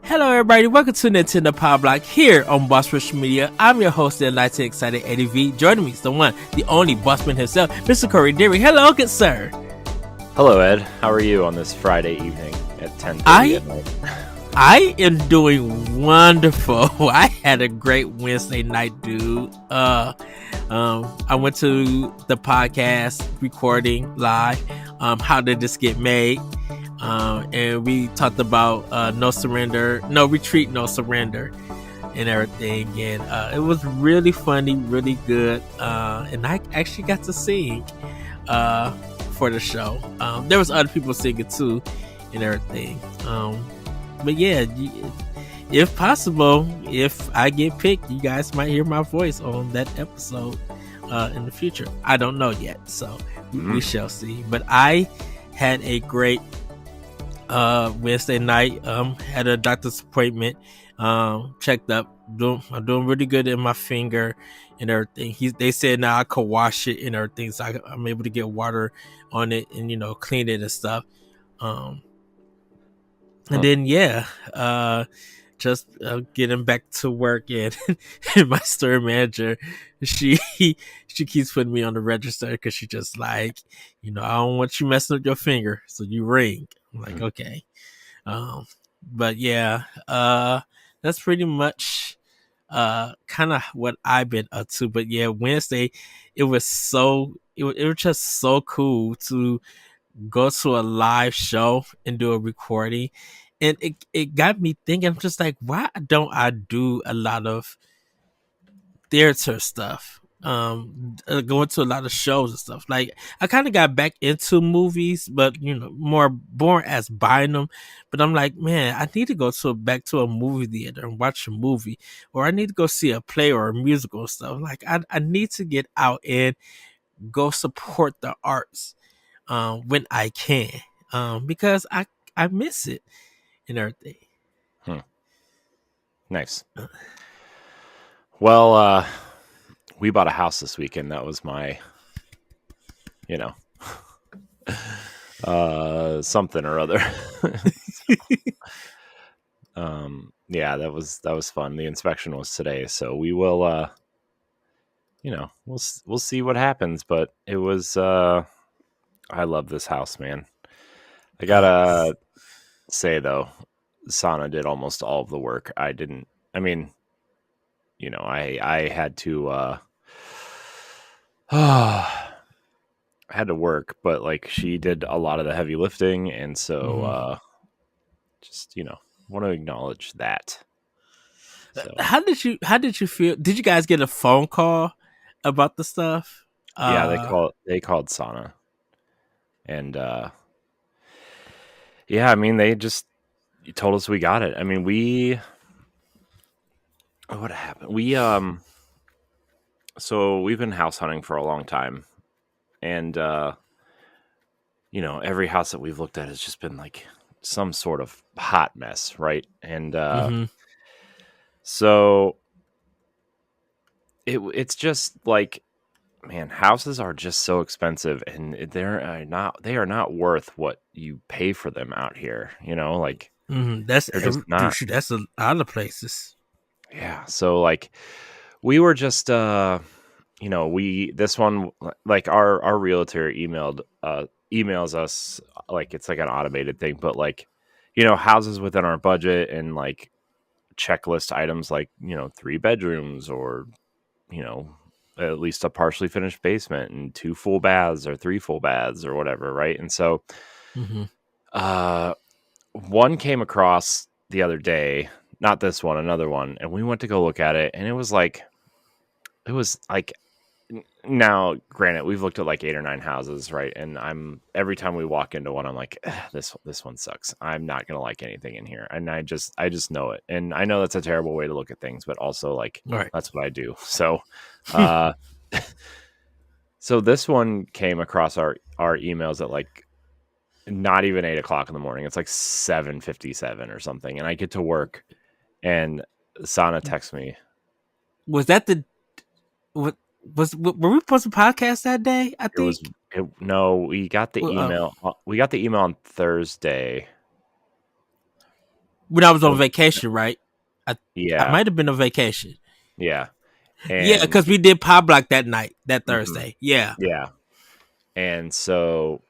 Hello, everybody. Welcome to Nintendo Pow Block here on Boss Rush Media. I'm your host, the Enlightened Excited Eddie V. Joining me is the one, the only bossman himself, Mr. Corey Dirrig. Hello, good sir. Hello, Ed. How are you on this Friday evening at 10:30 at night? I am doing wonderful. I had a great Wednesday night, dude. I went to the podcast recording live. How did this get made? And we talked about no retreat, no surrender, and everything. And it was really funny, really good. And I actually got to sing for the show. There was other people singing too, and everything. But yeah, if possible, if I get picked, you guys might hear my voice on that episode in the future. I don't know yet, so we shall see. But I had a great Wednesday night. Had a doctor's appointment. Checked up. I'm doing really good in my finger and everything. They said now I could wash it and everything, so I'm able to get water on it and clean it and stuff. And then just getting back to work, and my store manager, she keeps putting me on the register because she just like, I don't want you messing up your finger, so you ring. I'm like, okay. But yeah, that's pretty much kind of what I've been up to. But yeah, Wednesday, it was just so cool to go to a live show and do a recording, and it got me thinking. I'm just like, why don't I do a lot of theater stuff, going to a lot of shows and stuff? Like, I kind of got back into movies, but more as buying them. But I'm like, man, I need to go back to a movie theater and watch a movie, or I need to go see a play or a musical and stuff. Like, I need to get out and go support the arts when I can, because I miss it and everything. Nice. Well, we bought a house this weekend. That was my, something or other. Yeah, that was fun. The inspection was today, so we will, we'll see what happens. But it was, I love this house, man. I gotta say though, Sana did almost all of the work. I didn't. I mean, I had to I had to work, but like she did a lot of the heavy lifting, and so just want to acknowledge that. So. How did you feel? Did you guys get a phone call about the stuff? Yeah, they called Sana, and yeah, I mean they just told us we got it. I mean what happened? So we've been house hunting for a long time, and every house that we've looked at has just been like some sort of hot mess, right? And so it's just like, man, houses are just so expensive, and they are not worth what you pay for them out here. That's a lot of places. Yeah, so like we were just this one, like our realtor emails us, like it's like an automated thing, but like houses within our budget and like checklist items like 3 bedrooms or at least a partially finished basement and 2 full baths or 3 full baths or whatever, right? And so one came across the other day, not this one, another one, and we went to go look at it, and it was like now granted we've looked at like 8 or 9 houses, right? And every time we walk into one, I'm like, this one sucks. I'm not gonna like anything in here, and I just know it. And I know that's a terrible way to look at things, but also like that's what I do. So so this one came across our emails at like not even 8 o'clock in the morning. It's like 7:57 or something, and I get to work, and Sana texts me. Was that were we supposed to podcast that day? I think no. We got the email. We got the email on Thursday. when I was on When- vacation, right? I Yeah, might have been on vacation. yeah, Yeah, and because we did Pow Block that night, that mhm, Thursday. Yeah. yeah, and so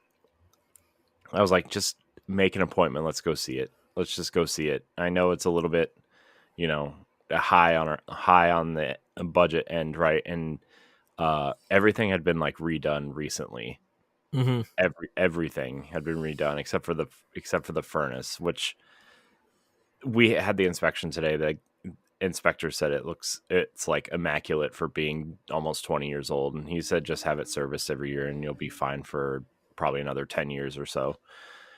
I was like, just make an appointment. Let's go see it. Let's just go see it. I know it's a little bit, you know, high on the budget end, right? And everything had been like redone recently. Hmm. Everything had been redone except for the furnace, which we had the inspection today. The inspector said it's like immaculate for being almost 20 years old, and he said just have it serviced every year and you'll be fine for probably another 10 years or so.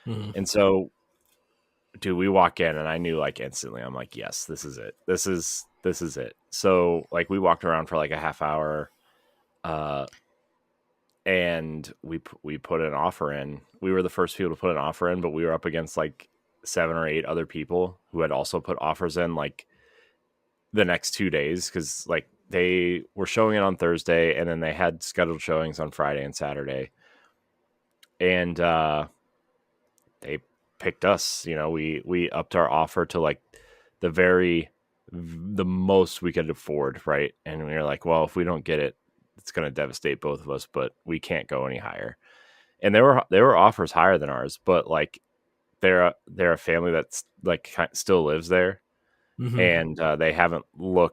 Hmm. And so, dude, we walk in and I knew like instantly, I'm like, yes, this is it. This is it. So like we walked around for like a half hour, uh and we put an offer in. We were the first people to put an offer in, but we were up against like 7 or 8 other people who had also put offers in like the next 2 days, because like they were showing it on Thursday and then they had scheduled showings on Friday and Saturday. And they picked us. We upped our offer to like the most we could afford, right? And we were like, well, if we don't get it, it's going to devastate both of us, but we can't go any higher. And there were offers higher than ours, but like they're a family that's like still lives there, Hmm. and they haven't really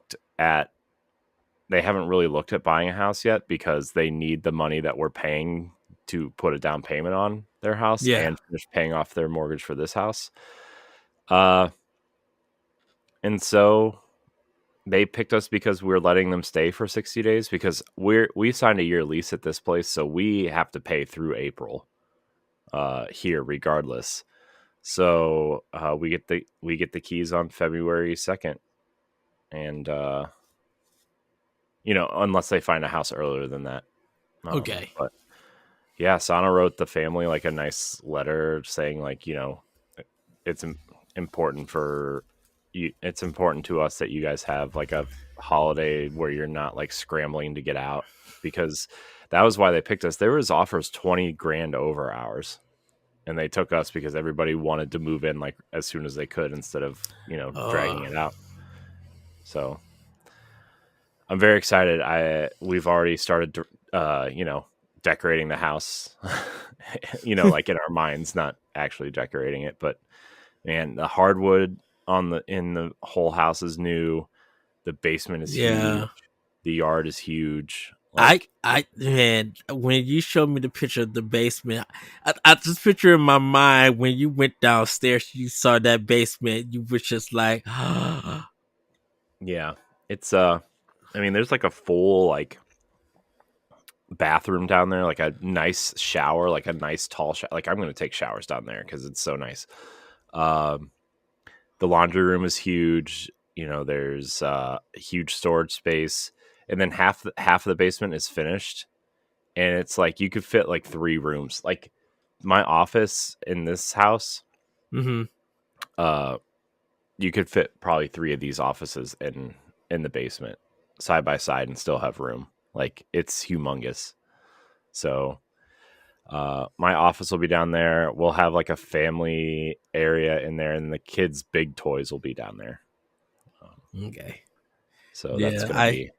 looked at buying a house yet because they need the money that we're paying to put a down payment on their house Yeah. and finish paying off their mortgage for this house. Uh, and so they picked us because we're letting them stay for 60 days because we signed a year lease at this place, so we have to pay through April here regardless. So we get the keys on February 2nd, and unless they find a house earlier than that. Okay. But yeah, Sana wrote the family like a nice letter saying like, it's important for you. It's important to us that you guys have like a holiday where you're not like scrambling to get out, because that was why they picked us. There was offers 20 grand over ours, and they took us because everybody wanted to move in like as soon as they could instead of, dragging Uh. it out. So I'm very excited. We've already started, decorating the house, like in our minds, not actually decorating it. But man, the hardwood in the whole house is new. The basement is huge. Yeah. The yard is huge. I Like, I man, when you showed me the picture of the basement, I just picture in my mind when you went downstairs, you saw that basement, you was just like, yeah, it's I mean, there's like a full like bathroom down there, like a nice shower, like a nice tall shower. Like I'm gonna take showers down there because it's so nice. Um, the laundry room is huge. There's a huge storage space, and then half of the basement is finished, and it's like you could fit like 3 rooms. Like my office in this house, mm-hmm. uh, you could fit probably 3 of these offices in the basement side by side and still have room. Like it's humongous. So my office will be down there. We'll have like a family area in there, and the kids' big toys will be down there. Um, Okay. so that's Yeah, gonna be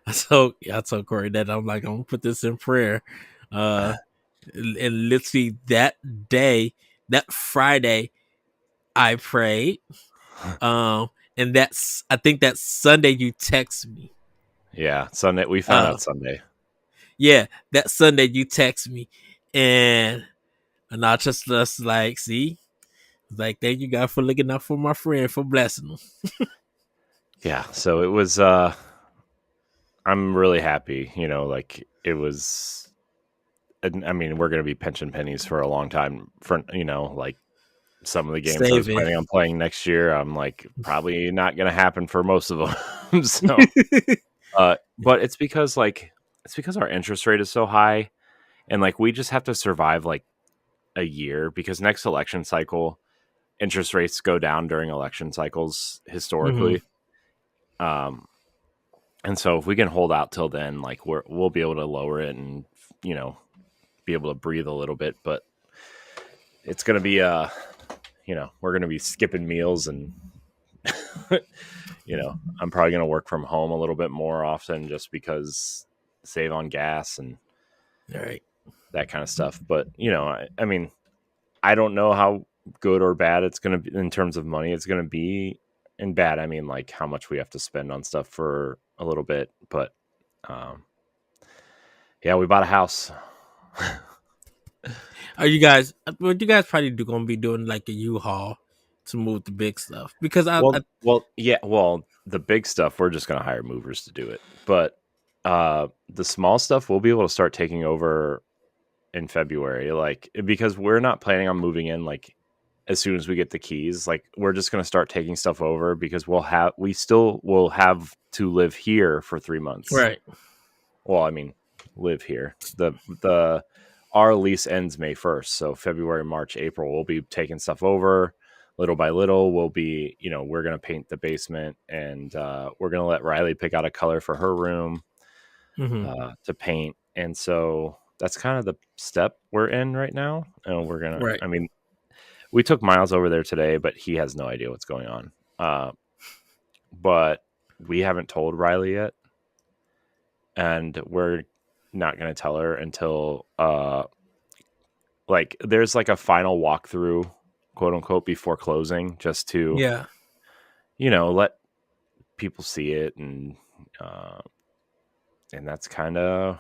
I told Corey that I'm like, I'm gonna put this in prayer. Uh and literally that day, that Friday, I prayed. And I think that Sunday you text me. yeah. Sunday we found Uh out Sunday. yeah, that Sunday you text me, and I just like, see, like, thank you God for looking out for my friend, for blessing him. Yeah. So it was. I'm really happy. Like it was. I mean, we're gonna be pinching pennies for a long time. For like some of the games I was Saving. planning on playing next year, I'm like probably not gonna happen for most of them. So, but it's because our interest rate is so high, and like we just have to survive like a year, because next election cycle interest rates go down during election cycles Hmm. historically. Um, and so if we can hold out till then, like we'll be able to lower it and you know be able to breathe a little bit. But it's gonna be we're going to be skipping meals and I'm probably going to work from home a little bit more often just because save on gas and All right. that kind of stuff. But, I mean, I don't know how good or bad it's going to be in terms of money. It's going to be in bad. I mean, like how much we have to spend on stuff for a little bit. But um, yeah, we bought a house. Are you guys? Well, you guys probably going to be doing like a U-Haul to move the big stuff because Yeah. Well, the big stuff we're just going to hire movers to do it. But the small stuff we'll be able to start taking over in February, like because we're not planning on moving in like as soon as we get the keys. Like we're just going to start taking stuff over because we still will have to live here for 3 months. right. Well, I mean, live here. The our lease ends May 1st, so February, March, April we'll be taking stuff over little by little. We'll be, we're going to paint the basement and we're going to let Riley pick out a color for her room Mm-hmm. to paint. And so that's kind of the step we're in right now. And we're going to, Right. I mean, we took Miles over there today, but he has no idea what's going on. But we haven't told Riley yet. And we're not going to tell her until, like, there's like a final walkthrough, quote unquote, before closing, just to, Yeah. let people see it. And that's kind of,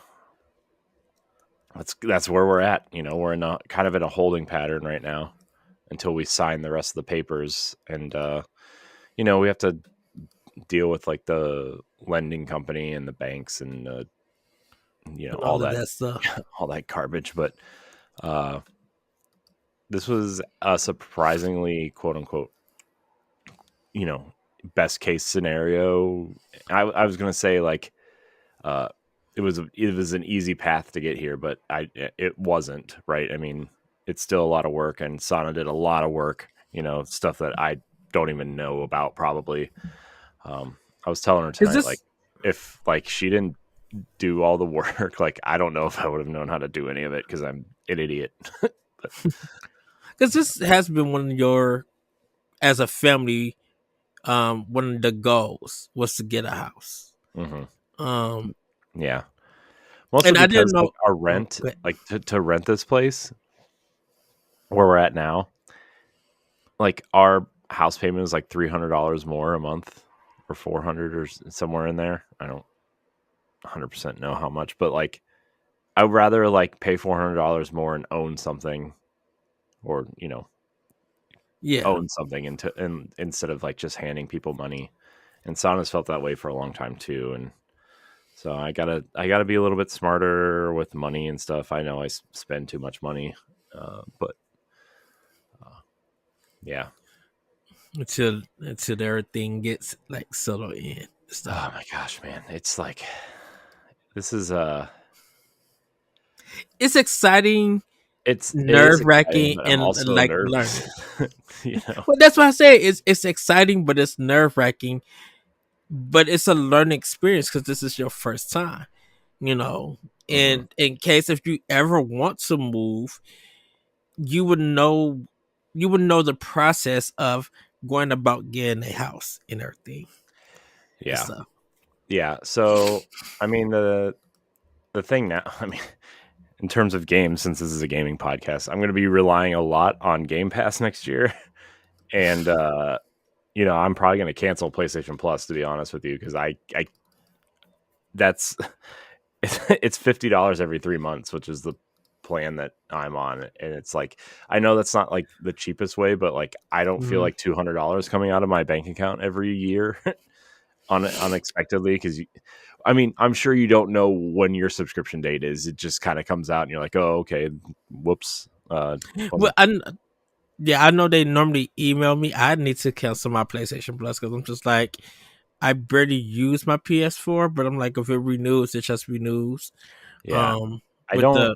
that's where we're at. We're in a kind of in a holding pattern right now until we sign the rest of the papers. And, we have to deal with like the lending company and the banks and, all All of that, that stuff. all that garbage. But, this was a surprisingly quote unquote, best case scenario. I was going to say like, it was an easy path to get here, but it wasn't, right. I mean, it's still a lot of work, and Sana did a lot of work, stuff that I don't even know about probably. I was telling her Is tonight, like this if like she didn't do all the work, like I don't know if I would have known how to do any of it because I'm an idiot. because this has been one of your as a family one of the goals was to get a house. Mm-hmm. Um Yeah, mostly and I didn't because like know our rent, okay. like to rent this place where we're at now, like our house payment is like $300 more a month or 400 or somewhere in there. I don't 100% know how much, but like I'd rather like pay $400 more and own something, or Yeah. own something instead of like just handing people money. And Sana's felt that way for a long time too. And so I gotta be a little bit smarter with money and stuff. I know I spend too much money, but yeah. Until everything gets like settled in Oh stuff. my gosh, man. It's like this is It's exciting, it is nerve exciting, wracking, but I'm and also like learning. nervous. you know. Well, that's why I say it's exciting, but it's nerve wracking. But it's a learning experience because this is your first time, you know. Hmm. And in case if you ever want to move, you would know the process of going about getting a house and everything and Yeah. stuff. Yeah. So I mean the thing now, I mean, in terms of games, since this is a gaming podcast, I'm gonna be relying a lot on Game Pass next year. And I'm probably gonna cancel PlayStation Plus, to be honest with you, because I that's it's $50 every 3 months, which is the plan that I'm on. And it's like, I know that's not like the cheapest way, but like I don't feel Mhm. like $200 coming out of my bank account every year unexpectedly. Because I mean, I'm sure you don't know when your subscription date is. It just kind of comes out and you're like, oh, okay, whoops. Well, yeah, I know they normally email me. I need to cancel my PlayStation Plus because I'm just like, I barely use my PS4, but I'm like, if it renews, it just renews. Yeah, Um, I with don't. the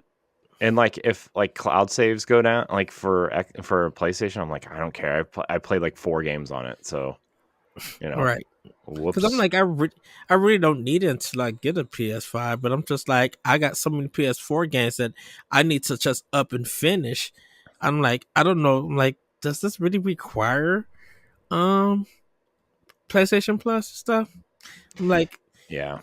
And like if like cloud saves go down, like for PlayStation, I'm like, I don't care. I played like 4 games on it, so you know, right, because I'm whoops. like, I really don't need it to like get a PS5, but I'm just like, I got so many PS4 games that I need to just up and finish. I'm like, I don't know, I'm like. does this really require um PlayStation Plus stuff? I'm like, Yeah,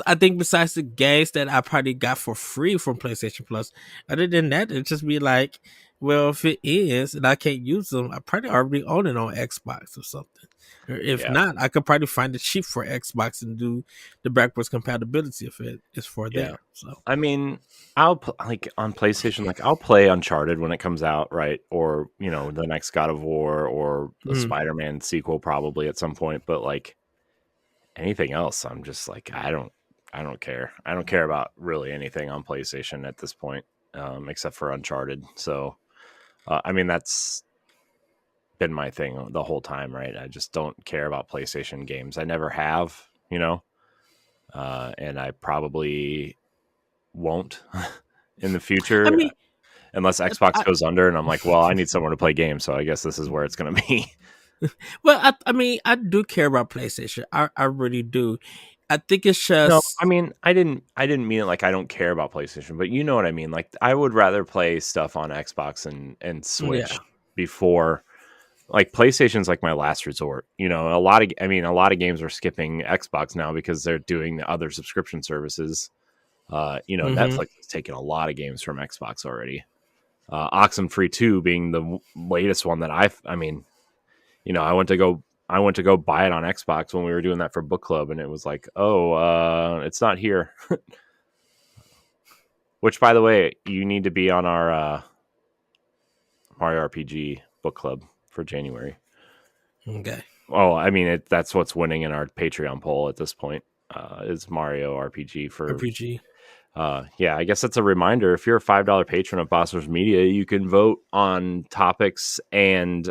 I think besides the games that I probably got for free from PlayStation Plus, other than that, it just be like, well, if it is and I can't use them, I probably already own it on Xbox or something. Or if yeah, not, I could probably find it cheap for Xbox and do the backwards compatibility if it is for yeah. there. So, I mean, like on PlayStation, like I'll play Uncharted when it comes out, right? Or the next God of War or a mm. Spider-Man sequel probably at some point. But like anything else, I'm just like I don't care. I don't care about really anything on PlayStation at this point, except for Uncharted. So, I mean, that's been my thing the whole time, right? I just don't care about PlayStation games. I never have, and I probably won't in the I future mean, unless Xbox I, goes under and I'm like, well, I need somewhere to play games, so I guess this is where it's going to be. well, I mean, I do care about PlayStation. I really do. I think it's No, just I mean, I didn't mean it like I don't care about PlayStation, but you know what I mean. Like I would rather play stuff on Xbox and yeah. Switch before like PlayStation's like my last resort. A lot of games are skipping Xbox now because they're doing the other subscription services. Hmm. Netflix has taken a lot of games from Xbox already. Oxenfree 2 being the latest one that I mean, I went to go buy it on Xbox when we were doing that for book club and it was like, "Oh, it's not here." Which by the way, you need to be on our Mario RPG book club for January. Okay. Oh, I mean, that's what's winning in our Patreon poll at this point. Is Mario RPG for RPG. yeah, I guess that's a reminder. If you're a $5 patron of Bossers Media, you can vote on topics and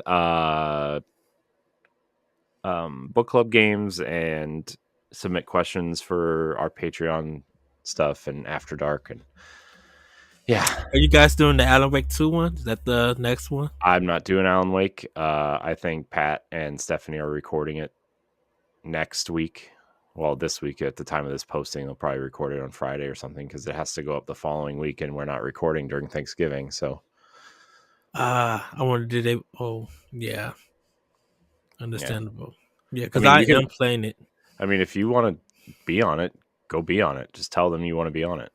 book club games and submit questions for our Patreon stuff and After Dark. And yeah, Are you guys doing the Alan Wake 2 one? Is that the next one? I'm not doing Alan Wake. I think Pat and Stephanie are recording it next week. Well, this week at the time of this posting, they'll probably record it on Friday or something because it has to go up the following week, and we're not recording during Thanksgiving. So, I wonder did they oh yeah, yeah. understandable. Yeah, I because mean, I you can. am playing it. I mean, if you want to be on it, go be on it. Just tell them you want to be on it.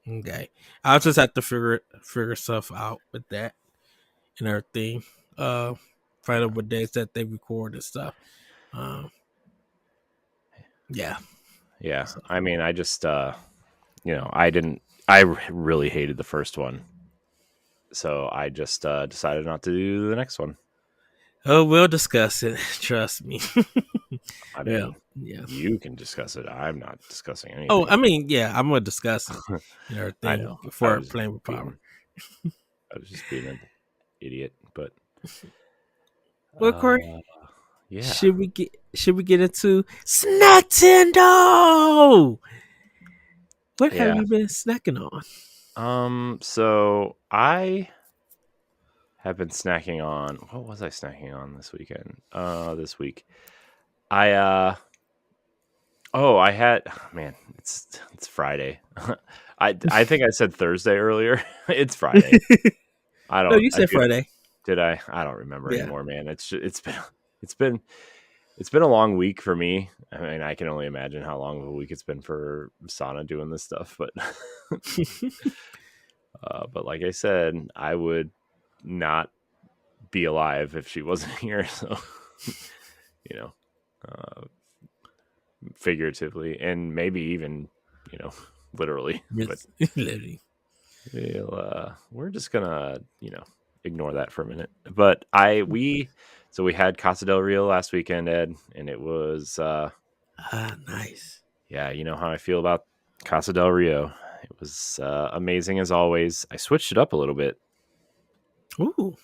Okay. I'll Uh, just have to figure stuff out with that and everything. Uh find out what days that they record and stuff. Um yeah. yeah. So I mean, I just, I didn't. I really hated the first one, so I just decided not to do the next one. oh we'll discuss it. Trust me. I Yeah. mean, Yeah. you can discuss it. I'm not discussing Oh, anything. I mean, yeah, I'm gonna discuss it and I everything know. before playing with power. I was just being an idiot, but Well, Corey, uh, yeah, should we get into Snackendo? What have yeah. you been snacking on? So I have been snacking on. What was I snacking on this weekend? This week, I oh, I had. Man, it's Friday. I think I said Thursday earlier. It's Friday. I No, don't. you said Friday. Did I? I don't remember Yeah. anymore, man. It's been it's been a long week for me. I mean, I can only imagine how long of a week it's been for Sana doing this stuff, but like I said, I would not be alive if she wasn't here. So, you know, uh, figuratively and maybe even, you know, literally. But Yes, literally. we're just gonna, ignore that for a minute. But we had Casa del Rio last weekend, Ed, and it was Ah, nice. yeah, you know how I feel about Casa del Rio. It was amazing as always. I switched it up a little bit. Ooh.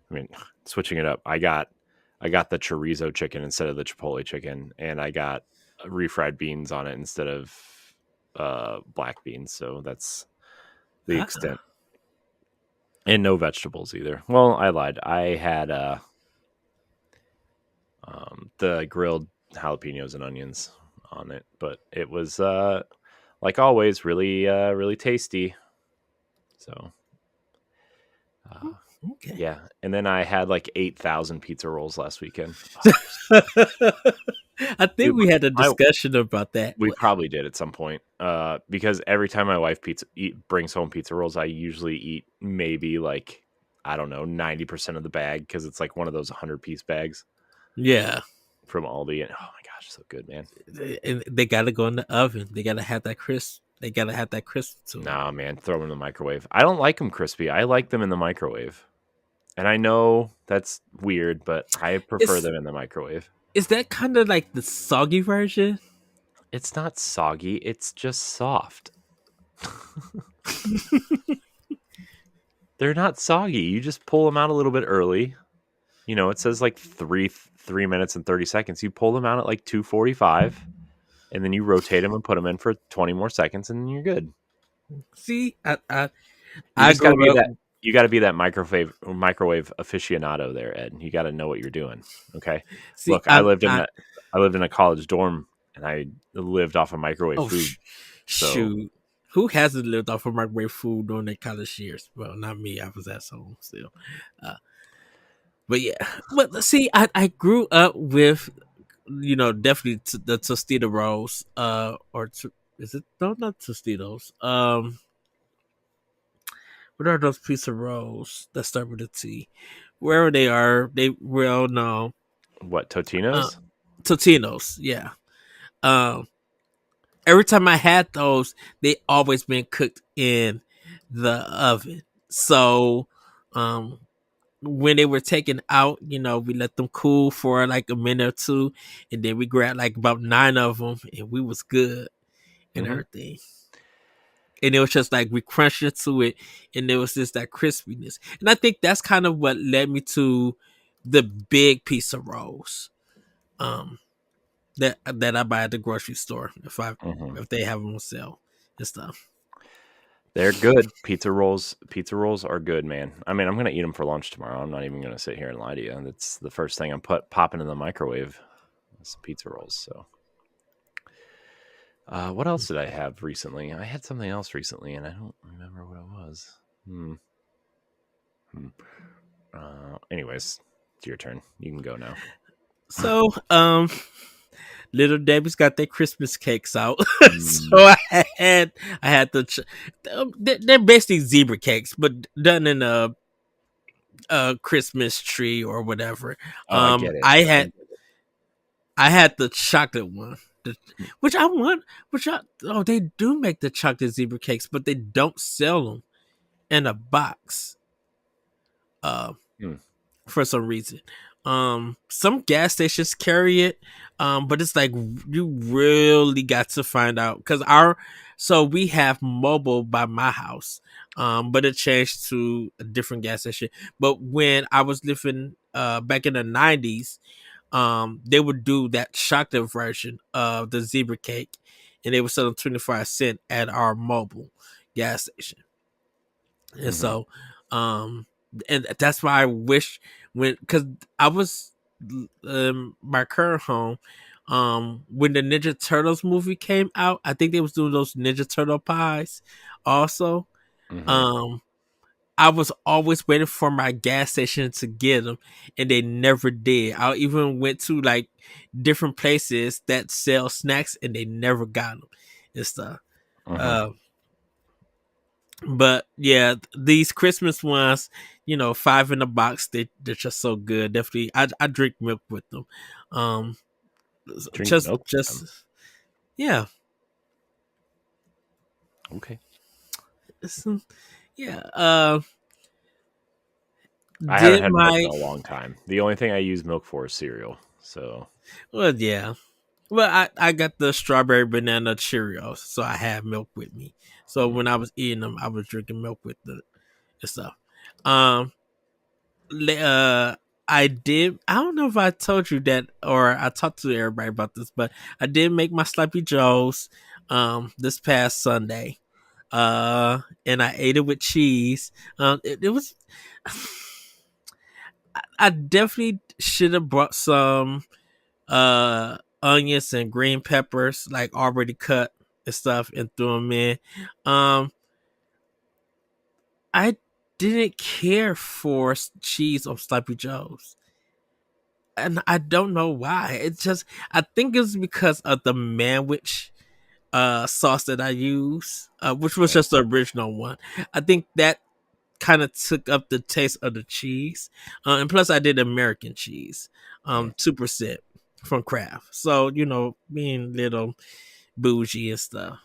I mean, switching it up. I got the chorizo chicken instead of the chipotle chicken, and I got refried beans on it instead of black beans. So that's the Ah. extent. And no vegetables either. Well, I lied. I had the grilled jalapenos and onions on it, but it was like always really really tasty. So Uh, Okay. yeah, and then I had like 8,000 pizza rolls last weekend. Oh, I think dude, we had a my discussion about that. we probably did at some point. Because every time my wife brings home pizza rolls, I usually eat maybe like I don't know 90% of the bag because it's like one of those 100-piece bags Yeah, from Aldi. And oh my gosh, so good, man. and they gotta go in the oven. They gotta have that crisp. They gotta have that crisp to them. Nah, man, throw them in the microwave. I don't like them crispy. I like them in the microwave. And I know that's weird, but I prefer It's them in the microwave. is that kind of like the soggy version? It's not soggy, it's just soft. They're not soggy. You just pull them out a little bit early. You know, it says like 3 minutes and 30 seconds. You pull them out at like 2:45 and then you rotate them and put them in for 20 more seconds and you're good. See, I You I just got to be grew up. that you got to be that microwave aficionado there, Ed. You got to know what you're doing. Okay. See, Look, I lived in a college dorm and I lived off of microwave oh food. So, shoot, who hasn't lived off of microwave food during their college years? Well, not me. I was at home still. Uh, but yeah, but see, I grew up with definitely the Tostito rolls. Is it no, not Tostitos? What are those pizza rolls that start with a T? Wherever they are, they well know. what, Uh, Totino's? Totinos, yeah. Um, every time I had those, they always been cooked in the oven. So, um, when they were taken out, we let them cool for like a minute or two, and then we grabbed like about 9 of them, and we was good and Mm-hmm. everything. And it was just like we crunched into it, and there was just that crispiness. And I think that's kind of what led me to the big piece of rolls, um, that I buy at the grocery store Mm-hmm. if they have them on sale and stuff. They're good. Pizza rolls are good, man. I mean, I'm gonna eat them for lunch tomorrow. I'm not even gonna sit here and lie to you. That's the first thing I'm popping in the microwave. It's pizza rolls. So, what else did I have recently? I had something else recently, and I don't remember what it was. Hmm. Hmm. Anyways, it's your turn. You can go now. So, little Debbie's got their Christmas cakes out. So Mm. I had they're basically zebra cakes, but done in a Christmas tree or whatever. Oh, I get it. I I had get it. I had the chocolate one, which I want. They do make the chocolate zebra cakes, but they don't sell them in a box. Uh, Hmm. for some reason. Some gas stations carry it, but it's like you really got to find out because we have mobile by my house, but it changed to a different gas station. But when I was living back in the 90s, they would do that chocolate version of the zebra cake, and they would sell them 25 cents at our mobile gas station. And Mm-hmm. so, um, and that's why I wish because I was my current home, when the Ninja Turtles movie came out, I think they was doing those Ninja Turtle pies also. Mm-hmm. Um, I was always waiting for my gas station to get them, and they never did. I even went to like different places that sell snacks, and they never got them and stuff. Mm-hmm. Uh, But yeah, these Christmas ones, 5 in a box, they're just so good. Definitely, I drink milk with them. Um, Drink just milk with them. just yeah, Okay. it's, yeah. I haven't Did had milk my in a long time. The only thing I use milk for is cereal. So, well, yeah. Well, I got the strawberry banana Cheerios, so I have milk with me. So mm, when I was eating them, I was drinking milk with the and stuff. Um, uh I did. I don't know if I told you that or I talked to everybody about this, but I did make my sloppy joes this past Sunday. And I ate it with cheese. It was I definitely should have brought some onions and green peppers like already cut and stuff and threw them in. Um I didn't care for cheese on Sloppy Joes. And I don't know why. It's just I think it's because of the manwich sauce that I use, which was Yeah. just the original one. I think that kind of took up the taste of the cheese. And plus I did American cheese, Mm. 2% from Kraft. So, being little bougie and stuff.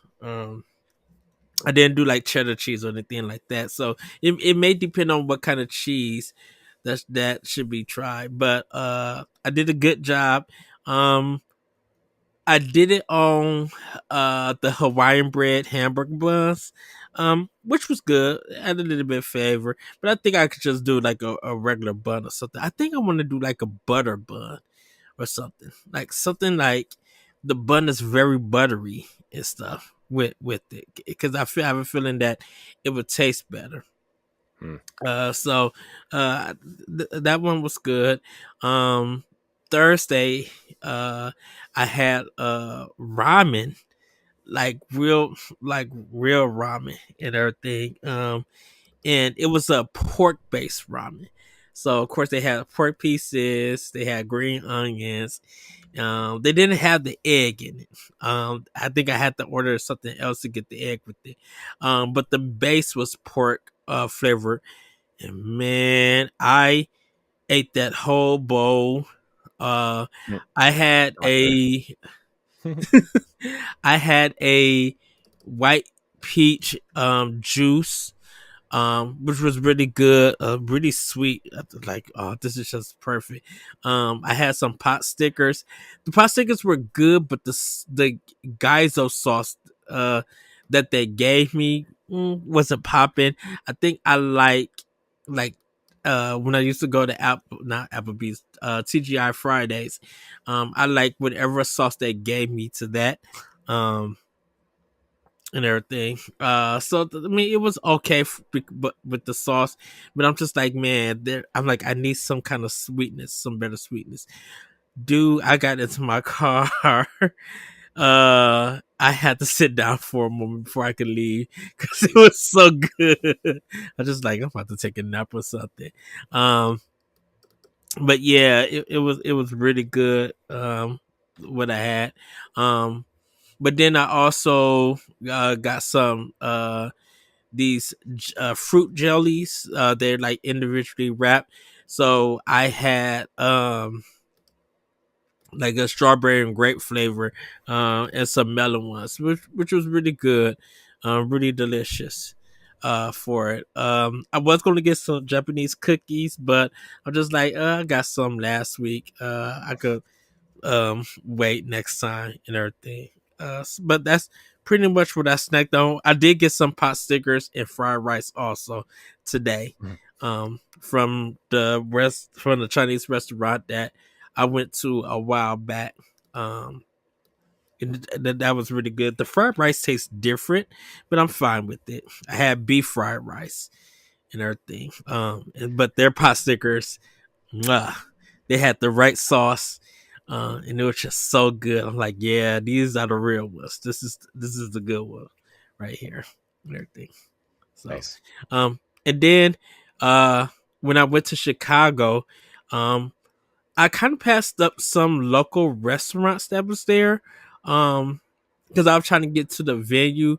I didn't do like cheddar cheese or anything like that. So it may depend on what kind of cheese that should be tried. But I did a good job. Um I did it on the Hawaiian bread hamburger buns, which was good. Add a little bit of flavor, but I think I could just do like a regular bun or something. I think I want to do like a butter bun or something like the bun is very buttery and stuff with it because I have a feeling that it would taste better. Mm. So that one was good. Um, Thursday, I had ramen, like real ramen and everything. And it was a pork based ramen. So of course they had pork pieces, they had green onions. They didn't have the egg in it. I think I had to order something else to get the egg with it. But the base was pork flavored, and man, I ate that whole bowl. Uh, Mm. I had Not good. I had a white peach juice, which was really good, really sweet. Like, oh, this is just perfect. I had some pot stickers. The pot stickers were good, but the geyser sauce that they gave me wasn't popping. I think I like when I used to go to not Applebee's, TGI Fridays. I like whatever sauce they gave me to that. Um, and everything. I mean, it was okay, but with the sauce, but I'm just like, man, there. I'm like, I need some kind of sweetness, some better sweetness. Dude, I got into my car. I had to sit down for a moment before I could leave because it was so good. I just like I'm about to take a nap or something. Um, but yeah, it was really good. What I had. Um, but then I also got some these fruit jellies. They're like individually wrapped. So I had like a strawberry and grape flavor, and some melon ones, which was really good, really delicious. For it, I was going to get some Japanese cookies, but I'm just like, I got some last week. I could wait next time and everything. But that's pretty much what I snacked on. I did get some pot stickers and fried rice also today, Mhm. from the Chinese restaurant that I went to a while back. And that was really good. The fried rice tastes different, but I'm fine with it. I had beef fried rice and everything. But their pot stickers, mwah, they had the right sauce, and it was just so good. I'm like, yeah, these are the real ones. This is the good one right here and everything. So, Nice. and then when I went to Chicago, um, I kind of passed up some local restaurants that was there, because I was trying to get to the venue.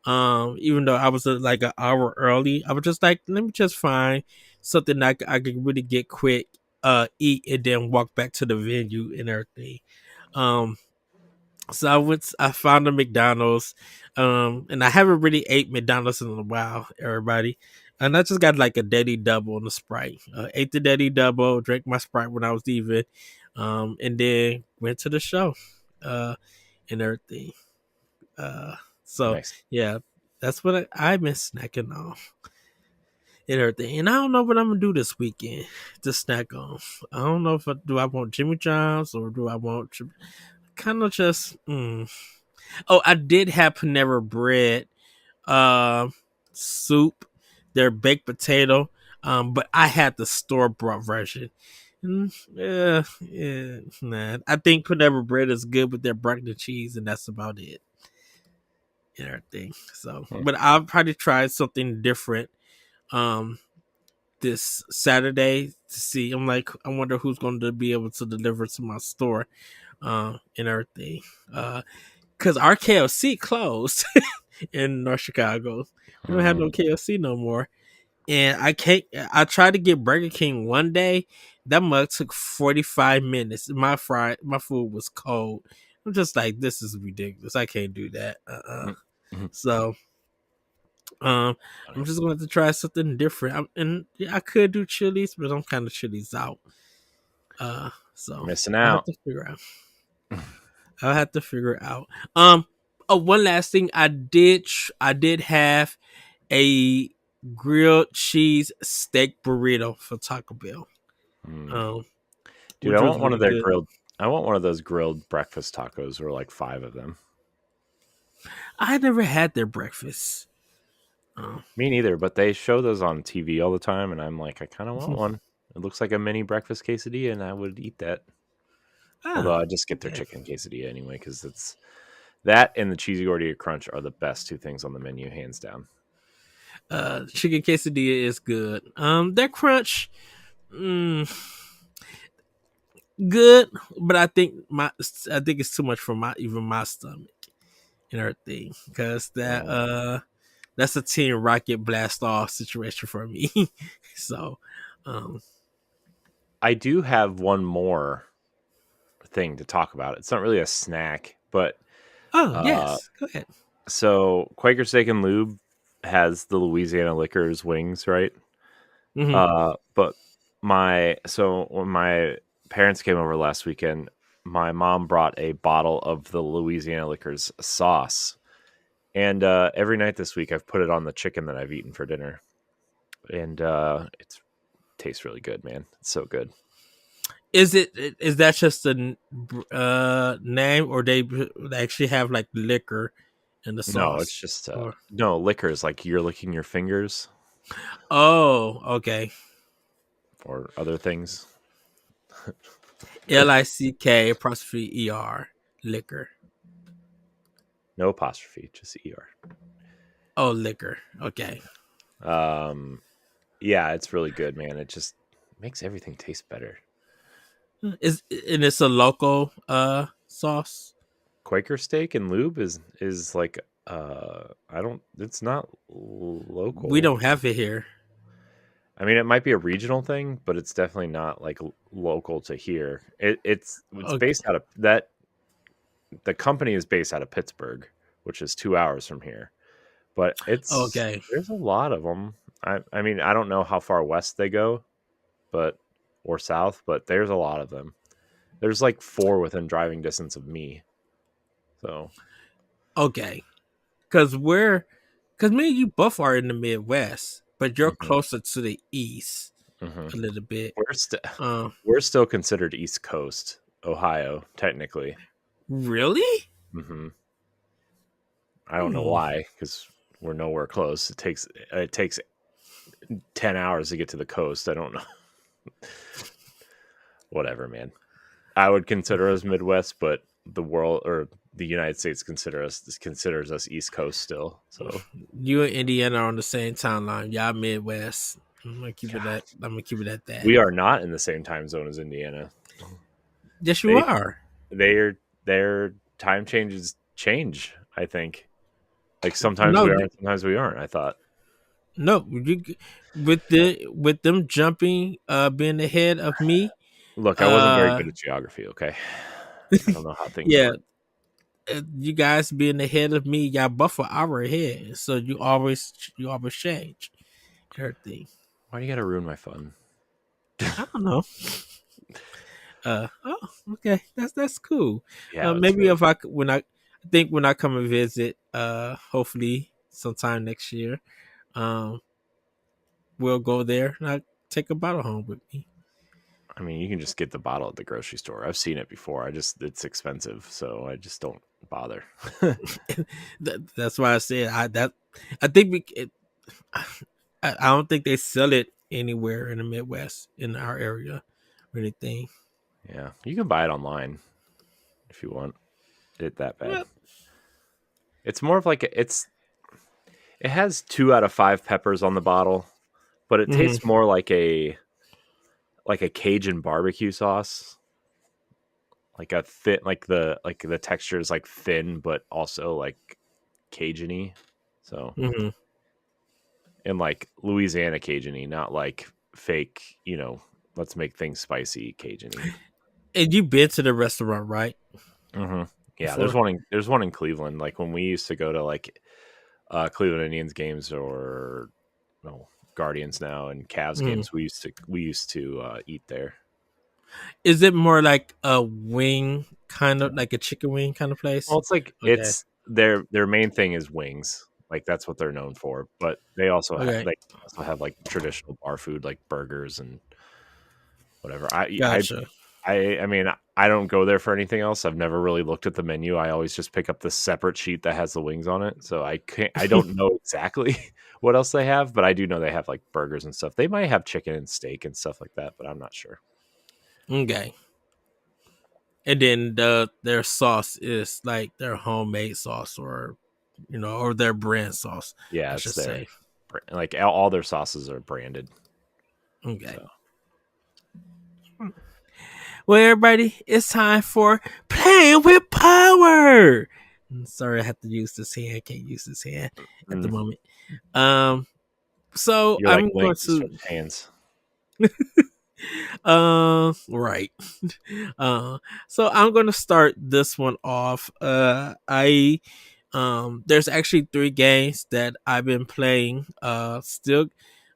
Even though I was like an hour early, I was just like, let me just find something I could really get quick, eat, and then walk back to the venue and everything. Um, so I found a McDonald's, and I haven't really ate McDonald's in a while, everybody. And I just got like a Daddy Double and a Sprite. Ate the Daddy Double, drank my Sprite when I was leaving, and then went to the show, uh, and everything. Uh, so Nice. yeah, that's what I've been snacking on and everything. And I don't know what I'm gonna do this weekend to snack on. I don't know if do I want Jimmy John's or do I want kind of just. Oh, I did have Panera Bread, uh, soup, their baked potato, but I had the store bought version. Yeah, nah. I think Panera Bread is good with their broccoli and cheese, and that's about it and everything. So, Hmm. but I'll probably try something different. Um, this Saturday to see. I'm like, I wonder who's going to be able to deliver to my store, and everything. Because our KFC closed in North Chicago. We don't have no KFC no more. And I can't. I tried to get Burger King one day. That mug took 45 minutes. My food was cold. I'm just like, this is ridiculous. I can't do that. So, I'm just going to try something different. And yeah, I could do Chili's, but I'm kind of Chili's out. So Missing I have out. to figure out. I'll have to figure it out. Oh, one last thing. I did have a grilled cheese steak burrito for Taco Bell. Um, Dude, which was really good. I want one of those grilled breakfast tacos, or like 5 of them. I never had their breakfast. Um, Me neither, but they show those on TV all the time, and I'm like, I kind of want one. It looks like a mini breakfast quesadilla, and I would eat that. Although oh, I just get their okay. chicken quesadilla anyway, because it's that and the cheesy gordita crunch are the best 2 things on the menu, hands down. Chicken quesadilla is good. Their crunch, mm, good, but I think it's too much for my stomach and everything because that's a Team Rocket blast off situation for me. So, um, I do have one more thing to talk about. It's not really a snack, but oh uh, yes, go ahead. so Quaker Steak and Lube has the Louisiana Liquors wings, right? Hmm. But when my parents came over last weekend, my mom brought a bottle of the Louisiana Liquors sauce, and every night this week I've put it on the chicken that I've eaten for dinner, and it tastes really good, man. It's so good. Is that just a name, or they actually have like liquor in the No, it's sauce? just Or no liquors like you're licking your fingers oh, okay. or other things. Lick apostrophe liquor. No apostrophe, just er. Oh, liquor. Okay. Um, yeah, it's really good, man. It just makes everything taste better. And it's a local sauce. Quaker Steak and Lube is like I don't it's not We local. don't have it here. I mean, it might be a regional thing, but it's definitely not like local to here. It's Okay. based out of that the company is based out of Pittsburgh, which is 2 hours from here. But it's Okay. there's a lot of them. I mean, I don't know how far west they go, but or south, but there's a lot of them. There's like 4 within driving distance of me. So, Okay. Cause me and you both are in the Midwest, but you're mhm, closer to the east mhm. a little bit. we're still Um, we're still considered East Coast, Ohio, technically. really? Hmm. I don't know Hmm. why, because we're nowhere close. It takes 10 hours to get to the coast. I don't know. Whatever, man. I would consider us Midwest, but the world or the United States considers us East Coast still. So, You and Indiana are on the same timeline. Y'all Midwest. God, I'm gonna keep it at that. we are not in the same time zone as Indiana. Yes, you They are. their time change. I think like sometimes No, we are, sometimes we aren't. I thought. no. With them jumping, being ahead of me. Look, I wasn't very Uh, good at geography. Okay, I don't know how things yeah. work. You guys being ahead of me, y'all both an hour ahead. So you always change everything. Why do you got to ruin my fun? I don't know. Oh, okay. That's cool. Yeah, it's Maybe really if I c- when I think when I come and visit, hopefully sometime next year, um, we'll go there and I take a bottle home with me. I mean, you can just get the bottle at the grocery store. I've seen it before. It's expensive, so I just don't bother. That's why I said I think I don't think they sell it anywhere in the Midwest in our area or anything. Yeah, you can buy it online if you want it that bad. Well, It's more of like it has 2 out of 5 peppers on the bottle, but it Hmm. tastes more like a Cajun barbecue sauce, like a thin, like the texture is like thin, but also like Cajun-y. So, Hmm. and like Louisiana Cajun-y, not like fake, let's make things spicy Cajun-y. And you've been to the restaurant, right? Hmm. Yeah, Before. there's one in Cleveland. Like when we used to go to like Cleveland Indians games or no Guardians now and Cavs Hmm. games, we used to eat there. Is it more like a wing, kind of like a chicken wing kind of place? Well, it's like Okay. it's their main thing is wings. Like that's what they're known for. But Okay. they also have like traditional bar food like burgers and whatever. Gotcha. I mean I don't go there for anything else. I've never really looked at the menu. I always just pick up the separate sheet that has the wings on it. So I don't know exactly what else they have, but I do know they have like burgers and stuff. They might have chicken and steak and stuff like that, but I'm not sure. Okay. And then their sauce is like their homemade sauce, or or their brand sauce, Yeah, I it's should their say. like all their sauces are branded. Okay. So Well, everybody, it's time for playing with power. Sorry, I have to use this hand. I can't use this hand at the mm, moment. Um, so you're like I'm going Link, just to switch hands. right. Uh, so I'm gonna start this one off. I there's actually three games that I've been playing. Still,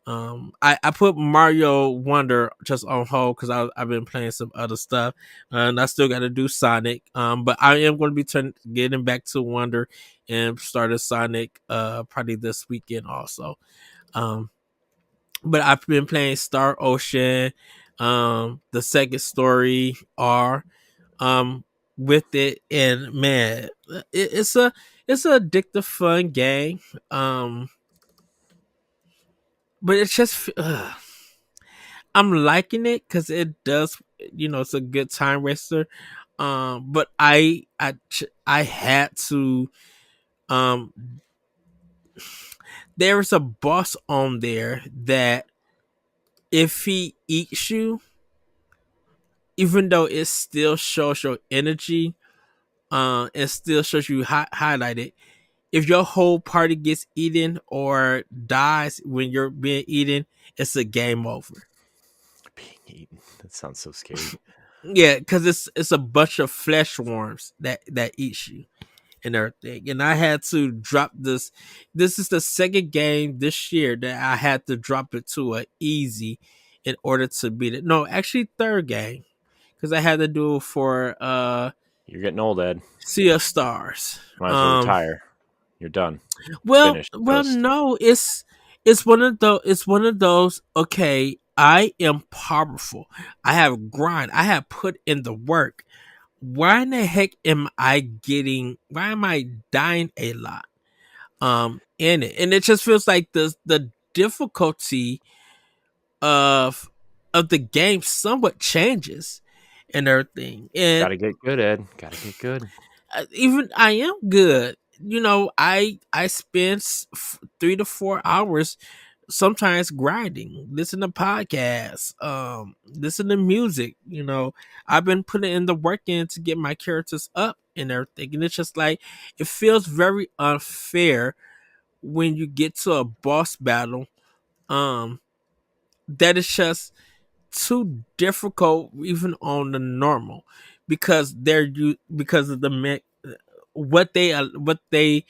I put Mario Wonder just on hold because I've been playing some other stuff, and I still got to do Sonic. But I am going to be getting back to Wonder and started Sonic probably this weekend also. Um, but I've been playing Star Ocean, the second story R, um, with it, and man, it's a addictive, fun game. But it's just I'm liking it because it does, it's a good time waster. But I had to um. There's a boss on there that if he eats you, even though it still shows your energy, it still shows you highlighted. If your whole party gets eaten or dies when you're being eaten, it's a game over. Being eaten. That sounds so scary. Yeah, because it's a bunch of flesh worms that eats you and everything. And I had to drop this. This is the second game this year that I had to drop it to a easy in order to beat it. No, actually third game because I had to do it for You're getting old, Ed. Sea of Stars. Might as well retire. You're done. Finished. Well, Toast. no, it's one of those. It's one of those. Okay, I am powerful. I have grind. I have put in the work. Why in the heck am I getting? Why am I dying a lot? In it, and it just feels like the difficulty of of the game somewhat changes and everything. And Gotta get good, Ed. Gotta get good. even I am good. I spend 3 to 4 hours sometimes grinding, listen to podcasts, listen to music. I've been putting in the work in to get my characters up and everything, and it's just like it feels very unfair when you get to a boss battle. Um, that is just too difficult, even on the normal, because because of the what they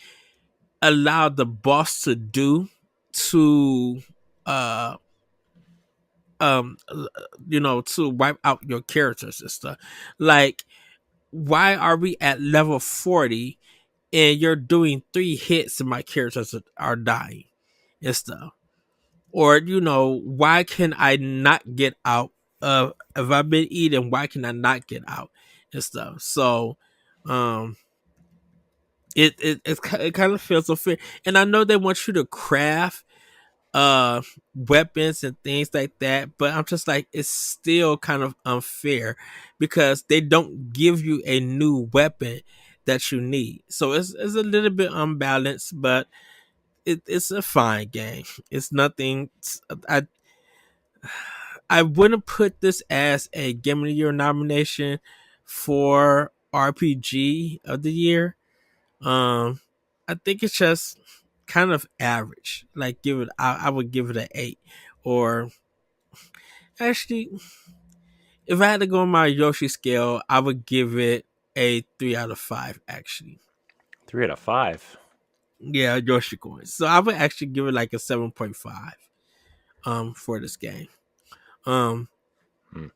allow the boss to do to uh to wipe out your characters and stuff. Like, why are we at level 40 and you're doing 3 hits and my characters are dying and stuff? Or why can I not get out? If I've been eating, why can I not get out and stuff? So um it kind of feels unfair. And I know they want you to craft weapons and things like that, but I'm just like, it's still kind of unfair because they don't give you a new weapon that you need. So it's a little bit unbalanced, but it's a fine game. It's nothing. I I wouldn't put this as a Game of the Year nomination for RPG of the year. Um, I think it's just kind of average. Like give it, I would give it an 8, or actually, if I had to go on my Yoshi scale, I would give it a 3 out of 5. Actually, 3 out of 5. yeah, Yoshi coins. So I would actually give it like a 7.5. For this game. Um, Hmm.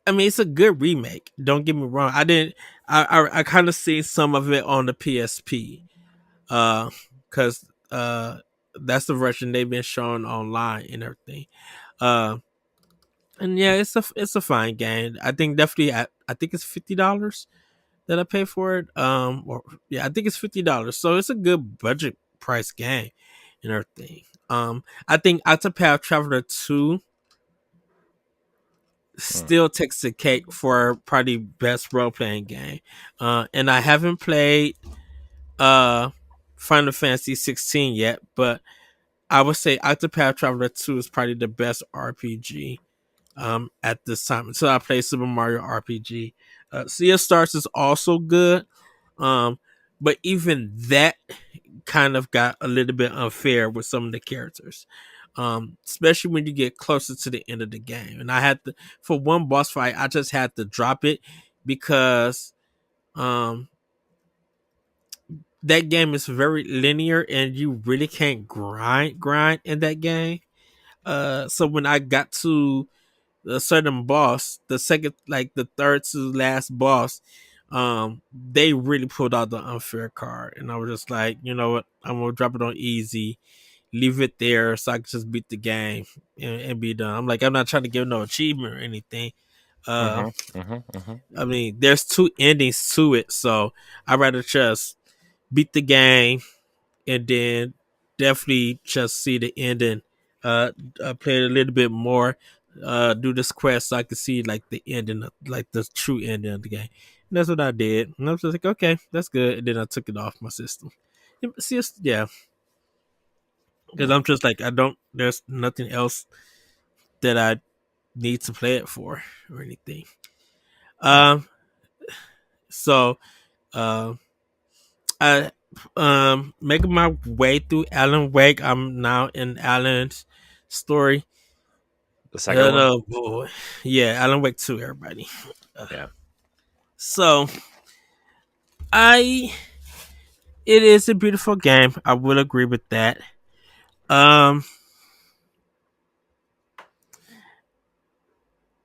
I mean, it's a good remake. Don't get me wrong. I didn't. I kind of seen some of it on the PSP. Because that's the version they've been showing online and everything. Uh, and yeah, it's a fine game. I think definitely. I think it's $50 that I pay for it. Or yeah, I think it's $50. So it's a good budget price game and everything. I think Octopath Traveler 2 Hmm. still takes the cake for probably best role playing game. And I haven't played uh Final Fantasy 16 yet, but I would say Octopath Traveler 2 is probably the best RPG at this time. So I played Super Mario RPG. Sea of Stars is also good. Um but even that kind of got a little bit unfair with some of the characters. Especially when you get closer to the end of the game. And I had to, for one boss fight, I just had to drop it because um that game is very linear and you really can't grind in that game. So when I got to a certain boss, the second, like the third to last boss, they really pulled out the unfair card, and I was just like, you know what, I'm gonna drop it on easy, leave it there, so I can just beat the game and be done. I'm like, I'm not trying to give no achievement or anything. Uh, Mm-hmm. Mm-hmm. Mm-hmm. I mean, there's two endings to it, so I'd rather just beat the game and then definitely just see the ending. Play it a little bit more. Do this quest so I could see like the ending, like the true ending of the game. And that's what I did. And I was just like, okay, that's good. And then I took it off my system. See, yeah, because I'm just like, I don't. There's nothing else that I need to play it for or anything. Um. So, um, I making my way through Alan Wake. I'm now in Alan's story. The second one. Oh boy, yeah, Alan Wake 2, everybody. Uh, Yeah. so I, it is a beautiful game. I will agree with that. Um,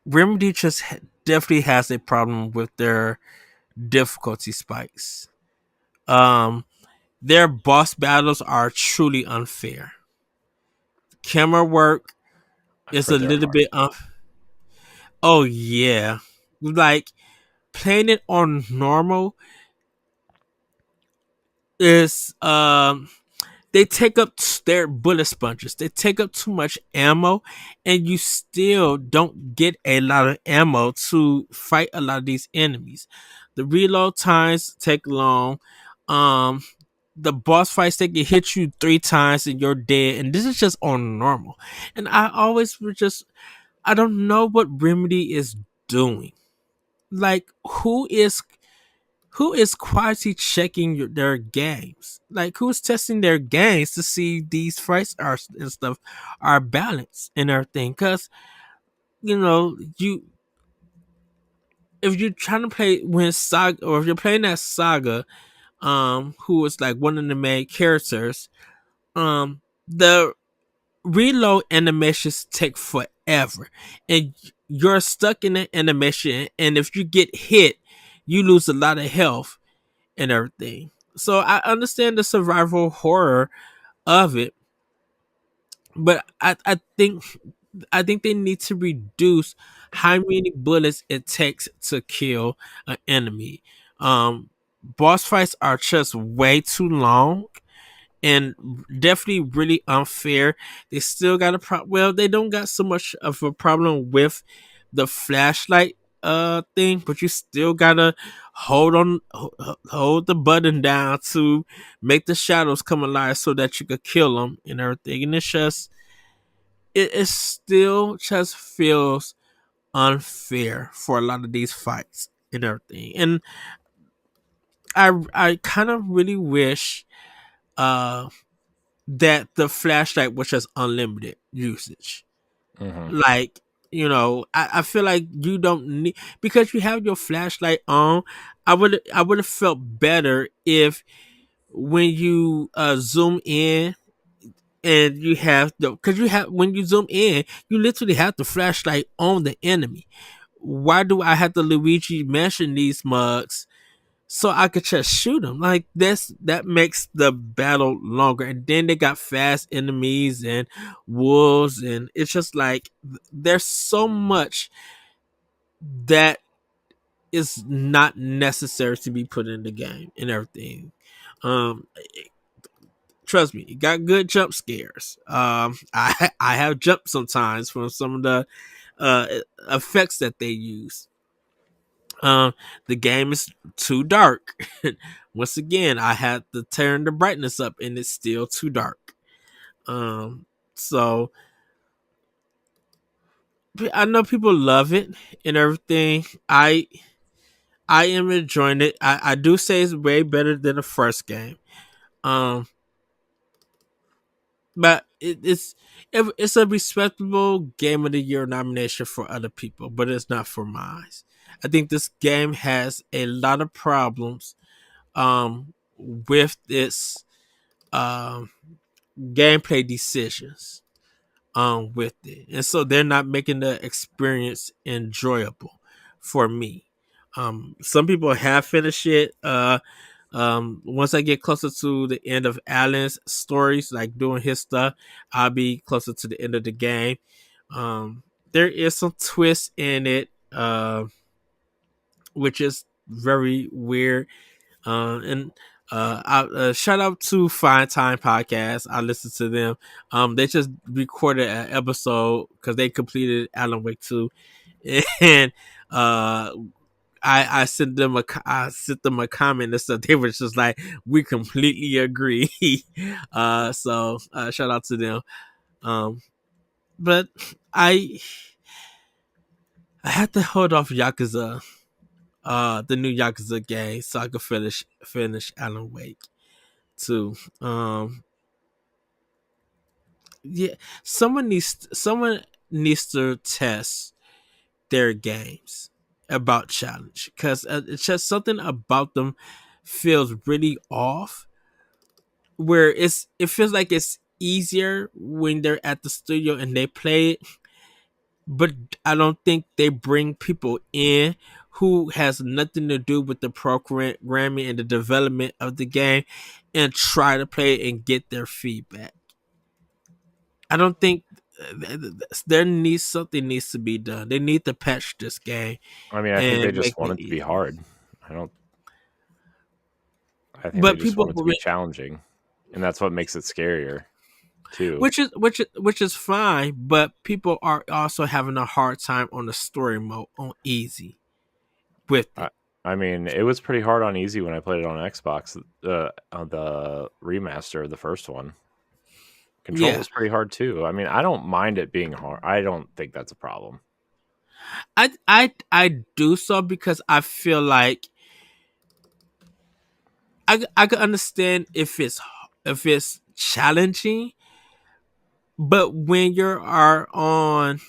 Remedy just definitely has a problem with their difficulty spikes. Um, their boss battles are truly unfair. Camera work I've is a heard they're little hard. bit oh yeah, like playing it on normal is they take up their bullet sponges. They take up too much ammo, and you still don't get a lot of ammo to fight a lot of these enemies. The reload times take long. Um, the boss fights, they can hit you 3 times and you're dead. And this is just on normal. And I always was just, I don't know what Remedy is doing. Like, who is quality checking their games? Like, who's testing their games to see these fights are and stuff are balanced and everything? Because you if you're trying to play when Saga, or if you're playing that Saga, who is like one of the main characters, the reload animations take forever, and you're stuck in that animation. And if you get hit, you lose a lot of health and everything. So I understand the survival horror of it, but I think they need to reduce how many bullets it takes to kill an enemy. Boss fights are just way too long and definitely really unfair. They still got a problem. Well, they don't got so much of a problem with the flashlight. thing, but you still gotta hold the button down to make the shadows come alive so that you could kill them and everything. And it's just it still just feels unfair for a lot of these fights and everything. And I kind of really wish uh that the flashlight was just unlimited usage. Hmm. Like, I feel like you don't need, because you have your flashlight on. I would have felt better if when you zoom in and you have the, because you have, when you zoom in, you literally have the flashlight on the enemy. Why do I have to Luigi mention these mugs so I could just shoot them? Like, that makes the battle longer. And then they got fast enemies and wolves, and it's just like there's so much that is not necessary to be put in the game and everything. Um, Trust me, it got good jump scares. I have jumped sometimes from some of the uh effects that they use. The game is too dark. Once again, I had to turn the brightness up, and it's still too dark. So I know people love it and everything. I am enjoying it. I do say it's way better than the first game. Um, but it's a respectable game of the year nomination for other people, but it's not for mine. I think this game has a lot of problems with its um gameplay decisions with it, and so they're not making the experience enjoyable for me. Some people have finished it. Once I get closer to the end of Alan's stories, like doing his stuff, I'll be closer to the end of the game. There is some twist in it, which is very weird. Shout out to Fine Time Podcast. I listen to them. They just recorded an episode because they completed Alan Wake 2, and uh, I sent them a comment and stuff. They were just like, we completely agree. Shout out to them. But I I had to hold off Yakuza, the new Yakuza game, so I could finish Alan Wake too. Yeah, someone needs to test their games about challenge, because it's just something about them feels really off, where it feels like it's easier when they're at the studio and they play it, but I don't think they bring people in who has nothing to do with the programming and the development of the game and try to play it and get their feedback. I don't think something needs to be done. They need to patch this game I mean, I think they and make just want it it to be easy. hard. I don't. I think they But just people, want it to be challenging, and that's what makes it scarier too. which is fine. But people are also having a hard time on the story mode on easy with I, it. I mean, it was pretty hard on easy when I played it on Xbox. On the remaster of the first one, control Yeah, was pretty hard too. I mean, I don't mind it being hard. I don't think that's a problem. I do so because I feel like I could understand if it's challenging, but when you are on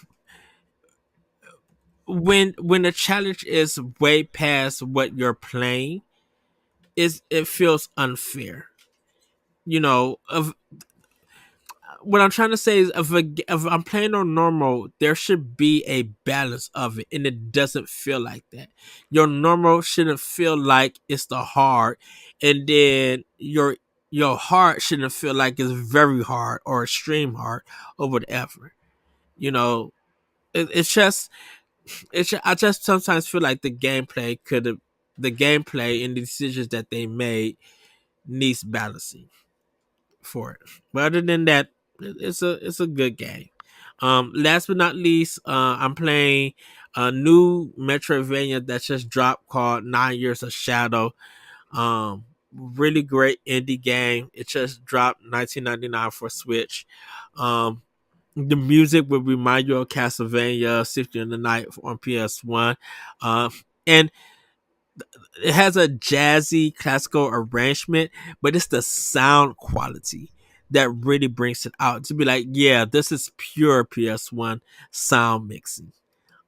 when the challenge is way past what you're playing, it feels unfair. Of what I'm trying to say is, if I'm playing on normal, there should be a balance of it, and it doesn't feel like that. Your normal shouldn't feel like it's the hard, and then your hard shouldn't feel like it's very hard or extreme hard or whatever. You know, it's just I just sometimes feel like the gameplay and the decisions that they made needs balancing for it. But other than that, it's a good game. Last but not least, I'm playing a new Metroidvania that just dropped called 9 Years of Shadow. Really great indie game. It just dropped 1999 for Switch. Um, the music will remind you of Castlevania Symphony of the Night on PS1. And it has a jazzy classical arrangement, but it's the sound quality that really brings it out to be like, yeah, this is pure PS1 sound mixing.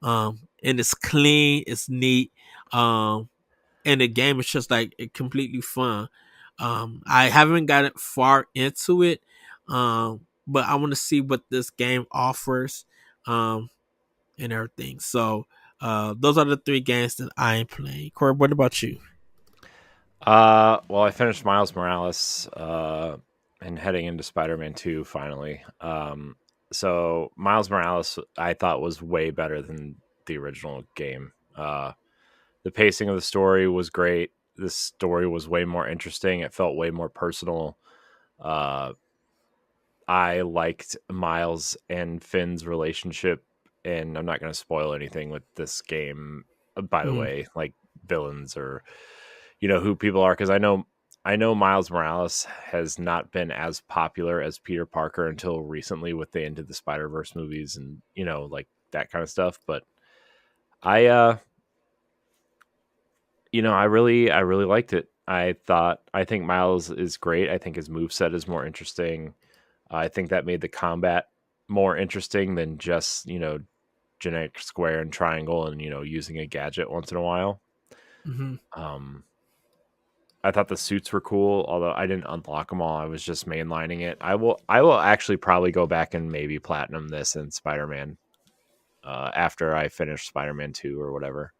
And it's clean, it's neat. And the game is just like completely fun. I haven't gotten far into it, but I want to see what this game offers, and everything. So, those are the three games that I am playing. Corey, what about you? Well, I finished Miles Morales, and heading into Spider-Man 2 finally. So Miles Morales, I thought was way better than the original game. The pacing of the story was great. The story was way more interesting. It felt way more personal. Uh, I liked Miles and Finn's relationship, and I'm not going to spoil anything with this game. By the Mm, way, like villains or who people are, because I know Miles Morales has not been as popular as Peter Parker until recently with the Into the Spider Verse movies and like that kind of stuff. But I I really liked it. I think Miles is great. I think his moveset is more interesting. I think that made the combat more interesting than just generic square and triangle and using a gadget once in a while. hmm Um, I thought the suits were cool, although I didn't unlock them all. I was just mainlining it. I will actually probably go back and maybe platinum this in Spider-Man after I finish Spider-Man 2 or whatever.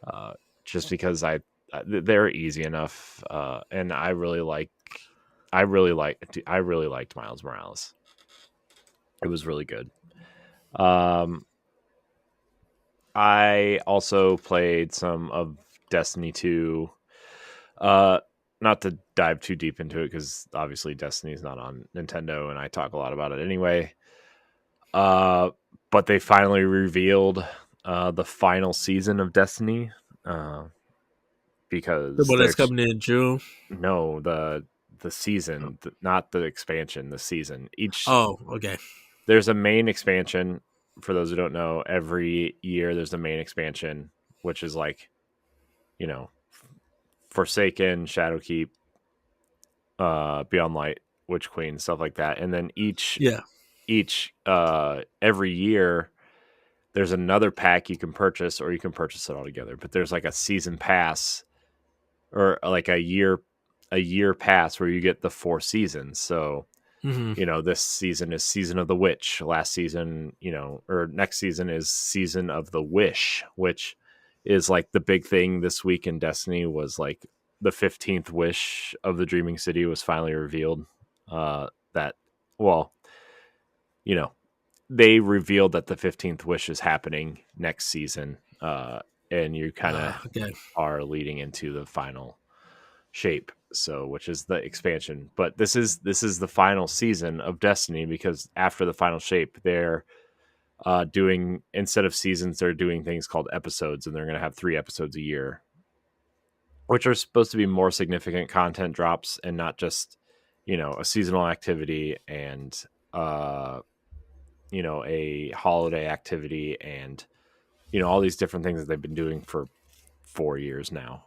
Uh, just because they're easy enough, and I really liked Miles Morales. It was really good. Um, I also played some of Destiny 2. Uh, Not to dive too deep into it because obviously Destiny's not on Nintendo, and I talk a lot about it anyway. Uh, but they finally revealed the final season of Destiny, uh, The because one that's coming in June. no the season, not the expansion, the season. Oh, okay. There's a main expansion. For those who don't know, every year there's a main expansion, which is like you know Forsaken, Shadowkeep, Beyond Light, Witch Queen, stuff like that. And then Yeah. each every year there's another pack you can purchase, or you can purchase it all together. But there's like a season pass, or like a year pass where you get the 4 seasons. So hmm this season is Season of the Witch. Last season, or next season is Season of the Wish, which is like the big thing this week in Destiny. Was like the 15th wish of the Dreaming City was finally revealed. That well, you know, they revealed that the 15th wish is happening next season, and you kind of Okay. are leading into the final shape, so which is the expansion. But this is the final season of Destiny, because after the final shape they're doing, instead of seasons, they're doing things called episodes, and they're going to have 3 episodes a year, which are supposed to be more significant content drops and not just a seasonal activity and a holiday activity, and all these different things that they've been doing for 4 years now.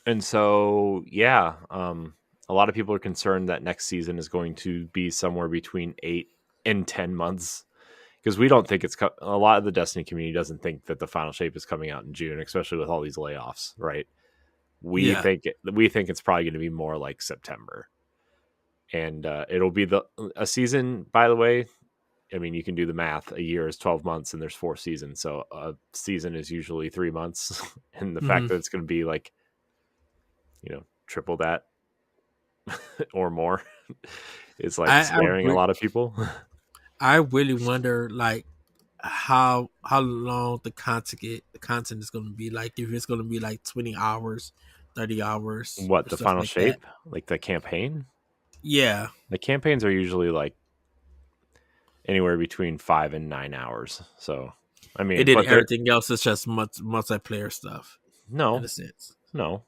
And so, yeah, a lot of people are concerned that next season is going to be somewhere between 8 and 10 months, because we don't think a lot of the Destiny community doesn't think that the final shape is coming out in June, especially with all these layoffs, right? We Yeah. think it's probably going to be more like September, and it'll be a season. By the way, I mean, you can do the math. A year is 12 months, and there's 4 seasons, so a season is usually 3 months. And the fact hmm that it's going to be like triple that or more is like I scaring a lot of people. I really wonder like how long the content is going to be, like if it's going to be like 20 hours, 30 hours What, or the stuff final like that. shape, like the campaign? Yeah. The campaigns are usually like anywhere between 5 and 9 hours. So I And mean, then but there, everything else is just multiplayer stuff, in no, a sense. no,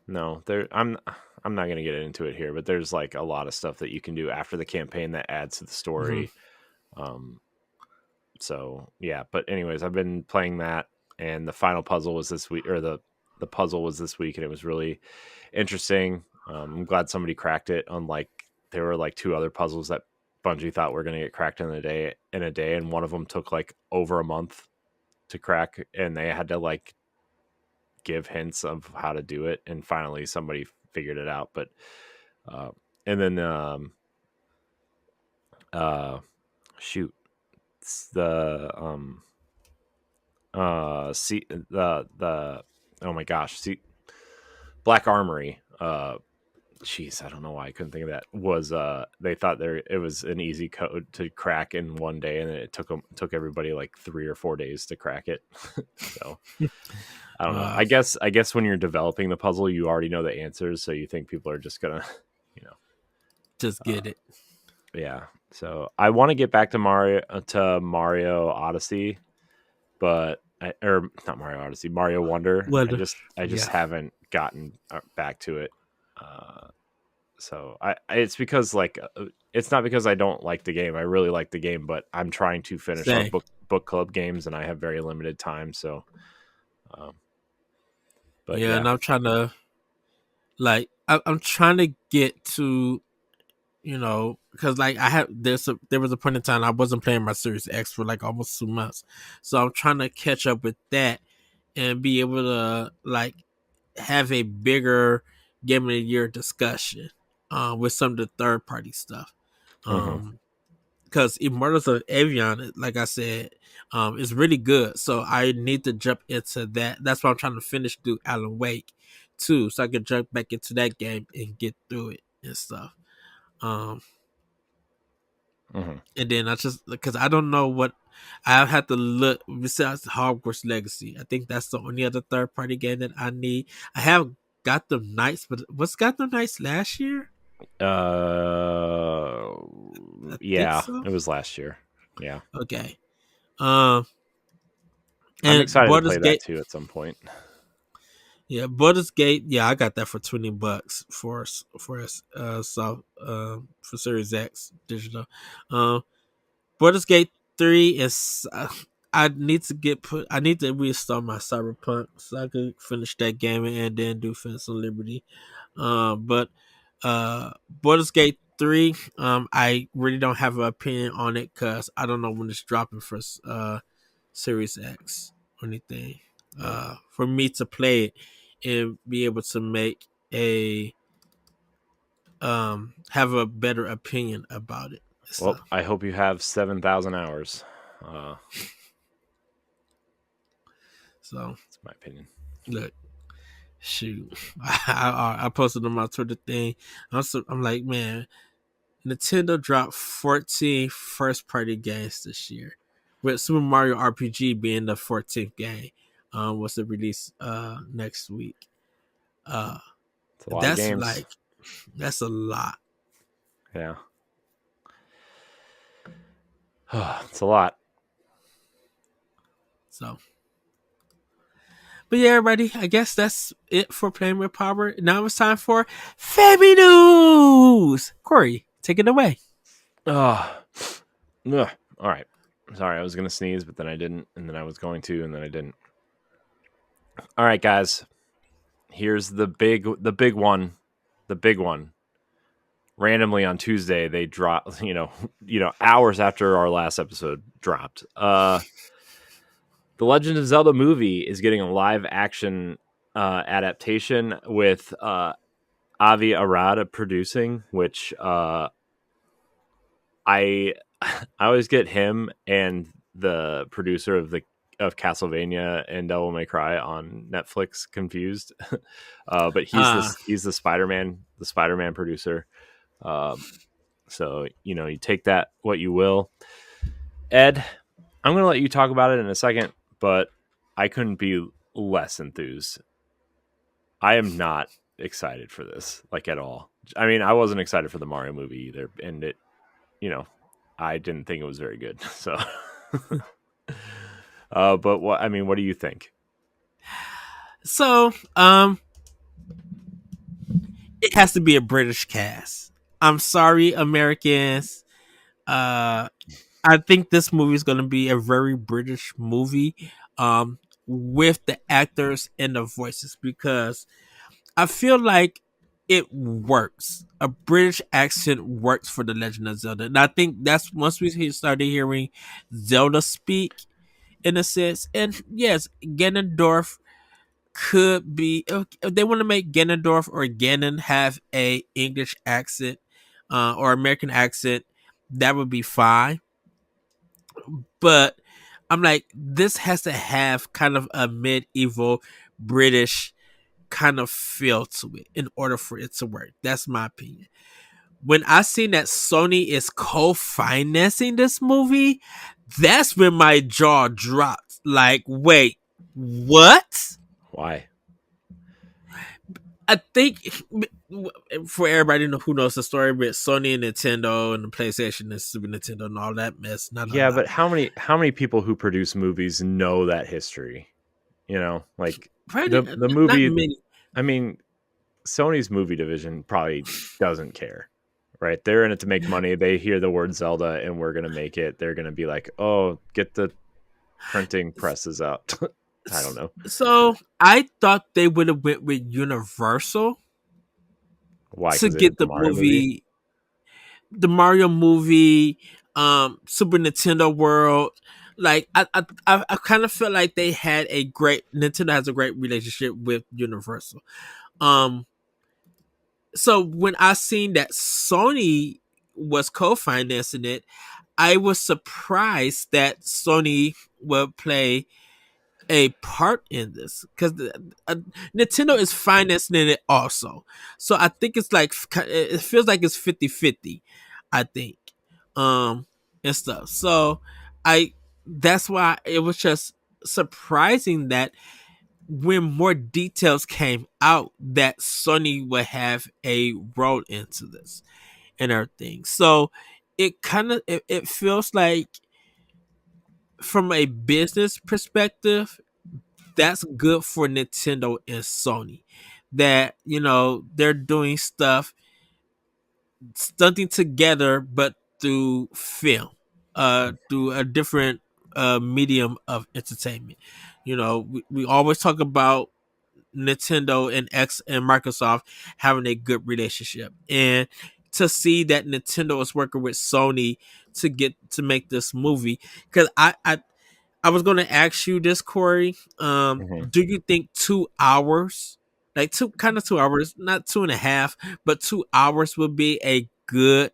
no. There, I'm not gonna get into it here, but there's like a lot of stuff that you can do after the campaign that adds to the Hmm. story. Um, so yeah, but anyways, I've been playing that, and the final puzzle was this week, or the puzzle was this week, and it was really interesting. I'm glad somebody cracked it. Unlike there were like two other puzzles that Bungie thought were going to get cracked in a day, and one of them took like over a month to crack, and they had to like give hints of how to do it, and finally somebody figured it out. But uh, and then uh, shoot, it's the see the oh my gosh, see Black Armory. Jeez, I don't know why I couldn't think of that. Was they thought there it was an easy code to crack in one day, and it took everybody like 3 or 4 days to crack it. So I don't know. Uh, I guess when you're developing the puzzle, you already know the answers, so you think people are just gonna, you know, just get it. yeah. So I want to get back to Mario Odyssey, but or not Mario Odyssey, Mario Wonder. Well, I just yeah, haven't gotten back to it. Uh, so it's because like it's not because I don't like the game. I really like the game, but I'm trying to finish our same. book club games, and I have very limited time. So, um, but Yeah, yeah, and I'm trying to like I'm trying to get to, because like there was a point in time I wasn't playing my Series X for like almost 2 months, so I'm trying to catch up with that and be able to like have a bigger game of the year discussion with some of the third party stuff. hmm Because Immortals of Avion, like I said, is really good. So I need to jump into that. That's why I'm trying to finish through Alan Wake too, so I can jump back into that game and get through it and stuff. Um, hmm and then I just because I don't know what I have to look besides Hogwarts Legacy. I think that's the only other third party game that I need. I have Gotham Knights, but was Gotham Knights last year? uh, I think yeah, so. it was last year. Yeah, Okay. Um, I'm and excited to Baldur's play that Gate. too at some point. Yeah, Baldur's Gate. Yeah, I got that for $20 for Series X digital. Um, Baldur's Gate 3 is. I need to I need to restart my Cyberpunk so I can finish that game and then do Phantom Liberty. But Baldur's Gate 3, I really don't have an opinion on it because I don't know when it's dropping for Series X or anything. Yeah. For me to play it and be able to make a have a better opinion about it and Well, stuff. I hope you have 7,000 hours. Uh, So that's my opinion. look, shoot, I posted on my Twitter thing. I'm like, man, Nintendo dropped 14 first party games this year, with Super Mario RPG being the 14th game. Was the release next week. Uh, It's a lot of that's games. like that's a lot. Yeah, it's a lot. So, but yeah, everybody, I guess that's it for Playing with Power. Now it's time for Family News. Corey, take it away. Oh, ugh. All right. Sorry, I was gonna sneeze, but then I didn't, and then I was going to, and then I didn't. All right, guys. Here's the big one, the big one. Randomly on Tuesday, they dropped. Hours after our last episode dropped. The Legend of Zelda movie is getting a live action adaptation with Avi Arad producing, which I I always get him and the producer of Castlevania and Devil May Cry on Netflix confused. But Uh, he's the Spider-Man producer. Um, so you take that what you will. Ed, I'm going to let you talk about it in a second, but I couldn't be less enthused. I am not excited for this like at all. I mean, I wasn't excited for the Mario movie either, and you know, I didn't think it was very good. So But what I mean, what do you think? So, it has to be a British cast. I'm sorry, Americans. Uh, I think this movie is going to be a very British movie, um, with the actors and the voices because I feel like it works. A British accent works for the Legend of Zelda, and I think that's once we started hearing Zelda speak in a sense. And yes, Ganondorf could be if they want to make Ganondorf or Ganon have a English accent or American accent, that would be fine. But I'm like, this has to have kind of a medieval British kind of feel to it in order for it to work. That's my opinion. When I seen that Sony is co-financing this movie, that's when my jaw dropped. Like, wait, what? Why? I think for everybody who knows the story with Sony and Nintendo and the PlayStation and Super Nintendo and all that mess, not a Yeah, lot. but how many people who produce movies know that history? You know, like Pretty, the not movie. many. I mean, Sony's movie division probably doesn't care, right? They're in it to make money. They hear the word Zelda and we're gonna make it. They're gonna be like, oh, get the printing presses out. I don't know So I thought they would have went with Universal why, to because they did get the the Mario movie. movie, the Mario movie, Super Nintendo World. Like I kind of felt like they had a great Nintendo has a great relationship with Universal. Um, so when I seen that Sony was co-financing it, I was surprised that Sony would play a part in this because Nintendo is financing it also. So I think it's like it feels like it's 50-50. I think, um, and stuff. So I that's why it was just surprising that when more details came out that Sony would have a role into this and everything. So it feels like from a business perspective that's good for Nintendo and Sony. That they're doing stuff, stunting together, but through film, through a different medium of entertainment. We always talk about Nintendo and X and Microsoft having a good relationship, and to see that Nintendo is working with Sony to make this movie, because I was going to ask you this, Corey. Hmm. Do you think 2 hours, like 2 hours, not 2.5, but 2 hours would be a good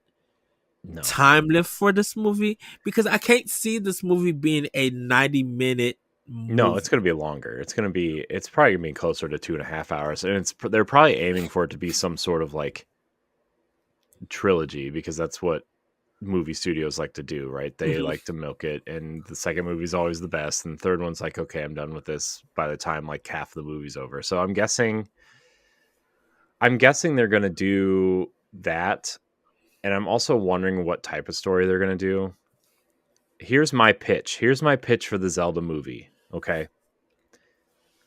No, time lift for this movie? Because I can't see this movie being a 90-minute no, it's movie. gonna be longer. It's probably gonna be closer to 2.5 hours, and they're probably aiming for it to be some sort of like trilogy because that's what movie studios like to do, right? They Hmm. like to milk it, and the second movie's always the best, and the third one's like, okay, I'm done with this by the time like half the movie's over. So I'm guessing they're gonna do that, and I'm also wondering what type of story they're gonna do. Here's my pitch. Here's my pitch for the Zelda movie. Okay.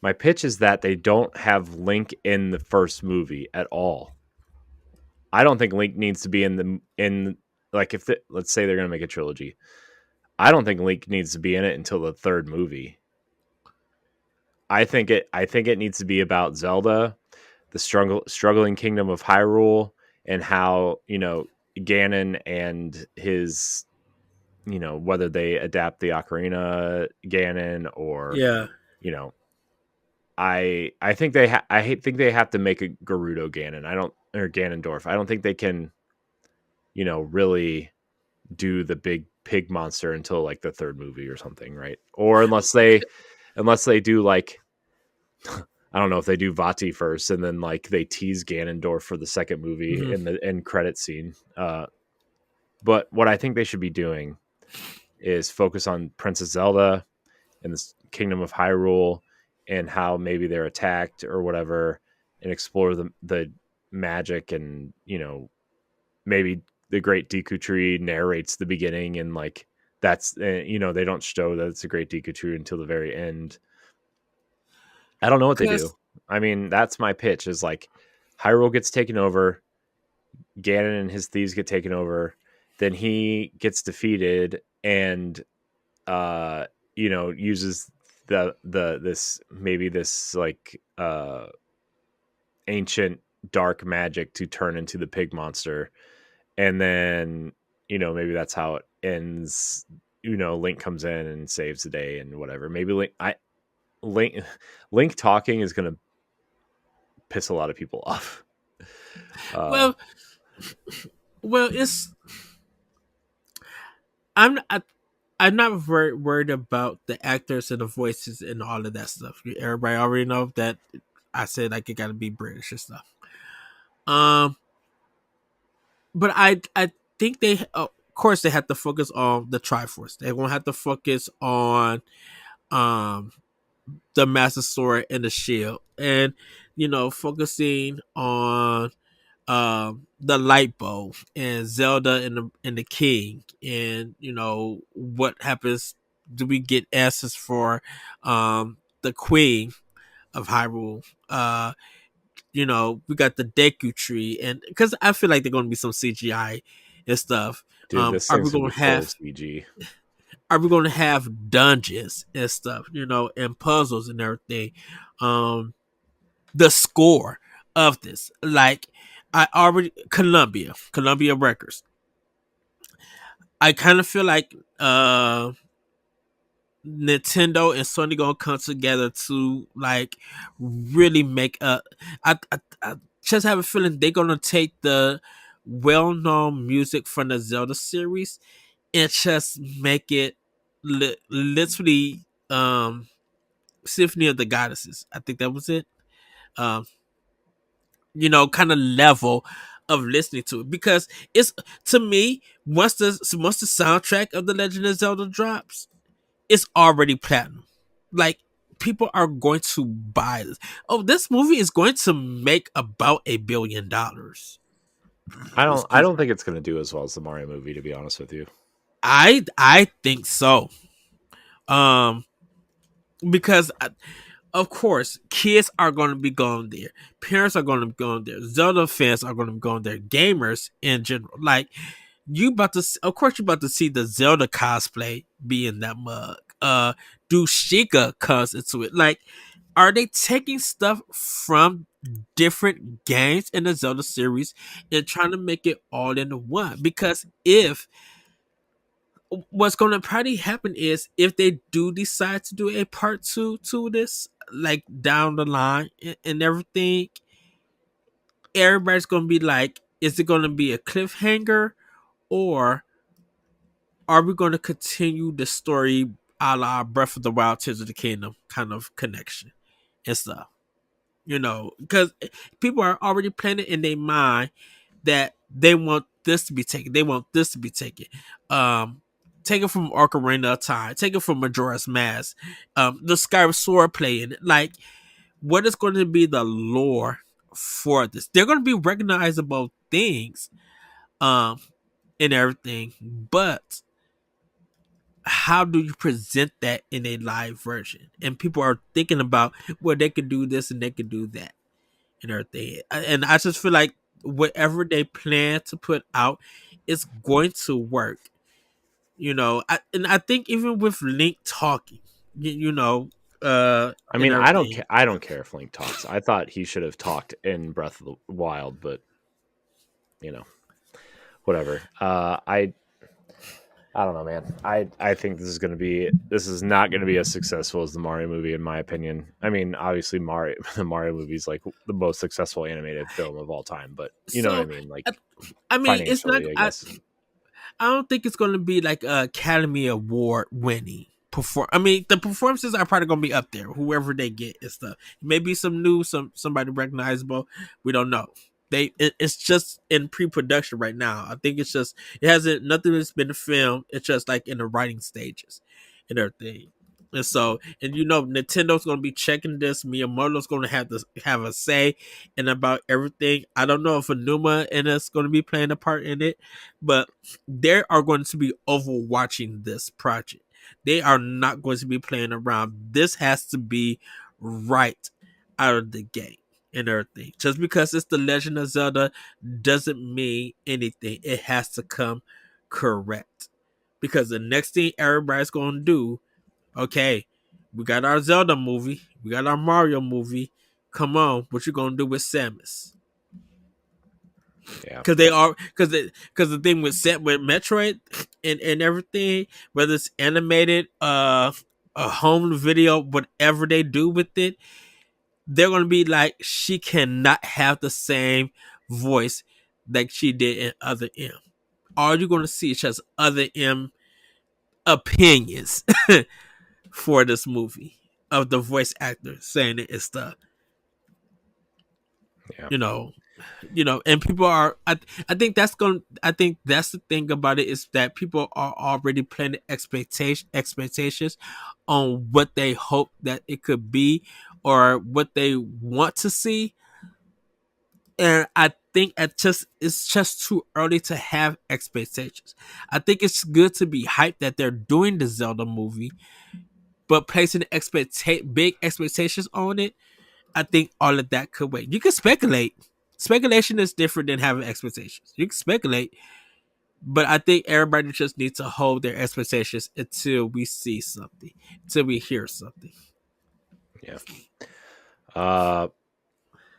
My pitch is that they don't have Link in the first movie at all. I don't think Link needs to be in like if let's say they're gonna make a trilogy. I don't think Link needs to be in it until the third movie. I think it needs to be about Zelda, the struggling kingdom of Hyrule, and how Ganon and his whether they adapt the Ocarina Ganon or Yeah, you know I think think they have to make a Gerudo Ganon. I don't or Ganondorf. I don't think they can really do the big pig monster until like the third movie or something, right? Or unless they do like I don't know if they do Vati first and then like they tease Ganondorf for the second movie hmm in the end credit scene. But what I think they should be doing is focus on Princess Zelda and the Kingdom of Hyrule and how maybe they're attacked or whatever, and explore the magic and maybe the Great Deku Tree narrates the beginning and like that's they don't show that it's a great Deku until the very end. I don't know what they do. Cause I mean, that's my pitch is like Hyrule gets taken over, Ganon and his thieves get taken over, then he gets defeated and uh uses the this maybe this like ancient dark magic to turn into the pig monster, and then maybe that's how it ends. Link comes in and saves the day and whatever. Maybe link Link talking is gonna piss a lot of people off. uh well, well, it's I'm I, I'm not very worried about the actors and the voices and all of that stuff. Everybody already know that I said like it got to be British and stuff. Um, but I think they of course they have to focus on the Triforce. They won't have to focus on um the Master Sword and the Shield, and focusing on the light bow and Zelda and the king, and what happens. Do we get answers for the queen of Hyrule? We got the Deku tree, and because I feel like they're going to be some CGI and stuff. Dude, this Are we thing's gonna going be to full of have CG. dungeons and stuff, and puzzles and everything? The score of this, like I already Columbia Records. I kind of feel like Nintendo and Sony gonna come together to like really make a. I just have a feeling they're gonna take the well-known music from the Zelda series and just make it literally Symphony of the Goddesses. I think that was it. Um, kind of level of listening to it, because it's, to me, once the soundtrack of the Legend of Zelda drops, it's already platinum. Like, people are going to buy this. Oh, this movie is going to make about $1 billion. I Excuse don't me. think it's gonna do as well as the Mario movie, to be honest with you. I think so. Um, because of course, kids are going to be going there. Parents are going to be going there. Zelda fans are going to be going there. Gamers in general, like, of course, you about to see the Zelda cosplay be in that mug. Do Sheikah comes into it? Like, are they taking stuff from different games in the Zelda series and trying to make it all into one? Because if what's going to probably happen is, if they do decide to do a part two to this, like down the line and everything, everybody's going to be like, is it going to be a cliffhanger, or are we going to continue the story a la Breath of the Wild, Tears of the Kingdom kind of connection and stuff? Because people are already planning in their mind that they want this to be taken. They want this to be taken. Um, Take it from Ocarina of Time. Take it from Majora's Mask. The Skyward Sword playing. Like, what is going to be the lore for this? They're going to be recognizable things, um, and everything, but how do you present that in a live version? And people are thinking about, well, they could do this and they could do that and everything. And I just feel like whatever they plan to put out is going to work. And I think even with Link talking, I and mean, everything. I don't care if Link talks. I thought he should have talked in Breath of the Wild, but you know, whatever. I don't know, man. I think this is not going to be as successful as the Mario movie, in my opinion. I mean, obviously Mario the Mario movie is like the most successful animated film of all time, but you know what I So, mean, like I, I mean, it's not. financially, I guess. I don't think it's going to be like a Academy Award winning perform. I mean, the performances are probably going to be up there, whoever they get and stuff. Maybe some new, somebody recognizable. We don't know. It's just in pre-production right now. I think it's just, it hasn't, nothing has been filmed. It's just like in the writing stages and everything. And so, and Nintendo's gonna be checking this. Miyamoto's gonna have a say in about everything. I don't know if Anuma and us gonna be playing a part in it, but they are going to be overwatching this project. They are not going to be playing around. This has to be right out of the gate and everything. Just because it's the Legend of Zelda doesn't mean anything. It has to come correct. Because the next thing everybody's gonna do, okay, we got our Zelda movie, we got our Mario movie. Come on, what you gonna do with Samus? Yeah. Because they are because the thing with Metroid and everything, whether it's animated, a home video, whatever they do with it, they're gonna be like, she cannot have the same voice like she did in Other M. All you're gonna see is just Other M opinions for this movie of the voice actor saying it is the Yeah. you know and people are I think that's the thing about it, is that people are already planning expectations on what they hope that it could be or what they want to see. And I think it's just too early to have expectations. I think it's good to be hyped that they're doing the Zelda movie, but placing big expectations on it, I think all of that could wait. You can speculate. Speculation is different than having expectations. You can speculate, but I think everybody just needs to hold their expectations until we see something, until we hear something. Yeah.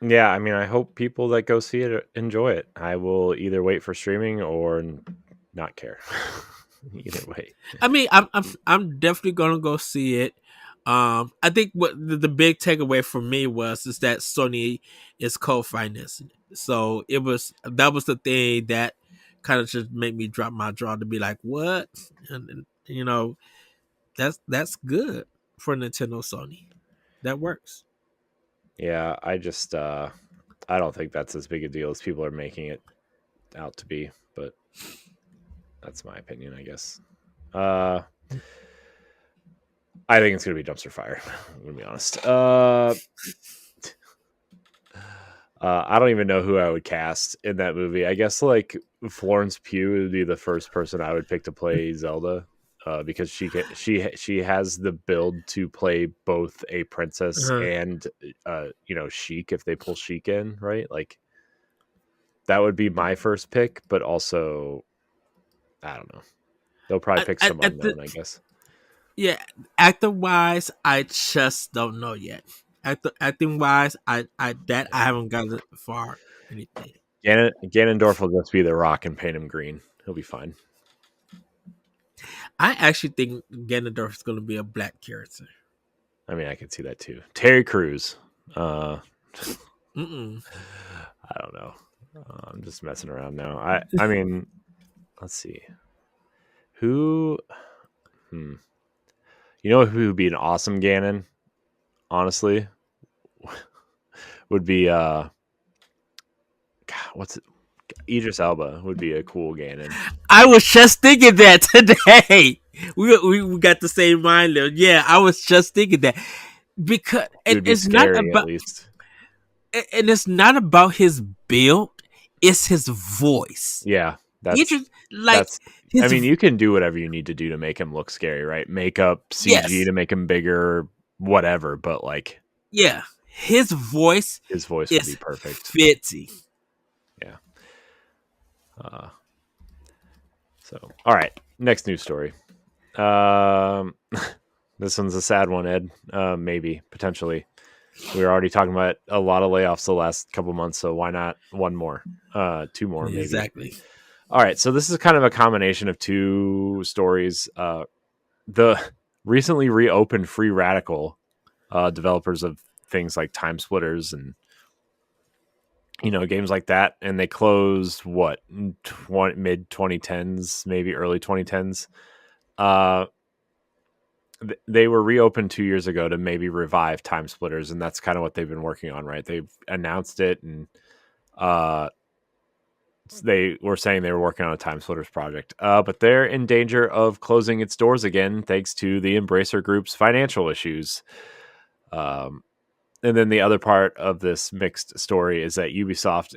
Yeah, I mean, I hope people that go see it enjoy it. I will either wait for streaming or not care. Either way. I mean, I'm definitely gonna go see it. I think what the big takeaway for me is that Sony is co-financing it. So that was the thing that kind of just made me drop my jaw to be like, what? And that's good for Nintendo Sony. That works. Yeah, I don't think that's as big a deal as people are making it out to be, but that's my opinion, I guess. I think it's gonna be dumpster fire. I'm gonna be honest. I don't even know who I would cast in that movie. I guess like Florence Pugh would be the first person I would pick to play Zelda, because she has the build to play both a princess Uh-huh. and Sheik if they pull Sheik in, right? Like that would be my first pick, but also I don't know. They'll probably pick some unknown, I guess. Yeah, actor wise, I just don't know yet. Acting wise, I haven't gotten far anything. Ganondorf will just be the Rock and paint him green. He'll be fine. I actually think Ganondorf is going to be a black character. I mean, I could see that too. Terry Crews. Mm-mm. I don't know. I'm just messing around now. I mean, let's see. Who? You know who would be an awesome Ganon? Honestly, would be God, what's it? Idris Elba would be a cool Ganon. I was just thinking that today. We got the same mind there. Yeah, I was just thinking that because It would be scary, at least. it's not about his build, it's his voice. Yeah, Like that's. I his mean, you can do whatever you need to do to make him look scary, right? Makeup, CG yes, to make him bigger, whatever. But like, yeah, his voice his voice would be is perfect. fitzy. Yeah. So, all right. Next news story. This one's a sad one, Ed. Maybe, potentially. We were already talking about a lot of layoffs the last couple months, so why not one more? Two more, maybe. Exactly. All right. So this is kind of a combination of two stories. The recently reopened Free Radical, developers of things like Time Splitters and games like that, and they closed what mid 2010s, maybe early 2010s. They were reopened 2 years ago to maybe revive Time Splitters, and that's kind of what they've been working on, right? They've announced it, and they were saying they were working on a Time Splitters project, but they're in danger of closing its doors again thanks to the Embracer Group's financial issues. Um, and then the other part of this mixed story is that Ubisoft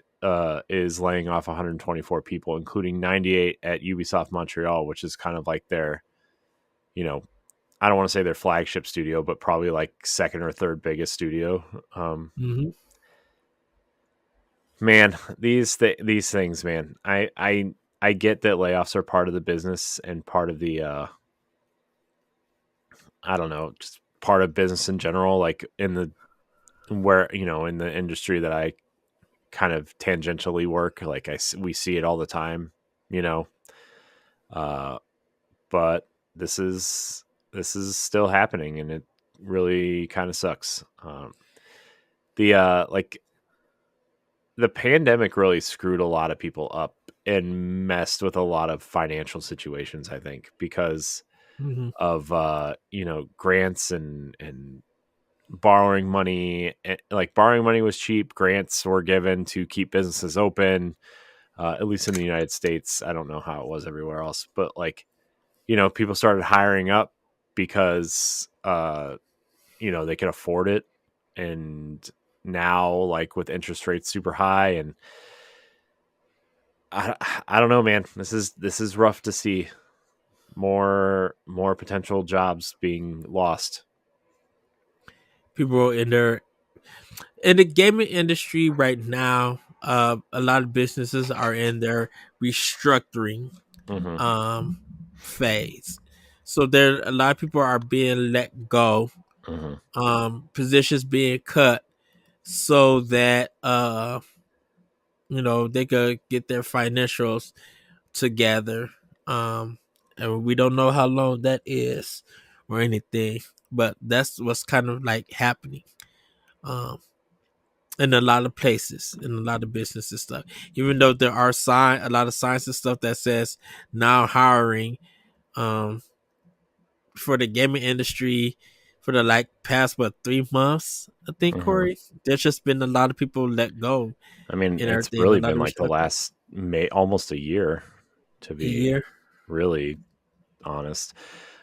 is laying off 124 people, including 98 at Ubisoft Montreal, which is kind of like their, you know, I don't want to say their flagship studio, but probably like second or third biggest studio. Mm-hmm. Man, these things, man. I get that layoffs are part of the business and part of the I don't know, just part of business in general. Like in the where in the industry that I kind of tangentially work, like we see it all the time. You know, uh, but this is still happening, and it really kind of sucks. The like the pandemic really screwed a lot of people up and messed with a lot of financial situations, I think, because Mm-hmm. of grants and borrowing money. Like borrowing money was cheap, grants were given to keep businesses open, at least in the United States. I don't know how it was everywhere else, but like people started hiring up because they could afford it. And now, like with interest rates super high, and I don't know, man. This is rough to see more potential jobs being lost. People in the gaming industry right now. A lot of businesses are in their restructuring Mm-hmm. um, phase. So there, a lot of people are being let go, Mm-hmm. positions being cut, so that they could get their financials together. Um, and we don't know how long that is or anything, but that's what's kind of like happening. Um, in a lot of places, in a lot of business and stuff. Even though there are a lot of signs and stuff that says now hiring, um, for the gaming industry for the like past 3 months. I think Mm-hmm. Corey, there's just been a lot of people let go I mean, and it's everything. A really lot been of like the restructuring. last almost a year, to A be year. really honest.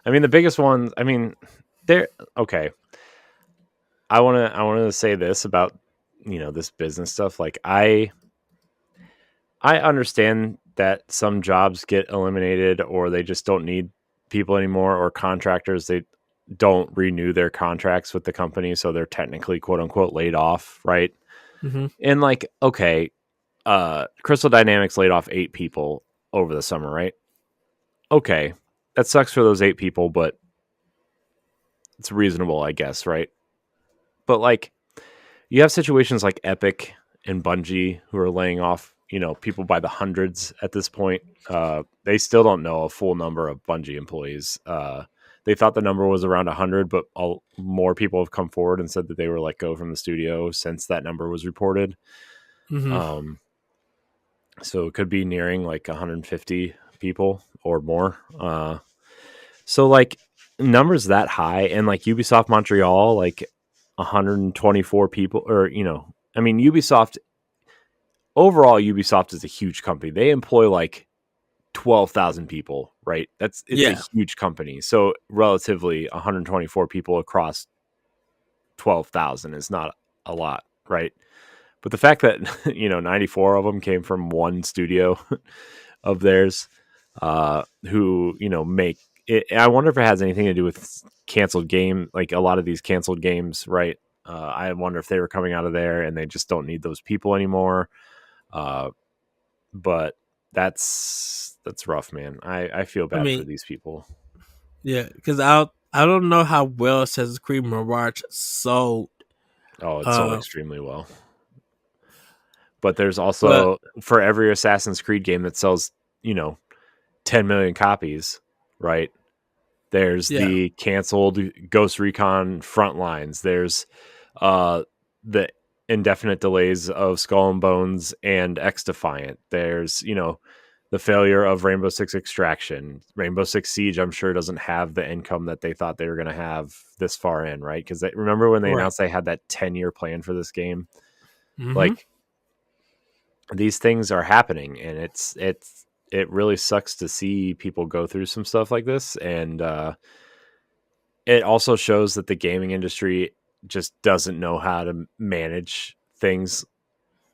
I mean, the biggest ones. I mean, they're okay. I want to say this about this business stuff. Like I understand that some jobs get eliminated, or they just don't need people anymore, or contractors they don't renew their contracts with the company, so they're technically quote unquote laid off, right? Mm-hmm. And like, okay, Crystal Dynamics laid off 8 people over the summer, right? Okay, that sucks for those 8 people, but it's reasonable, I guess, right? But like, you have situations like Epic and Bungie who are laying off, people by the hundreds at this point. They still don't know a full number of Bungie employees. They thought the number was around 100, but more people have come forward and said that they were let go from the studio since that number was reported. Mm-hmm. Um, so it could be nearing like 150 people or more. So like numbers that high, and like Ubisoft Montreal, like 124 people, or I mean, Ubisoft is a huge company. They employ like 12,000 people, right? It's a Yeah. huge company. So relatively 124 people across 12,000 is not a lot, right? But the fact that 94 of them came from one studio of theirs, who make it. I wonder if it has anything to do with canceled game, like a lot of these canceled games, right? I wonder if they were coming out of there and they just don't need those people anymore. Uh, but that's rough, man. I feel I bad for mean, these people. yeah, because I don't know how well Assassin's Creed Mirage sold. Oh, it's sold Uh, extremely well. But there's but also, for every Assassin's Creed game that sells, you know, 10 million copies, right? There's yeah, the canceled Ghost Recon Frontlines. There's the indefinite delays of Skull and Bones and X Defiant. There's, the failure of Rainbow Six Extraction. Rainbow Six Siege, I'm sure, doesn't have the income that they thought they were going to have this far in, right? Because remember when they right. announced they had that 10-year plan for this game? Mm-hmm. Like, these things are happening, and it really sucks to see people go through some stuff like this. And it also shows that the gaming industry just doesn't know how to manage things,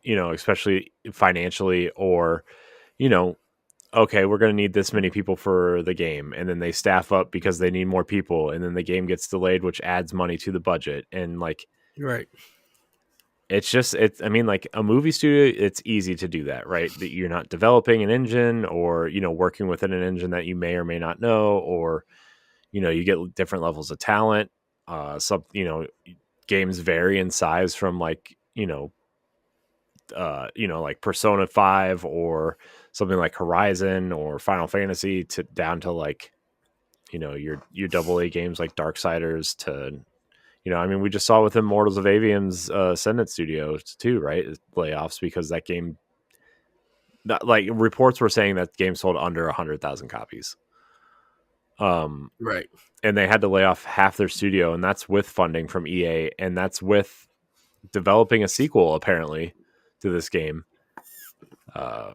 especially financially, or, you know, okay, we're going to need this many people for the game. And then they staff up because they need more people. And then the game gets delayed, which adds money to the budget. And like, Right. I mean, like a movie studio, it's easy to do that, right? That you're not developing an engine, or, working within an engine that you may or may not know, or, you get different levels of talent. Games vary in size from like, like Persona 5 or something like Horizon or Final Fantasy to down to like, your double A games like Darksiders to, I mean, we just saw with Immortals of Avium's Ascendant Studios too, right? Layoffs because that game, like reports were saying that game sold under 100,000 copies. Right. And they had to lay off half their studio, and that's with funding from EA, and that's with developing a sequel apparently to this game. I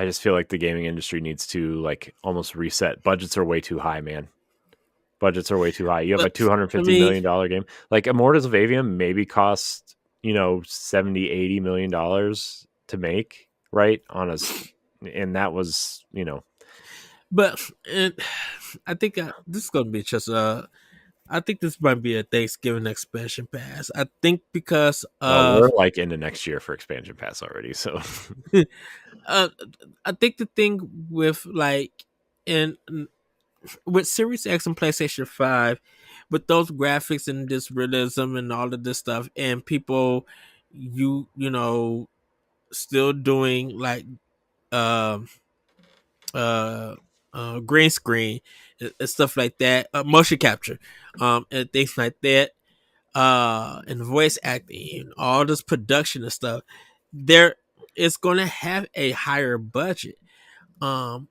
just feel like the gaming industry needs to like almost reset. Budgets are way too high, man. Budgets are way too high. You have a But I $250 mean, million game. Like Immortals of Avium maybe cost, 70, $80 million to make, right? And that was, but and I think this is gonna be just I think this might be a Thanksgiving expansion pass. I think because well, we're of like into next year for expansion pass already. So uh, I think the thing with like in with Series X and PlayStation 5, with those graphics and this realism and all of this stuff, and people, you know, still doing like um uh, green screen and stuff like that, motion capture, and things like that, and voice acting, and all this production and stuff. There is going to have a higher budget, um,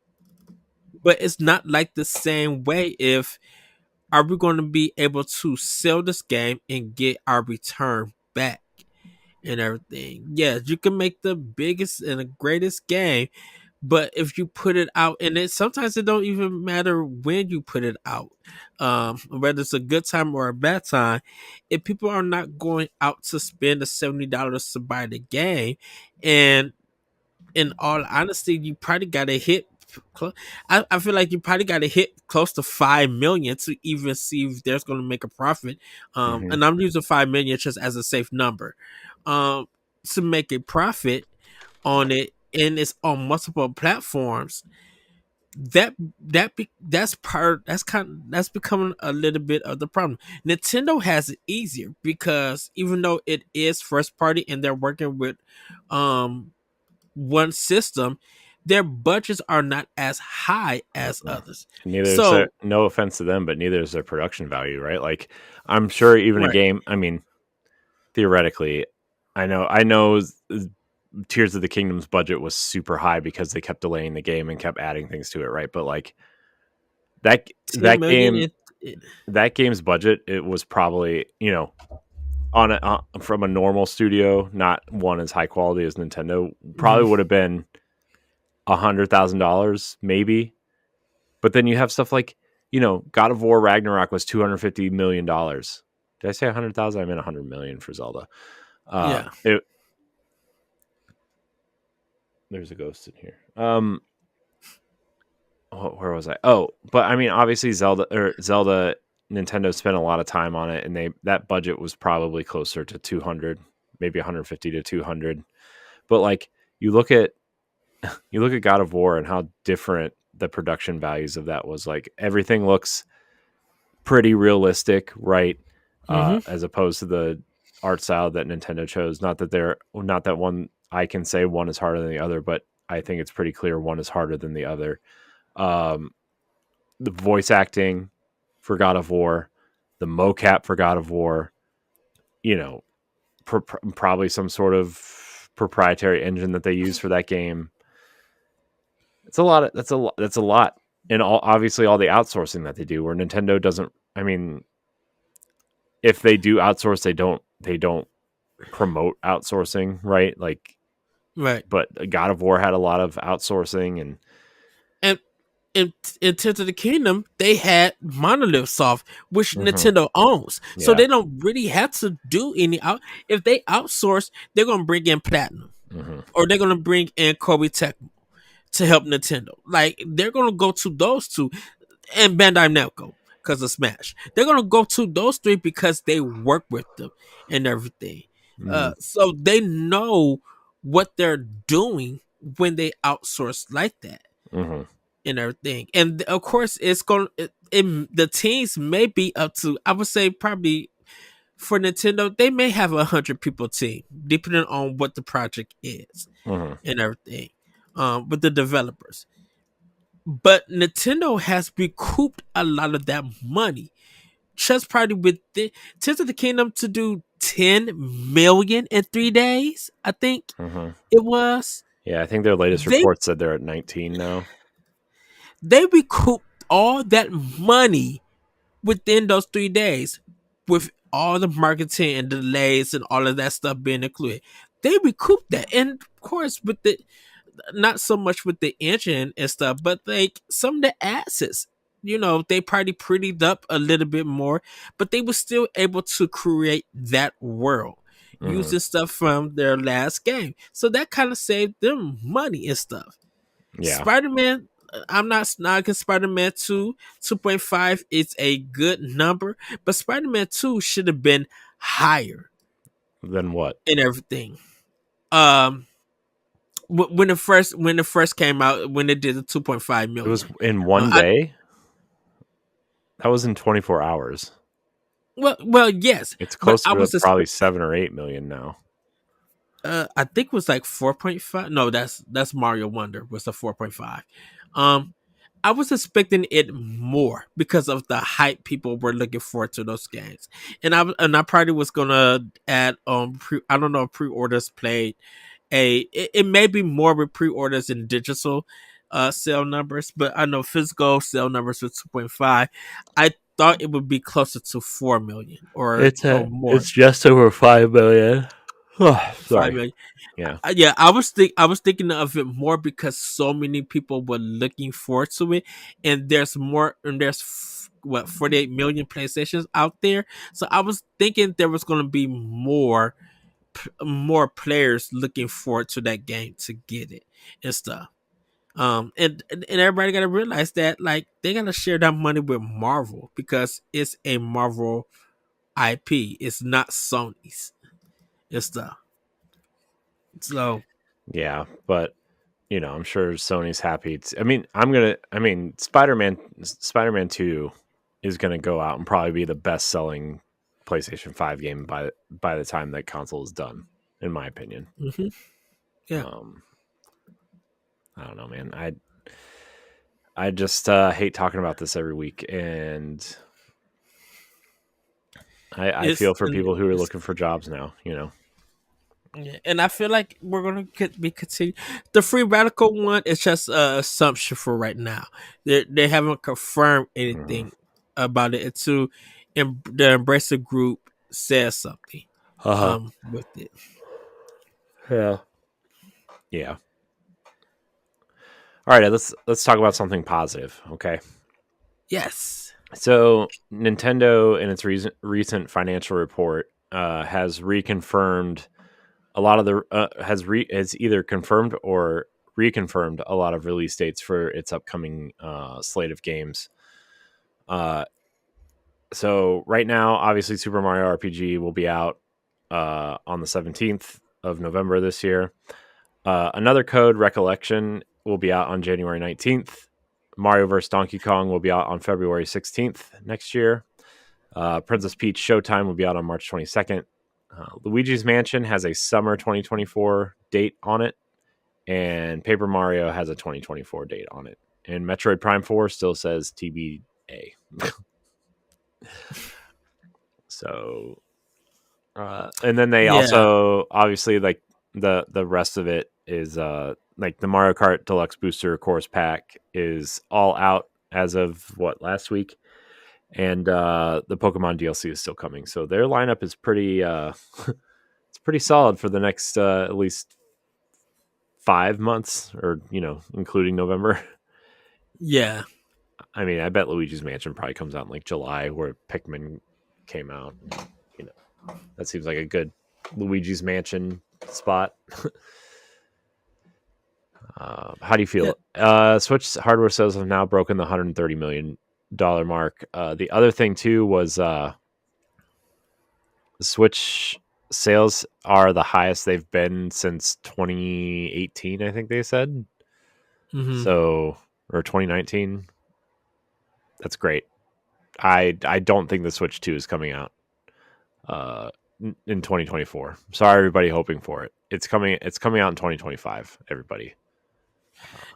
but it's not like the same way. If are we going to be able to sell this game and get our return back and everything? Yes, you can make the biggest and the greatest game, but if you put it out, and it sometimes it don't even matter when you put it out, whether it's a good time or a bad time, if people are not going out to spend the $70 to buy the game, and in all honesty, you probably got to hit. I feel like you probably got to hit close to 5 million to even see if there's going to make a profit. mhm. And I'm using 5 million just as a safe number, um, to make a profit on it, and it's on multiple platforms. That's becoming a little bit of the problem. Nintendo has it easier because even though it is first party and they're working with um one system, their budgets are not as high as others. Neither is their, So no offense to them, but neither is their production value, right? Like, I'm sure even a right. game. I mean, theoretically, I know Tears of the Kingdom's budget was super high because they kept delaying the game and kept adding things to it, right? But like that 10 that million game that game's budget, it was probably, from a normal studio, not one as high quality as Nintendo, probably mhm. would have been $100,000 maybe. But then you have stuff like, God of War Ragnarok was $250 million. Did I say 100,000? I meant 100 million for Zelda. Yeah. There's a ghost in here. Where was I? Oh, but I mean, obviously Zelda, Nintendo spent a lot of time on it, and that budget was probably closer to 200, maybe 150 to 200. But like you look at God of War and how different the production values of that was. Like everything looks pretty realistic, right? Hmm. As opposed to the art style that Nintendo chose. Not that one I can say one is harder than the other, but I think it's pretty clear one is harder than the other. Um, the voice acting for God of War, the mocap for God of War, you know, probably some sort of proprietary engine that they use for that game. It's a lot. That's a lot, and obviously all the outsourcing that they do. Where Nintendo doesn't. I mean, if they do outsource, they don't promote outsourcing, right? Like, Right. but God of War had a lot of outsourcing, and And in Tears of the Kingdom, they had Monolith Soft, which mhm, Nintendo owns. So yeah, they don't really have to do any out. If they outsource, they're gonna bring in Platinum, hmm, or they're gonna bring in Kobe Tech to help Nintendo. Like they're gonna go to those two and Bandai Namco because of Smash. They're gonna go to those three because they work with them and everything. hmm, So they know what they're doing when they outsource like that hmm, and everything. And of course, it's going. The teams may be up to. I would say probably for Nintendo, they may have 100 people team, depending on what the project is hmm. and everything. With the developers, but Nintendo has recouped a lot of that money. Just probably with the Tears of the Kingdom to do 10 million in 3 days. I think Hmm. it was. Yeah, I think their latest They report said they're at 19 now. they recouped all that money within those 3 days with all the marketing and delays and all of that stuff being included. They recouped that. And of course with the not so much with the engine and stuff, but like some of the assets, they probably prettied up a little bit more, but they were still able to create that world Hmm. using stuff from their last game. So that kind of saved them money and stuff. Yeah. Spider-Man, I'm not snagging Spider-Man 2. 2.5 is a good number, but Spider-Man 2 should have been higher Then what? in everything. Um when it first came out, when it did the 2.5 It was million. in one I day. That was in 24 hours. well yes, It's but closer to probably 7 or 8 million now. I think it was like 4.5. No, that's Mario Wonder was the 4.5. Um I was expecting it more because of the hype people were looking forward to those games. And I probably was going to add I don't know if pre-orders played it may be more with pre-orders and digital sale numbers, but I know physical sale numbers were 2.5. I thought it would be closer to 4 million or more. It's just over 5 million. Oh, 5 sorry. million. Yeah. Yeah, I was thinking of it more because so many people were looking forward to it, and there's 48 million PlayStations out there. So I was thinking there was going to be more players looking forward to that game to get it and stuff. And everybody gotta realize that like they gotta share that money with Marvel because it's a Marvel IP. It's not Sony's and stuff. So Yeah, but I'm sure Sony's happy. I mean, Spider-Man 2 is gonna go out and probably be the best-selling PlayStation 5 game by the time that console is done, in my opinion. mhm, yeah, Um, I don't know, man. I just hate talking about this every week, and I it's feel for and people who are it's looking for jobs now. yeah, and I feel like we're gonna be continue. The free radical one is just a assumption for right now. They haven't confirmed Mhm. anything about it until the Embracer Group says something. Uh-huh. With it. Yeah. Yeah. All right, let's talk about something positive, okay? Yes. So Nintendo, in its recent financial report, has reconfirmed a lot of the has either confirmed or reconfirmed a lot of release dates for its upcoming slate of games. Uh, so right now, obviously, Super Mario RPG will be out on the 17th of November this year. Another Code Recollection will be out on January 19th. Mario vs. Donkey Kong will be out on February 16th next year. Princess Peach Showtime will be out on March 22nd. Luigi's Mansion has a summer 2024 date on it, and Paper Mario has a 2024 date on it. And Metroid Prime 4 still says TBA. So, and then they Yeah. also obviously like the rest of it is like the Mario Kart Deluxe Booster Course Pack is all out as of what last week, and the Pokemon DLC is still coming. So their lineup is pretty pretty solid for the next at least 5 months, or including November. Yeah. I mean, I bet Luigi's Mansion probably comes out in like July, where Pikmin came out. You know, that seems like a good Luigi's Mansion spot. How do you Yeah. feel? Switch hardware sales have now broken the $130 million mark. The other thing too was Switch sales are the highest they've been since 2018. I think they said Hmm. so, or 2019. That's great. I don't think the Switch 2 is coming out uh, in 2024. Sorry, everybody hoping for it. It's coming. It's coming out in 2025. Everybody.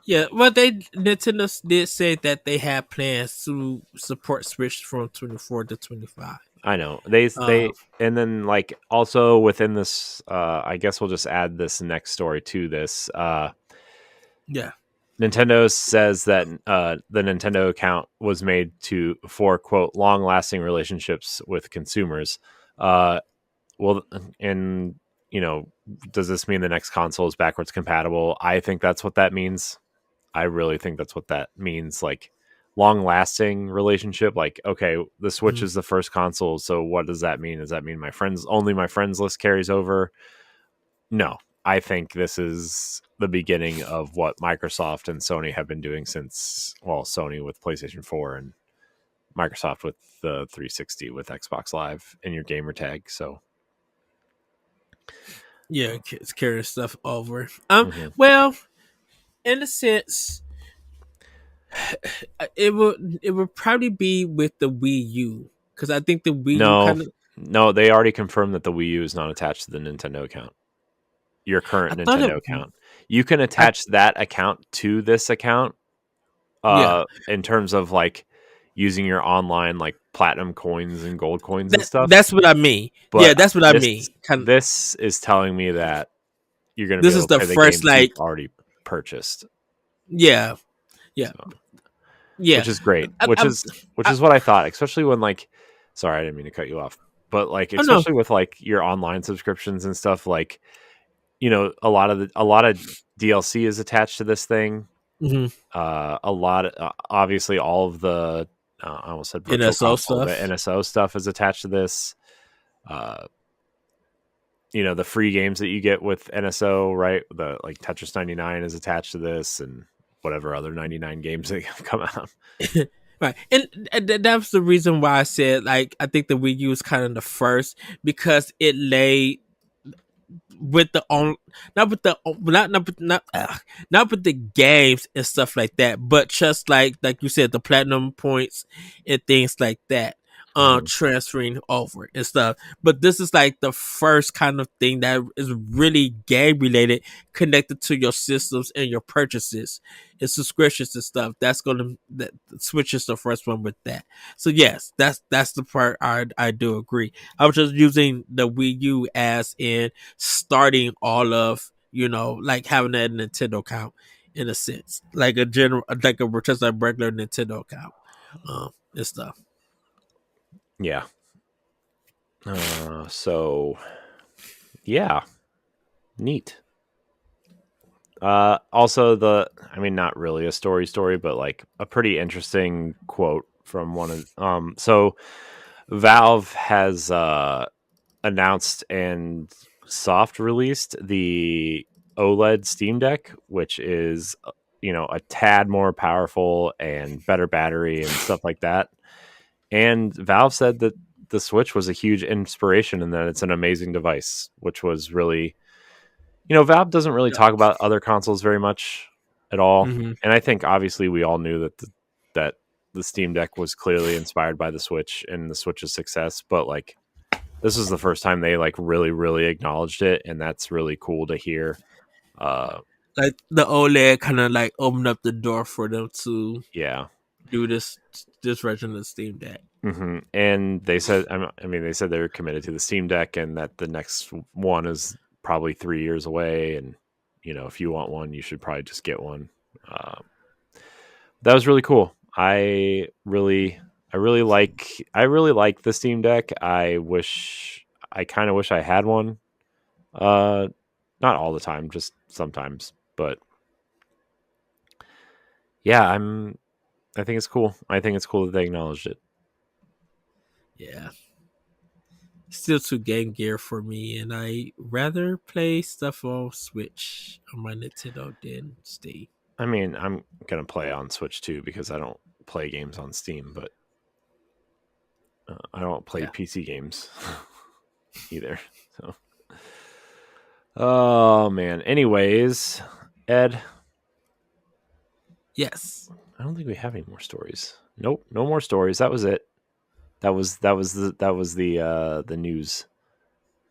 Yeah. Well, Nintendo did say that they have plans to support Switch from 24 to 25. I know Uh, and then like also within this, I guess we'll just add this next story to this. yeah. Nintendo says that the Nintendo account was made for quote long lasting relationships with consumers. Uh, well, and does this mean the next console is backwards compatible? I think that's what that means. I really think that's what that means. Like long lasting relationship. Like, okay, the Switch Mhm. is the first console, so what does that mean? Does that mean my friends list carries over? No, I think this is the beginning of what Microsoft and Sony have been doing since, well, Sony with PlayStation 4 and Microsoft with the 360 with Xbox Live and your gamer tag. So, Yeah, it's carrying stuff over. mhm. Well, in a sense, it would probably be with the Wii U because I think the Wii U No, kind of. no, they already confirmed that the Wii U is not attached to the Nintendo account, your I current thought it. Nintendo account. You can I attach that account to this account Yeah, in terms of like using your online like platinum coins and gold coins and that stuff. that's what I mean. Yeah, But that's what I this mean. Kind of. this is telling me that you're going to be This able is to the play the first games you've like. already purchased. Yeah, yeah, So, yeah. which is great. I, Which I, is which I, is what I thought, especially when like sorry, I didn't mean to cut you off. But like oh no. especially with like your online subscriptions and stuff, like a lot of DLC is attached to this thing. Hmm. A lot obviously all of the I almost said virtual NSO console, the stuff. NSO stuff is attached to this. Uh the free games that you get with NSO, right? The like Tetris 99 is attached to this, and whatever other 99 games that come out. Right, and that was the reason why I said like I think the Wii U is kind of the first because it laid with the on not with the not with the games and stuff like that, but just like you said, the platinum points and things like that, Mhm. transferring over and stuff. But this is like the first kind of thing that is really game related, connected to your systems and your purchases and subscriptions and stuff. That Switch is the first one with that. So yes, that's the part I do agree. I was just using the Wii U as in starting all of like having a Nintendo account in a sense, like a general, like a just a regular Nintendo account, and stuff. Yeah. So yeah, neat. Also I mean, not really a story, but like a pretty interesting quote from one of so Valve has announced and soft released the OLED Steam Deck, which is a tad more powerful and better battery and stuff like that. And Valve said that the Switch was a huge inspiration and that it's an amazing device, which was really, Valve doesn't really Yeah. talk about other consoles very much at all. Mm-hmm. And I think obviously we all knew that the Steam Deck was clearly inspired by the Switch and the Switch's success, but like this is the first time they like really, really acknowledged it, and that's really cool to hear. Uh, Like the OLED kind of like opened up the door for them to yeah. do this version of the Steam Deck. And they said, I mean, they said they're committed to the Steam Deck, and that the next one is probably 3 years away. And if you want one, you should probably just get one. Uh, that was really cool. I really like the Steam Deck. I kind of wish I had one. Uh, not all the time, just sometimes. But yeah, I think it's cool. I think it's cool that they acknowledged it. Yeah. Still too Game Gear for me, and I rather play stuff on Switch on my Nintendo than Steam. I mean, I'm gonna play on Switch too because I don't play games on Steam, but I don't play Yeah. PC games either. So, oh man. Anyways, Ed, Yes. I don't think we have any more stories. Nope, no more stories. That was it. That was the news,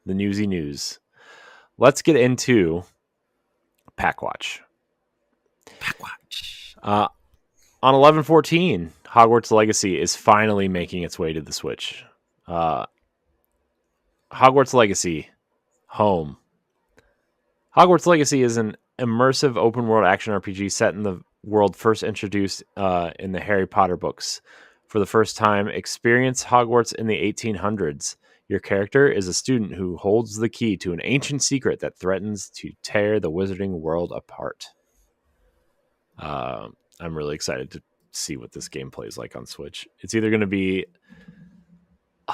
the newsy news. Let's get into Packwatch. Backwatch. On 11/14, Hogwarts Legacy is finally making its way to the Switch. Uh, Hogwarts Legacy, home. Hogwarts Legacy is an immersive open world action RPG set in the world first introduced in the Harry Potter books. For the first time, experience Hogwarts in the 1800s. Your character is a student who holds the key to an ancient secret that threatens to tear the wizarding world apart. I'm really excited to see what this game plays like on Switch. It's either going to be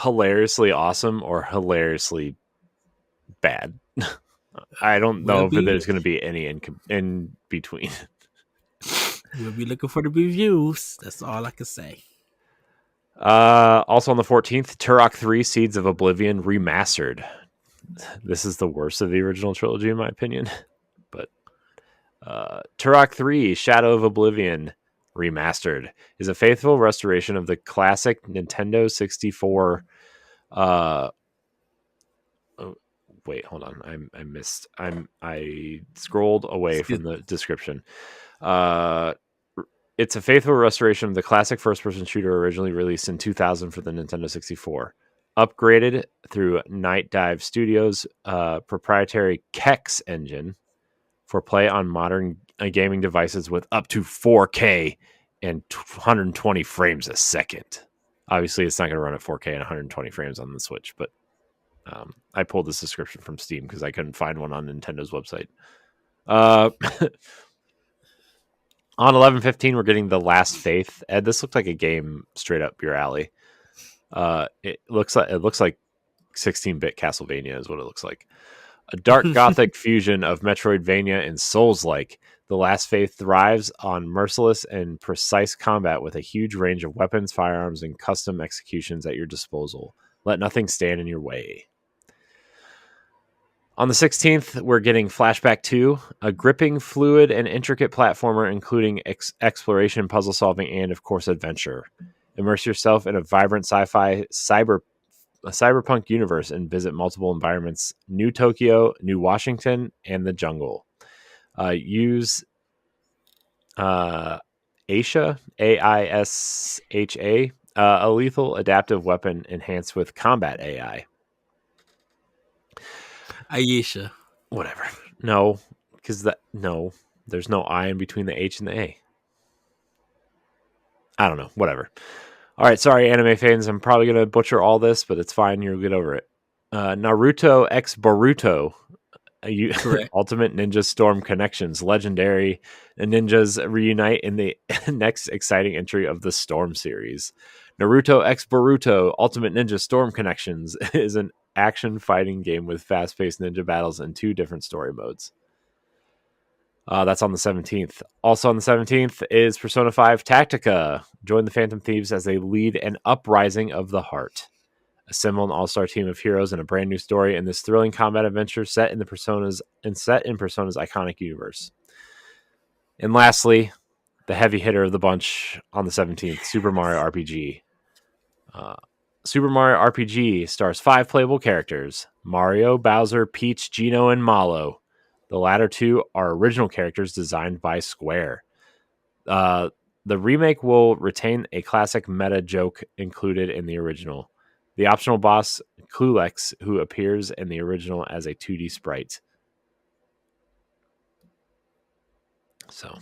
hilariously awesome or hilariously bad. I don't know We'll if be there's going to be any in between. we'll be looking for the reviews. That's all I can say. Also on the 14th, Turok 3 Seeds of Oblivion remastered. This is the worst of the original trilogy, in my opinion. But Turok 3 Shadow of Oblivion remastered is a faithful restoration of the classic Nintendo 64. Oh, wait, hold on. I scrolled away Excuse from the description. Uh, it's a faithful restoration of the classic first-person shooter originally released in 2000 for the Nintendo 64. Upgraded through Night Dive Studios' proprietary KEX engine for play on modern gaming devices with up to 4K and 120 frames a second. Obviously, it's not going to run at 4K and 120 frames on the Switch, but I pulled this description from Steam because I couldn't find one on Nintendo's website. On 11/15, we're getting The Last Faith. Ed, this looks like a game straight up your alley. It looks like 16-bit Castlevania is what it looks like. A dark gothic fusion of Metroidvania and Souls-like. The Last Faith thrives on merciless and precise combat with a huge range of weapons, firearms, and custom executions at your disposal. Let nothing stand in your way. On the 16th, we're getting Flashback 2, a gripping, fluid, and intricate platformer including exploration, puzzle solving, and, of course, adventure. Immerse yourself in a vibrant sci-fi cyberpunk universe and visit multiple environments: New Tokyo, New Washington, and the jungle. Use Aisha, Aisha, a lethal adaptive weapon enhanced with combat AI. Aisha. Whatever. No, because there's no I in between the H and the A. I don't know. Whatever. All right, sorry, anime fans. I'm probably gonna butcher all this, but it's fine. You'll get over it. Naruto X Boruto, Correct. Ultimate Ninja Storm Connections, legendary ninjas reunite in the next exciting entry of the Storm series. Naruto X Boruto, Ultimate Ninja Storm Connections is an action fighting game with fast-paced ninja battles and 2 different story modes. That's on the 17th. Also on the 17th is Persona 5 Tactica. Join the Phantom Thieves as they lead an uprising of the heart. Assemble an all-star team of heroes in a brand new story in this thrilling combat adventure set in Persona's iconic universe. And lastly, the heavy hitter of the bunch on the 17th, Super Mario RPG. Super Mario RPG stars 5 playable characters: Mario, Bowser, Peach, Geno, and Mallow. The latter 2 are original characters designed by Square. The remake will retain a classic meta joke included in the original. The optional boss, Klulex, who appears in the original as a 2D sprite. So,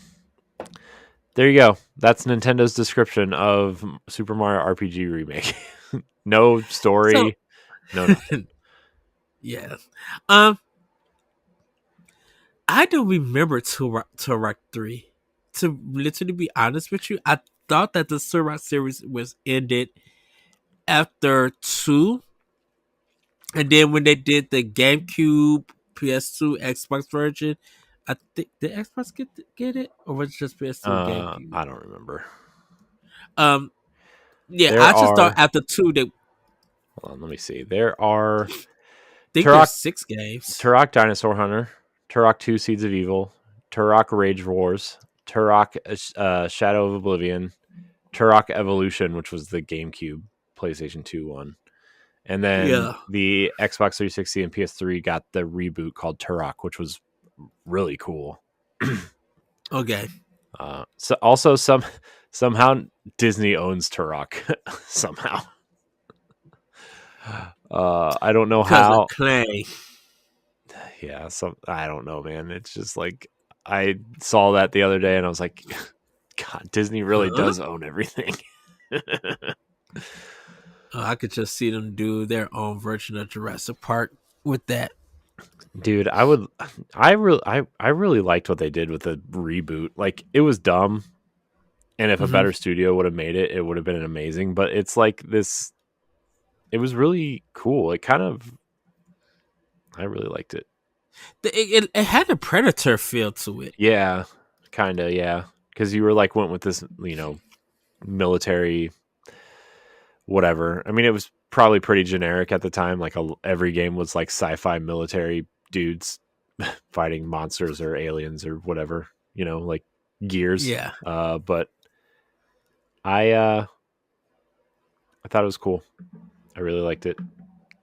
there you go. That's Nintendo's description of Super Mario RPG Remake. No So story, no nothing. yeah. Um I don't remember Turok 3. To literally be honest with you, I thought that the Turok series was ended after 2. And then when they did the GameCube, PS2, Xbox version, I think did Xbox get it? Or was it just PS2 and GameCube? I don't remember. Um yeah, There I just thought are. after 2 they Hold on, let me see. There are think Turok, there's 6 games. Turok Dinosaur Hunter, Turok 2 Seeds of Evil, Turok Rage Wars, Turok Shadow of Oblivion, Turok Evolution, which was the GameCube, PlayStation 2 one. And then Yeah. the Xbox 360 and PS3 got the reboot called Turok, which was really cool. Okay. So also somehow Disney owns Turok somehow. I don't know Because of how. Clay. Yeah, I don't know, man. It's just like I saw that the other day and I was like, God, Disney really Huh? does own everything. I could just see them do their own version of Jurassic Park with that. Dude, I really liked what they did with the reboot. Like it was dumb, and if a Hmm. better studio would have made it, it would have been amazing. But it's like this. It was really cool. It kind of. I really liked it. It had a Predator feel to it. Yeah, kind of. Yeah, because you were like went with this, military whatever. I mean, it was probably pretty generic at the time. Like every game was like sci-fi military dudes fighting monsters or aliens or whatever. Like Gears. Yeah. But I thought it was cool. I really liked it,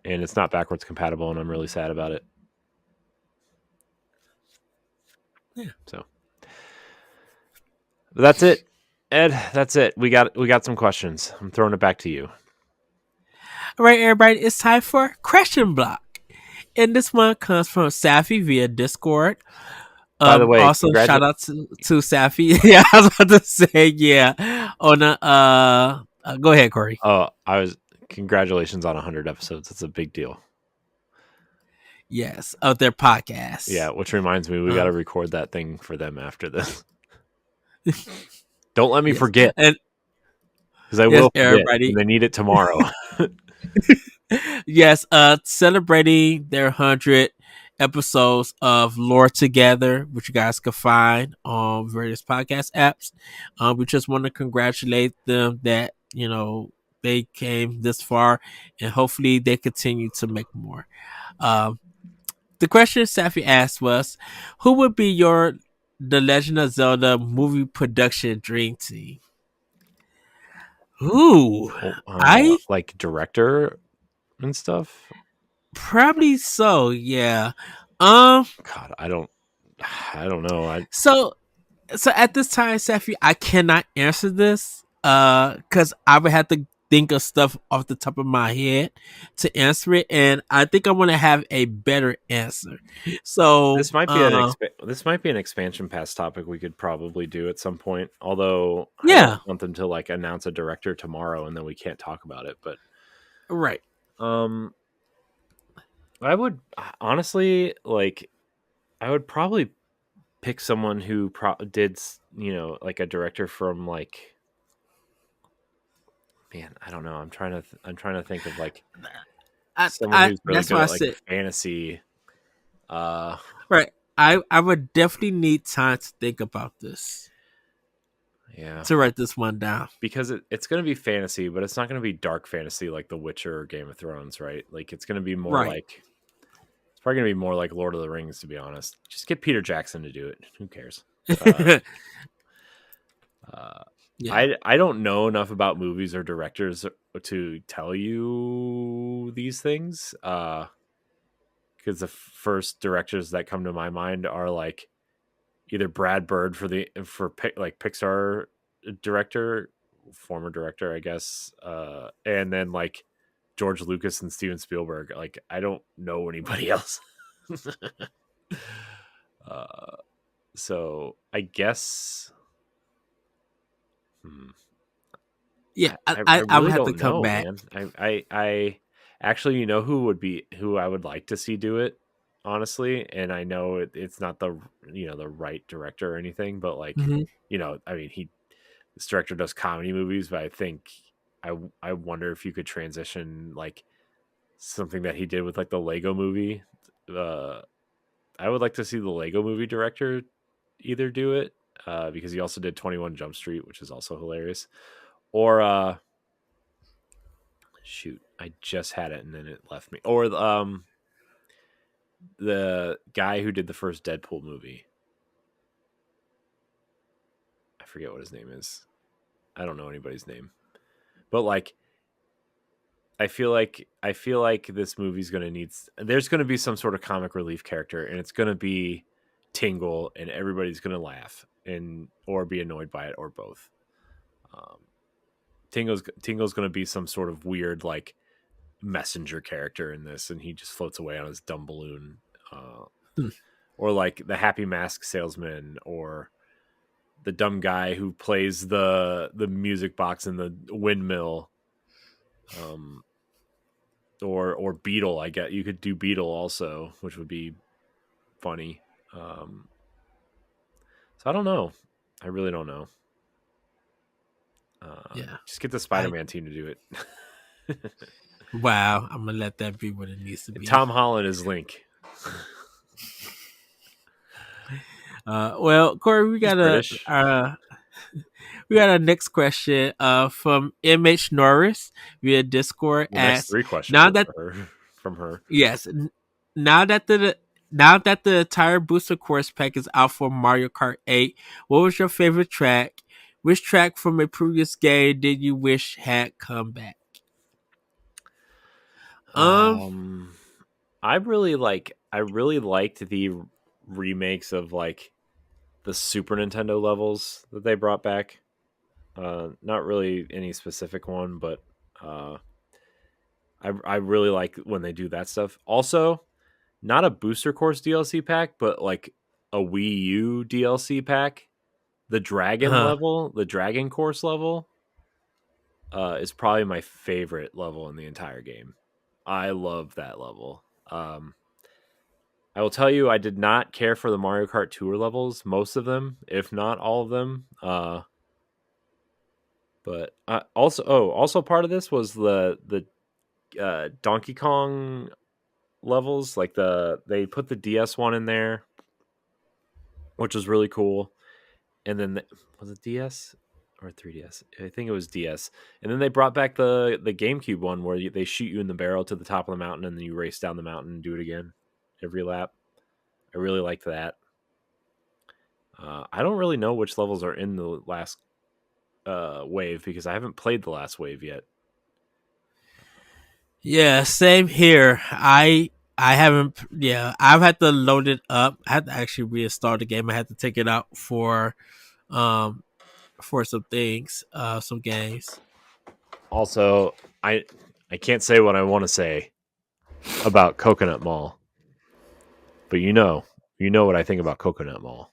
and it's not backwards compatible, and I'm really sad about it. Yeah. So that's it, Ed. That's it. We got some questions. I'm throwing it back to you. All right, everybody, it's time for Question Block. And this one comes from Safi via Discord. By the way, Also shout out to Safi. Yeah, I was about to say, yeah. On go ahead, Corey. I was congratulations on 100 episodes. It's a big deal. Yes, of their podcast. Yeah, which reminds me, we got to Um, record that thing for them after this. Don't let me yes, forget, and because I yes, will forget, everybody. and they need it tomorrow. Yes, celebrating their 100 episodes of Lore Together, which you guys can find on various podcast apps. We just want to congratulate them that they came this far, and hopefully they continue to make more. Um, the question Safi asked was, "Who would be your The Legend of Zelda movie production dream team?" Ooh, I Like director and stuff. probably so. Yeah. Um. God, I don't know. So at this time, Safi, I cannot answer this. Because I would have to think of stuff off the top of my head to answer it, and I think I want to have a better answer. So, this might be an expansion pass topic we could probably do at some point. Although I don't yeah, want them to like announce a director tomorrow and then we can't talk about it. But right. um, I would honestly like. I would probably pick someone who did like a director from like. Man, I don't know. I'm trying to think of like someone who's really That's good why I at like said fantasy. Uh, right. I would definitely need time to think about this yeah, to write this one down. because it's going to be fantasy, but it's not going to be dark fantasy like The Witcher or Game of Thrones, right? Like it's going to be more Right. like it's probably going to be more like Lord of the Rings, to be honest. Just get Peter Jackson to do it. Who cares? Uh, Yeah. I don't know enough about movies or directors to tell you these things. Because the first directors that come to my mind are like either Brad Bird like Pixar director, former director, I guess, and then like George Lucas and Steven Spielberg. Like I don't know anybody else. uh, so I guess. Hmm, Yeah. I I would really have to don't come know, back. man. I actually, who I would like to see do it? honestly, and I know it's not the the right director or anything, but like Hmm. I mean, this director does comedy movies, but I think I wonder if you could transition like something that he did with like the Lego movie. Uh, I would like to see the Lego movie director either do it because he also did 21 Jump Street, which is also hilarious. Or shoot, I just had it and then it left me. Or the guy who did the first Deadpool movie. I forget what his name is. I don't know anybody's name. But like I feel like this movie's going to need there's going to be some sort of comic relief character and it's going to be Tingle and everybody's going to laugh and or be annoyed by it or both. Um Tingle's going to be some sort of weird like messenger character in this and he just floats away on his dumb balloon. Uh or like the happy mask salesman or the dumb guy who plays the music box in the windmill. Um or Beetle. I get you could do Beetle also, which would be funny. Um, so I don't know. I really don't know. Yeah. Just get the I Spider-Man team to do it. Wow. I'm gonna let that be what it needs to And be. Tom Holland is Link. Well, Corey, He's British. we got our next question from MH Norris via Discord. The next Asks, three questions now are that for her, from her. yes, now that the entire booster course pack is out for Mario Kart 8, what was your favorite track? Which track from a previous game did you wish had come back? Um, Um, I really liked the remakes of like the Super Nintendo levels that they brought back. Not really any specific one, but uh, I really like when they do that stuff. Also, not a booster course DLC pack, but like a Wii U DLC pack. The dragon uh, level, the dragon course level, is probably my favorite level in the entire game. I love that level. I will tell you, I did not care for the Mario Kart Tour levels, most of them, if not all of them. But also part of this was the Donkey Kong levels. Like they put the DS one in there, which was really cool. And then was it DS or 3DS? I think it was DS. And then they brought back the GameCube one where they shoot you in the barrel to the top of the mountain and then you race down the mountain and do it again every lap. I really liked that. I don't really know which levels are in the last wave because I haven't played the last wave yet. yeah, same here. I haven't. Yeah, I've had to load it up. I had to actually reinstall the game. I had to take it out um for some things, some games. Also, I I can't say what I want to say about Coconut Mall, but you know what I think about Coconut Mall.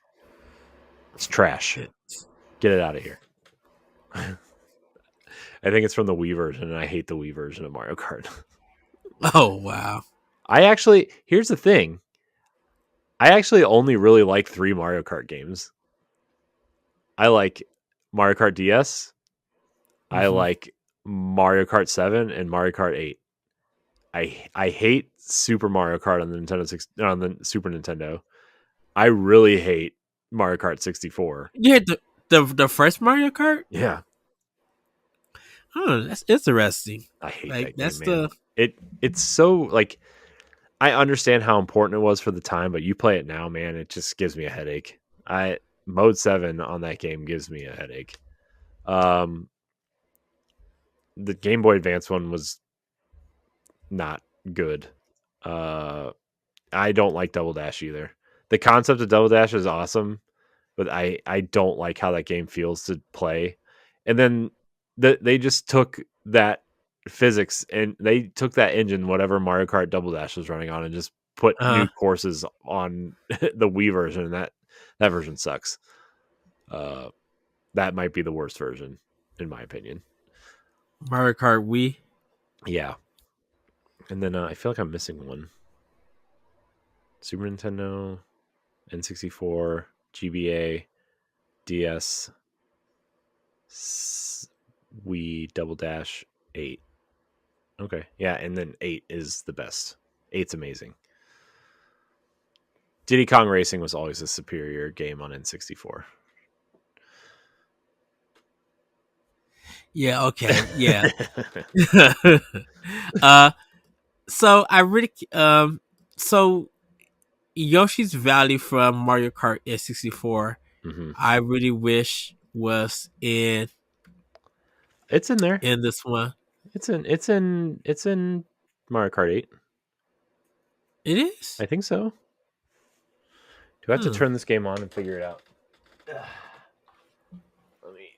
It's trash. Yeah. Get it out of here. I think it's from the Wii version, and I hate the Wii version of Mario Kart. Oh wow. I actually, here's the thing. I actually only really like three Mario Kart games. I like Mario Kart DS, I Hmm. like Mario Kart 7 and Mario Kart 8. I hate Super Mario Kart on the on the Super Nintendo. I really hate Mario Kart 64. Yeah, the first Mario Kart. Yeah, Oh, that's interesting. I hate Like that game, that's man. the It's so like I understand how important it was for the time, but you play it now, man, it just gives me a headache. I Mode 7 on that game gives me a headache. Um the Game Boy Advance one was not good. Uh I don't like Double Dash either. The concept of Double Dash is awesome, but I don't like how that game feels to play. And then they just took that physics and they took that engine, whatever Mario Kart Double Dash was running on, and just put uh new courses on the Wii version, and that version sucks. Uh, that might be the worst version, in my opinion. Mario Kart Wii. Yeah, and then I feel like I'm missing one. Super Nintendo, N64, GBA, DS, Wii, Double Dash, 8. Okay, yeah, and then 8 is the best. 8's amazing. Diddy Kong Racing was always a superior game on N64. Yeah. Okay. Yeah. uh. So I really So Yoshi's Valley from Mario Kart N64. hmm I really wish was It's in there. in this one. It's in Mario Kart 8. It is. I think so. Do I have to Hmm. turn this game on and figure it out? Let me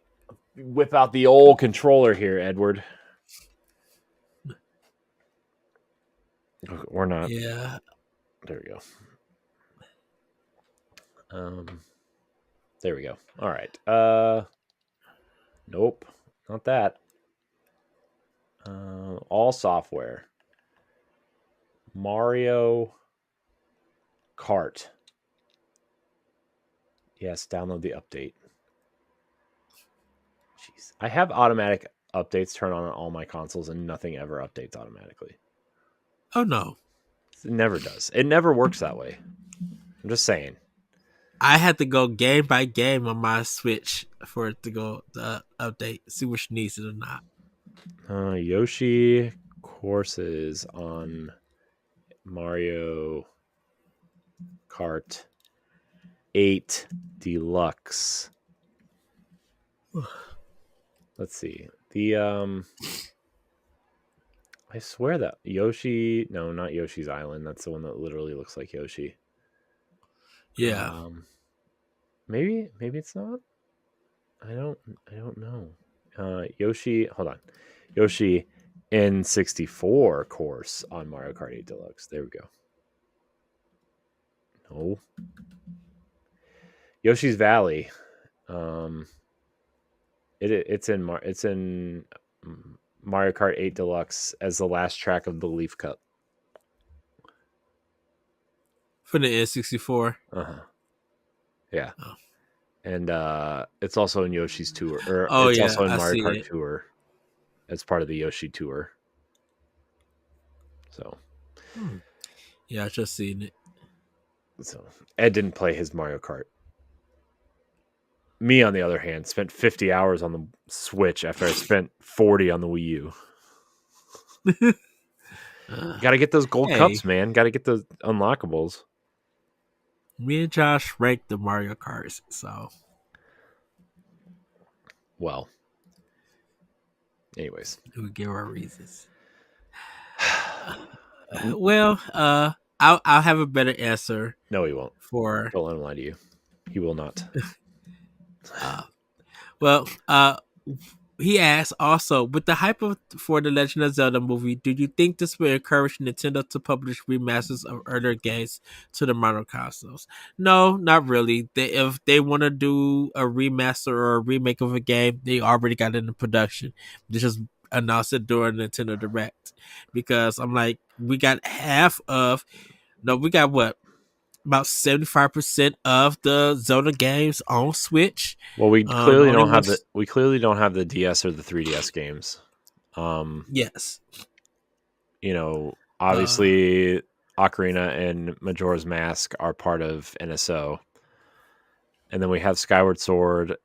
whip out the old controller here, Edward. Or not. Yeah. There we go. There we go. All right. Nope, not that. All software. Mario Kart. Yes, download the update. Jeez. I have automatic updates turned on all my consoles and nothing ever updates automatically. Oh no. It never does. It never works that way. I'm just saying. I had to go game by game on my Switch for it to go the update, see which needs it or not. Yoshi courses on Mario Kart 8 Deluxe. Let's see. I swear that Yoshi, no, not Yoshi's Island. That's the one that literally looks like Yoshi. Yeah. Maybe it's not. I don't know. Yoshi, hold on. Yoshi N64 course on Mario Kart 8 Deluxe. There we go. No. Yoshi's Valley. It's in Mario Kart 8 Deluxe as the last track of the Leaf Cup. For the N64. Uh-huh. Yeah. Oh. And it's also in Yoshi's Tour. Or Oh it's yeah, also in I Mario see Kart it. Tour. As part of the Yoshi Tour. So. Yeah, I just seen it. So Ed didn't play his Mario Kart. Me, on the other hand, spent 50 hours on the Switch after I spent 40 on the Wii U. Got to get those gold cups, man. Got to get the unlockables. Me and Josh ranked the Mario Karts, so. Well. Anyways. We give our reasons. Well, I'll have a better answer. No, he won't. For Don't let him lie to you. He will not. Well, he asked also, with the hype for the Legend of Zelda movie, do you think this will encourage Nintendo to publish remasters of earlier games to the modern consoles? No, not really. If they want to do a remaster or a remake of a game, they already got it in production. They just announced it during Nintendo Direct. Because I'm like, we got what? About 75% of the Zelda games on Switch. Well, we clearly Only don't have ones, the DS or the 3DS games. yes. Obviously Ocarina and Majora's Mask are part of NSO. And then we have Skyward Sword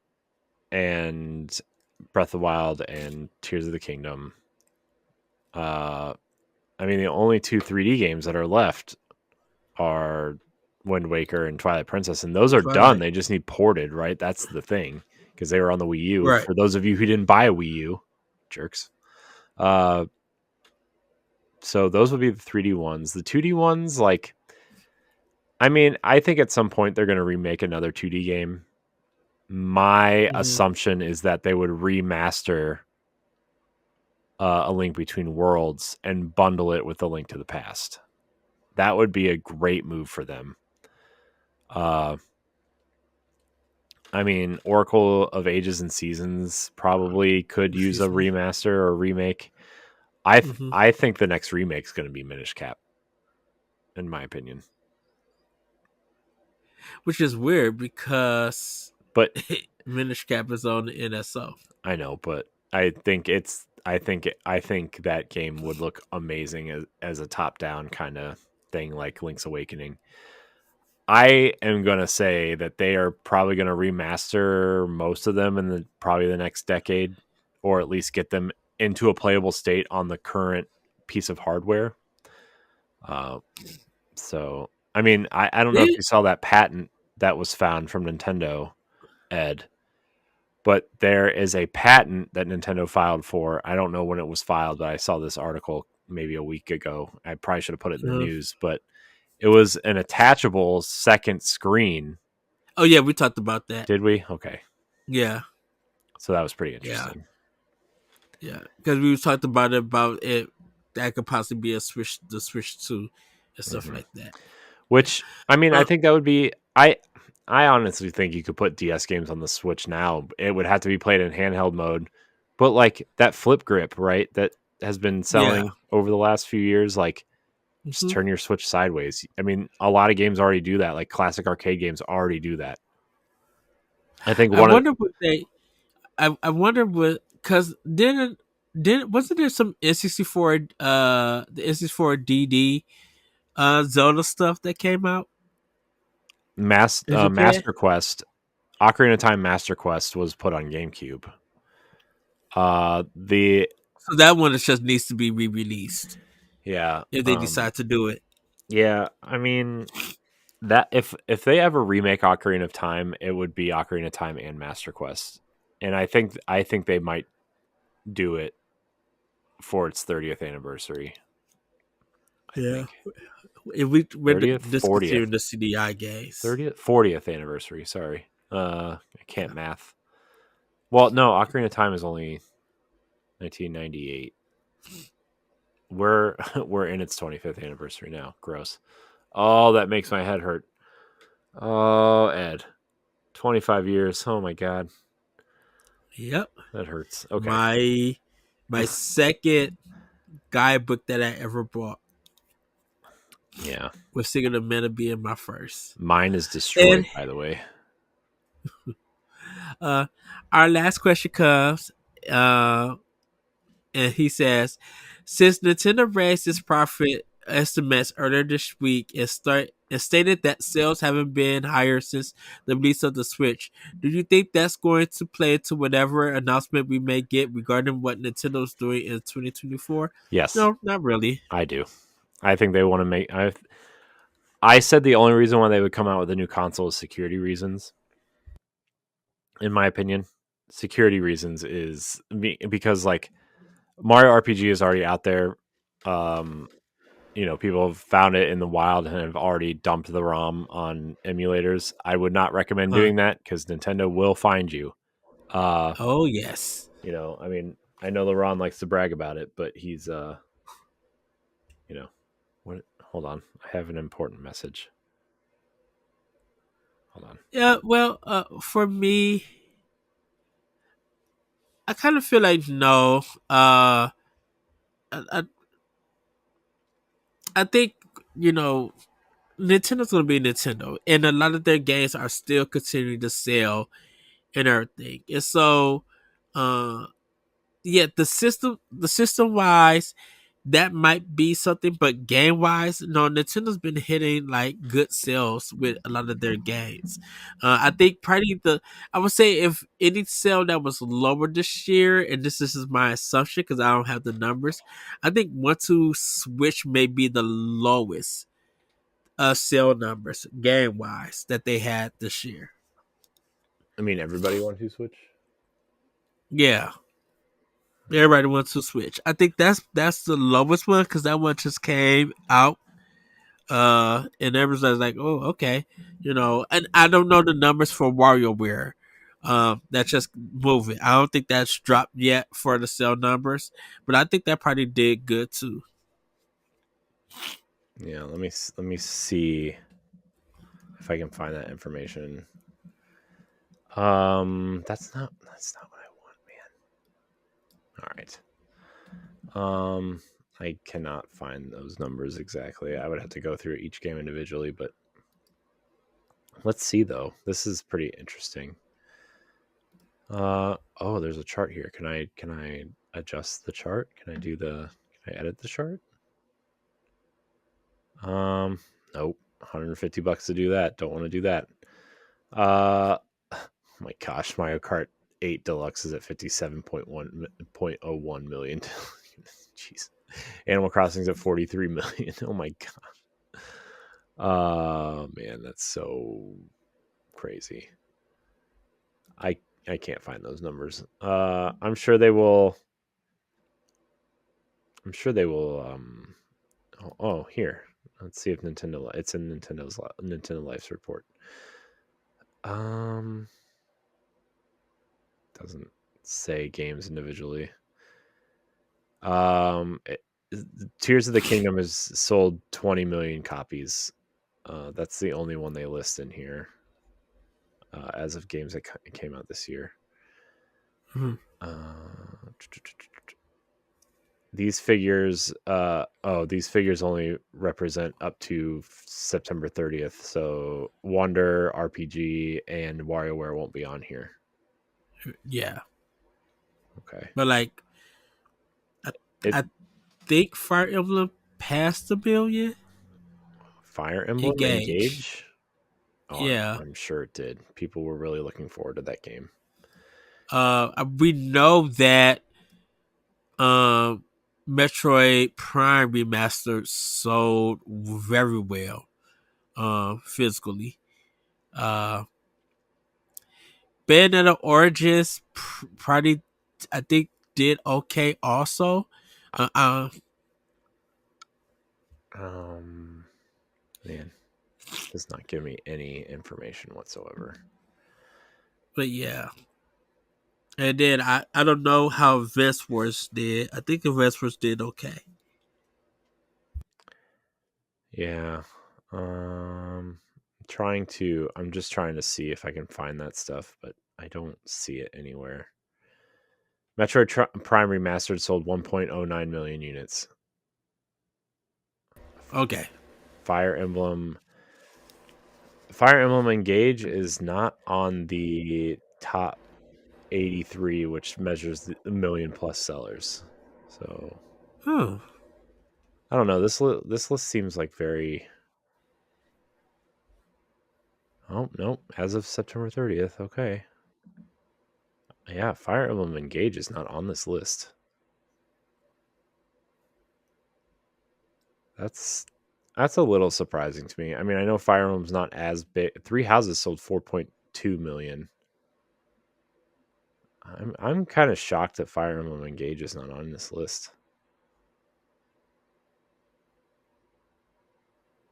and Breath of the Wild and Tears of the Kingdom. The only two 3D games that are left are Wind Waker and Twilight Princess, and those are done. They just need ported, right? That's the thing, because they were on the Wii U. Right. For those of you who didn't buy a Wii U, jerks. So those would be the 3D ones. The 2D ones, I think at some point they're going to remake another 2D game. My assumption is that they would remaster A Link Between Worlds and bundle it with A Link to the Past. That would be a great move for them. Oracle of Ages and Seasons probably could use a remaster or remake. I think the next remake is going to be Minish Cap, in my opinion. which is weird because But Minish Cap is on the NSO. I know, but I think that game would look amazing as a top down kind of thing like Link's Awakening. I am gonna say that they are probably gonna remaster most of them in probably the next decade, or at least get them into a playable state on the current piece of hardware. Uh, so I mean, I don't know if They, you saw that patent that was found from Nintendo, Ed, but there is a patent that Nintendo filed for. I don't know when it was filed, but I saw this article maybe a week ago. I probably should have put it in the uh, news, but it was an attachable second screen. oh yeah, we talked about that. Did we? Okay. Yeah, So that was pretty yeah, interesting. yeah. Because we talked about it that could possibly be the Switch 2 and stuff Hmm. like that. Which I mean, I Uh, think that would be I honestly think you could put DS games on the Switch now. It would have to be played in handheld mode. But like that flip grip, right? That has been yeah. selling over the last few years, like just Hmm. turn your Switch sideways. I mean, a lot of games already do that. Like classic arcade games already do that. I think I one of wonder what they. I wonder what because didn't wasn't there some N64 the N64 DD Zelda stuff that came out in Japan? Master Quest, Ocarina of Time Master Quest was put on GameCube. The So that one just needs to be re-released yeah, if they decide to do it. yeah. I mean, that if they ever remake Ocarina of Time, it would be Ocarina of Time and Master Quest, and I think they might do it for its 30th anniversary. I Yeah. think If we're 30th, discontinuing 40th, the CDI games. 30th, 40th anniversary. Sorry, I can't Yeah. math. Well, no, Ocarina of Time is only 1998. We're we're in its 25th anniversary now. Gross. Oh, that makes my head hurt. Oh, Ed, 25 years. Oh my god, Yep. that hurts. Okay. My second guidebook that I ever bought Yeah. was Singing of Men being my first. Mine is And destroyed, by the way. uh our last question comes uh and he says, since Nintendo raised its profit estimates earlier this week and stated that sales haven't been higher since the release of the Switch, do you think that's going to play into whatever announcement we may get regarding what Nintendo's doing in 2024? Yes, No, not really. I do. I think they want to make. I said the only reason why they would come out with a new console is security reasons. In my opinion, security reasons is because like Mario RPG is already out there. Um, people have found it in the wild and have already dumped the ROM on emulators. I would not recommend Huh. doing that because Nintendo will find you. Uh, Oh yes. I mean, I know LeBron likes to brag about it, but he's you know, what? Hold on, I have an important message. Hold on. Yeah, well, for me, I kind of feel like no. I I think you know Nintendo's gonna be Nintendo, and a lot of their games are still continuing to sell and everything. And so, uh, yeah, the system wise, that might be something, but game wise, no, Nintendo's been hitting like good sales with a lot of their games. I think probably I would say if any sale that was lower this year, and this is my assumption because I don't have the numbers, I think one to Switch may be the lowest sale numbers game wise that they had this year. I mean, everybody wants to Switch. Yeah, everybody wants to Switch. I think that's the lowest one because that one just came out. And everyone's like, oh, okay, and I don't know the numbers for WarioWare. That's just moving. I don't think that's dropped yet for the sale numbers, but I think that probably did good too. Yeah, let me see if I can find that information. That's not what I want, man. All right. I cannot find those numbers exactly. I would have to go through each game individually, but Let's see though. This is pretty interesting. Oh, there's a chart here. Can I adjust the chart? Can I edit the chart? Um, nope. $150 to do that. Don't want to do that. Oh my gosh, Mario Kart 8 Deluxe is at 57.1 million. Jeez. Animal Crossing's at 43 million. Oh my god. Man, that's so crazy. I I can't find those numbers. I'm sure they will. I'm sure they will. Here. Let's see if Nintendo. It's in Nintendo Life's report. Um, doesn't say games individually. Um, it, Tears of the Kingdom has sold 20 million copies. That's the only one they list in here as of games that came out this year. Mhm. These figures, these figures only represent up to September 30th. So Wonder, RPG, and WarioWare won't be on here. Yeah, Okay. but like I, It I think Fire Emblem passed the billion. Fire Emblem Engage. Engage. Oh, Yeah. I'm sure it did. People were really looking forward to that game. We know that um Metroid Prime Remastered sold very well physically. Uh Bayonetta Origins probably I think did okay also. Uh, uh Um, Man, does not give me any information whatsoever. but yeah. And then I don't know how Vest Wars did. I think the Vest Wars did okay. Yeah. Um, I'm just trying to see if I can find that stuff, but I don't see it anywhere. Metroid Prime Remastered sold 1.09 million units. Okay. Fire Emblem Fire Emblem Engage is not on the top 83, which measures the million plus sellers. So Oh. I don't know. This list seems like very. Oh no! As of September 30th, okay. Yeah, Fire Emblem Engage is not on this list. That's that's a little surprising to me. I mean, I know Fire Emblem's not as big. Three Houses sold 4.2 million. I'm kind of shocked that Fire Emblem Engage is not on this list.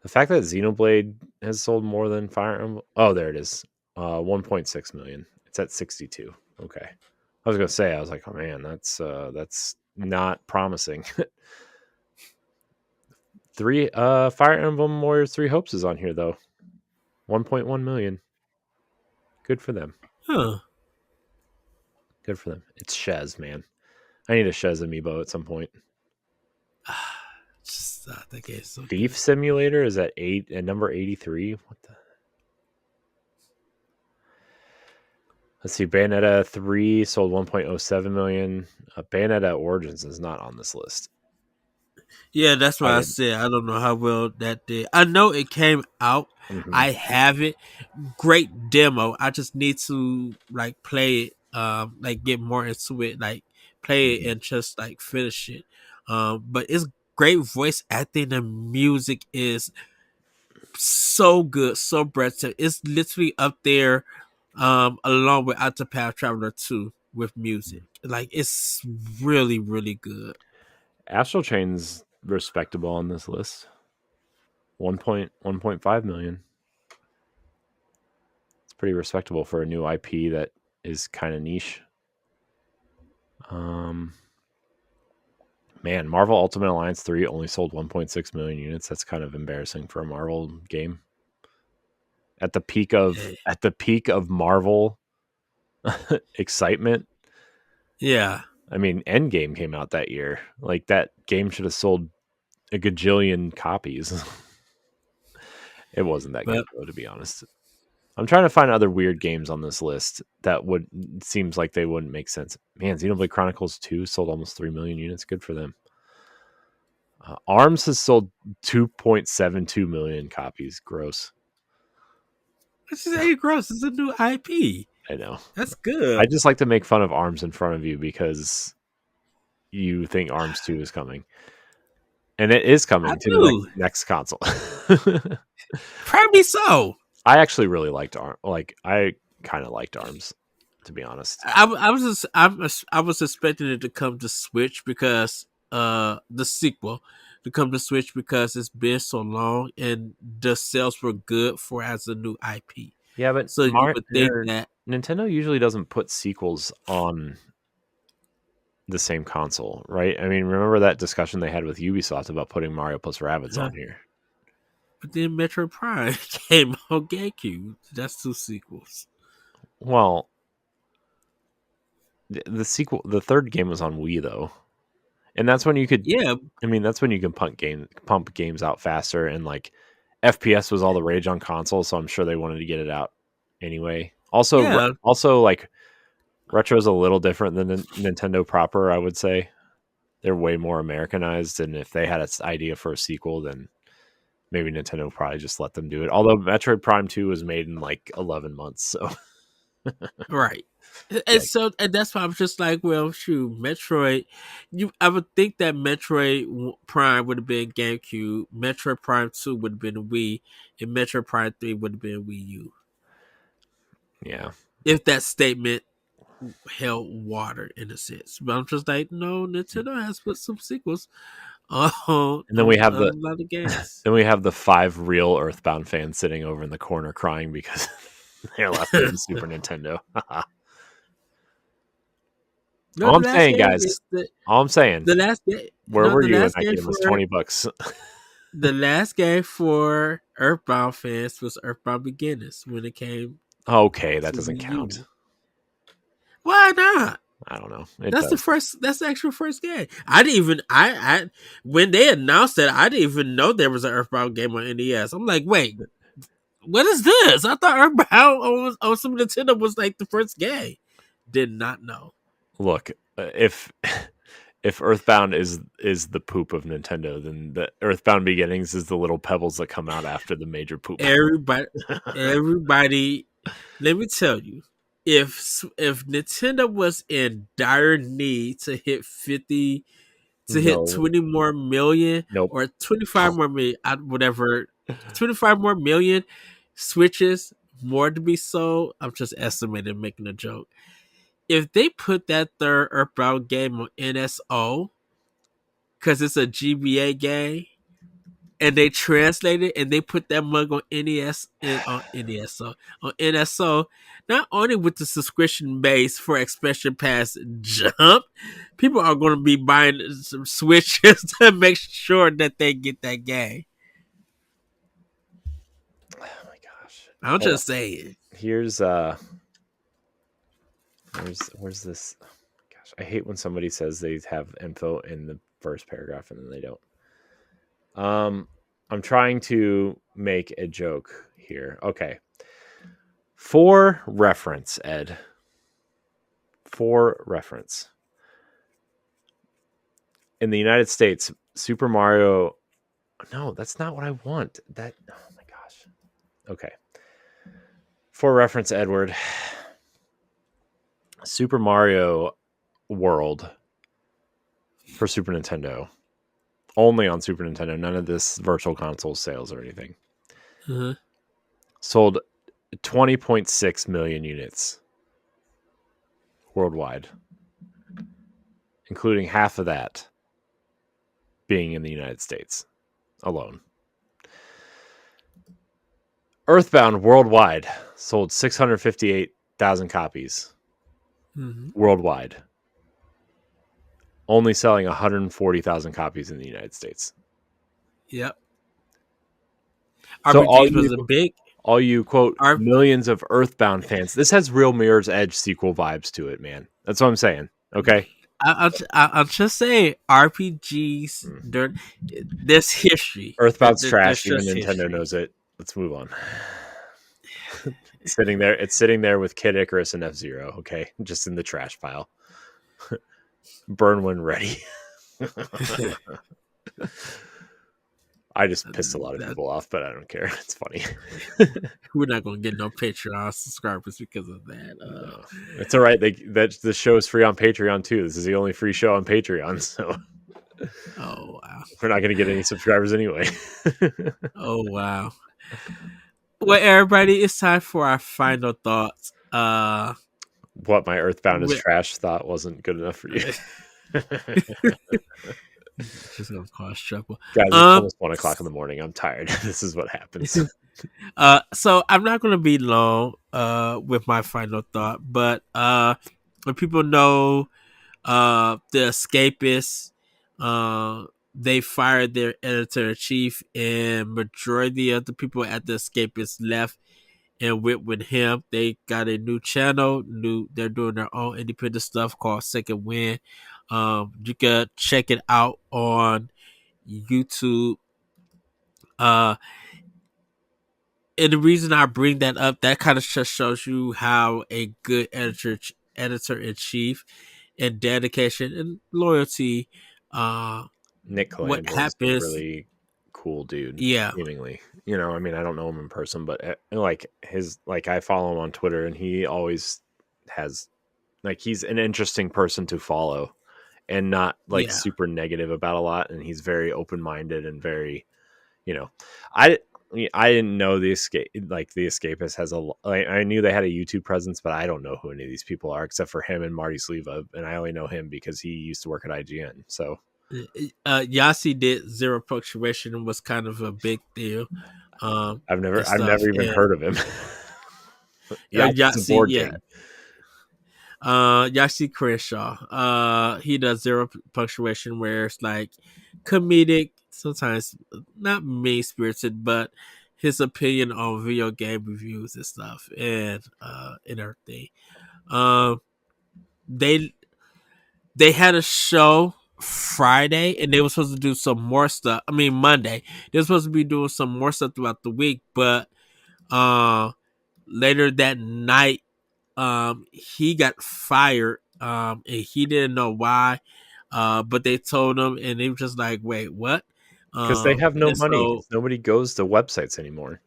The fact that Xenoblade has sold more than Fire Emblem. Oh, there it is. 1.6 million. It's at 62. Okay. I was gonna say, I was like, oh man, that's not promising. Three Fire Emblem Warriors 3 Hopes is on here though. 1.1 million. Good for them. Huh. Good for them. It's Shez, man. I need a Shez amiibo at some point. Just that game's so Thief good. Simulator is at number 83. What the? Let's see. Bayonetta 3 sold 1.07 million. Bayonetta Origins is not on this list. Yeah, that's I why I didn't. said I don't know how well that did. I know it came out. Mm-hmm. I have it. Great demo. I just need to like play it, like get more into it, like play it Mm-hmm. and just like finish it. But it's great voice acting. The music is so good, so breathtaking. It's literally up there, along with Octopath Traveler 2 with music. Like it's really, really good. Astral Chain's respectable on this list. 1.5 million. It's pretty respectable for a new IP that is kind of niche. Um, Man, Marvel Ultimate Alliance 3 only sold 1.6 million units. That's kind of embarrassing for a Marvel game. Yeah. At the peak of Marvel excitement. Yeah. I mean, Endgame came out that year. Like that game should have sold a gajillion copies. It wasn't that good But though, to be honest. I'm trying to find other weird games on this list that would seems like they wouldn't make sense. Man, Xenoblade Chronicles 2 sold almost 3 million units. Good for them. ARMS has sold 2.72 million copies. Gross. This is A gross. It's a new IP. I know. That's I good. just like to make fun of ARMS in front of you because you think ARMS 2 is coming. And it is I coming to the do. next console. Probably so. I actually really liked ARMS. Like, I kind of liked ARMS, to be honest. I was expecting it to come to Switch because the sequel to come to Switch because it's been so long and the sales were good for as a new IP. Yeah, but So you would think that Nintendo usually doesn't put sequels on the same console, right? I mean, remember that discussion they had with Ubisoft about putting Mario plus Rabbids on here? But then Metro Prime came on GameCube. That's two sequels. Well, the sequel, the third game was on Wii though, and that's when you could. Yeah, I mean, that's when you can pump games out faster, and like FPS was all the rage on console, so I'm sure they wanted to get it out anyway. yeah, Also, like retro's a little different than Nintendo proper. I would say they're way more Americanized, and if they had an idea for a sequel, then maybe Nintendo would probably just let them do it. Although Metroid Prime 2 was made in like 11 months, so right. yeah. And that's why I'm just like, well, shoot, Metroid. I would think that Metroid Prime would have been GameCube, Metroid Prime 2 would have been Wii, and Metroid Prime 3 would have been Wii U. Yeah. If that statement held water in a sense, but I'm just like, no, Nintendo has put some sequels on, And then we have a lot of games. then we have the 5 real Earthbound fans sitting over in the corner crying because they're left with the Super Nintendo. No, All the I'm last saying, game guys, is all I'm saying, the last game. where No, were the you when last that game game was for $20? the last game for Earthbound fans was Earthbound Beginners when it came Okay, that to doesn't Wii count. U. Why not? I don't know. It That's the does. first. That's the actual first game. I didn't even. I when they announced it, I didn't even know there was an Earthbound game on NES. I'm like, wait, what is this? I thought Earthbound on some Nintendo was like the first game. Did not know. Look, if Earthbound is the poop of Nintendo, then the Earthbound Beginnings is the little pebbles that come out after the major poop. Everybody. Let me tell you, if Nintendo was in dire need to hit 50, to hit No. 20 more million Nope. or 25 more million, whatever, 25 more million Switches more to be sold. I'm just estimating, making a joke. If they put that third Earthbound game on NSO, because it's a GBA game, and they translate it and they put that mug on NES and on NES, on NSO, not only with the subscription base for Expansion Pass jump, people are going to be buying some Switches to make sure that they get that game. Oh my gosh. I'm just saying. Here's where's this? Oh my gosh, I hate when somebody says they have info in the first paragraph and then they don't. I'm trying to make a joke here. Okay. For reference, Ed. For reference. In the United States, Super Mario. No, that's not what I want. Oh my gosh. Okay. For reference, Edward. Super Mario World for Super Nintendo. Only on Super Nintendo. None of this virtual console sales or anything. Uh-huh. Sold 20.6 million units worldwide, including half of that being in the United States alone. Earthbound worldwide sold 658,000 copies worldwide, only selling 140,000 copies in the United States. Yep. So RPGs was a big. all you quote millions of Earthbound fans. This has real Mirror's Edge sequel vibes to it, man. That's what I'm saying. Okay. I'll just say RPGs. There's history. Earthbound's trash. There's Even just Nintendo history. knows it. Let's move on. sitting there. It's sitting there with Kid Icarus and F-Zero. Okay, just in the trash pile. Burn when ready. I just pissed a lot of That, people off, but I don't care. It's funny. we're not gonna get no Patreon subscribers because of that. No, it's all right. The show is free on Patreon too. This is the only free show on Patreon, so Oh wow. we're not going to get any subscribers anyway. Oh wow. Well, everybody, it's time for our final thoughts. What my Earthbound is With, trash thought wasn't good enough for you. just gonna cause trouble. Guys, it's almost 1:00 in the morning. I'm tired. This is what happens. So I'm not gonna be long with my final thought, but when people know the Escapists, they fired their editor in chief, and majority of the people at the Escapists left and went with him. They got a new channel. They're doing their own independent stuff called Second Wind. You can check it out on YouTube. Uh, and the reason I bring that up, that kind of just shows you how a good editor in chief and dedication and loyalty. Nick What Calandra is a happens? really cool dude, Yeah, seemingly. I mean, I don't know him in person, but like I follow him on Twitter, and he always has he's an interesting person to follow, and not like yeah, super negative about a lot. And he's very open minded and very, you know, I I didn't know the Escapist has I knew they had a YouTube presence, but I don't know who any of these people are except for him and Marty Sleva, and I only know him because he used to work at IGN. So Yasi did zero punctuation and was kind of a big deal. And I've stuff. never even And heard of him. Yeah, it's a Yasi, board yeah, game. Yasi Crenshaw. He does zero punctuation, where it's like comedic, sometimes not mean spirited, but his opinion on video game reviews and stuff, and everything. Um, they they had a show Friday, and they were supposed to do some more stuff. I mean Monday. They were supposed to be doing some more stuff throughout the week, but uh, later that night, he got fired, and he didn't know why. But they told him, and they were just like, "Wait, what?" Because they have no And money. so, 'Cause nobody goes to websites anymore.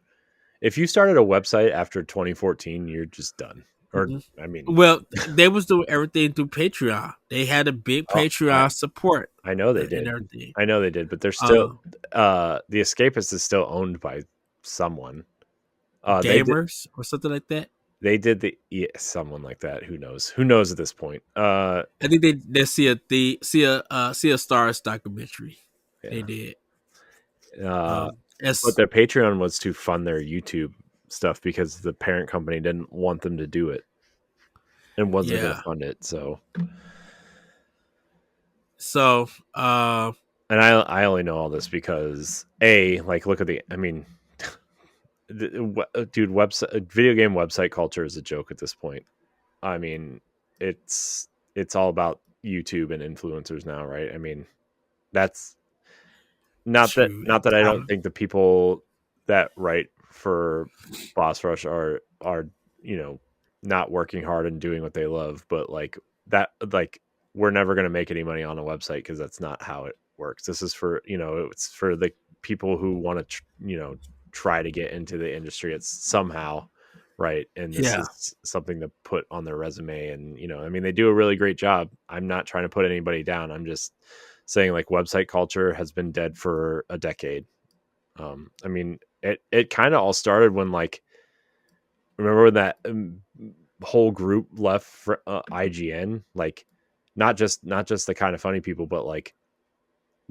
If you started a website after 2014, you're just done. Or mhm. I mean, Well, they was doing everything through Patreon. They had a big oh, Patreon support I know they and did. everything. I know they did, but they're still Uh, the Escapist is still owned by someone. They did Gamers or something like that. someone like that. Who knows? Who knows at this point? I think they see a Stars documentary. They Yeah. did. Uh, but As their Patreon was to fund their YouTube stuff because the parent company didn't want them to do it and wasn't going to yeah. fund it. So, So and I only know all this because look at I mean, dude, website video game website culture is a joke at this point. I mean, it's all about YouTube and influencers now, right? I mean, that's true. not that I don't think the people that write for Boss Rush are not working hard and doing what they love, but we're never going to make any money on a website because that's not how it works. This is for it's for the people who want to try to get into the industry. It's somehow right, and this Yeah. is something to put on their resume. And I mean, they do a really great job. I'm not trying to put anybody down. I'm just saying website culture has been dead for a decade. I mean, it kind of all started when remember when that whole group left for IGN, not just the kind of funny people, but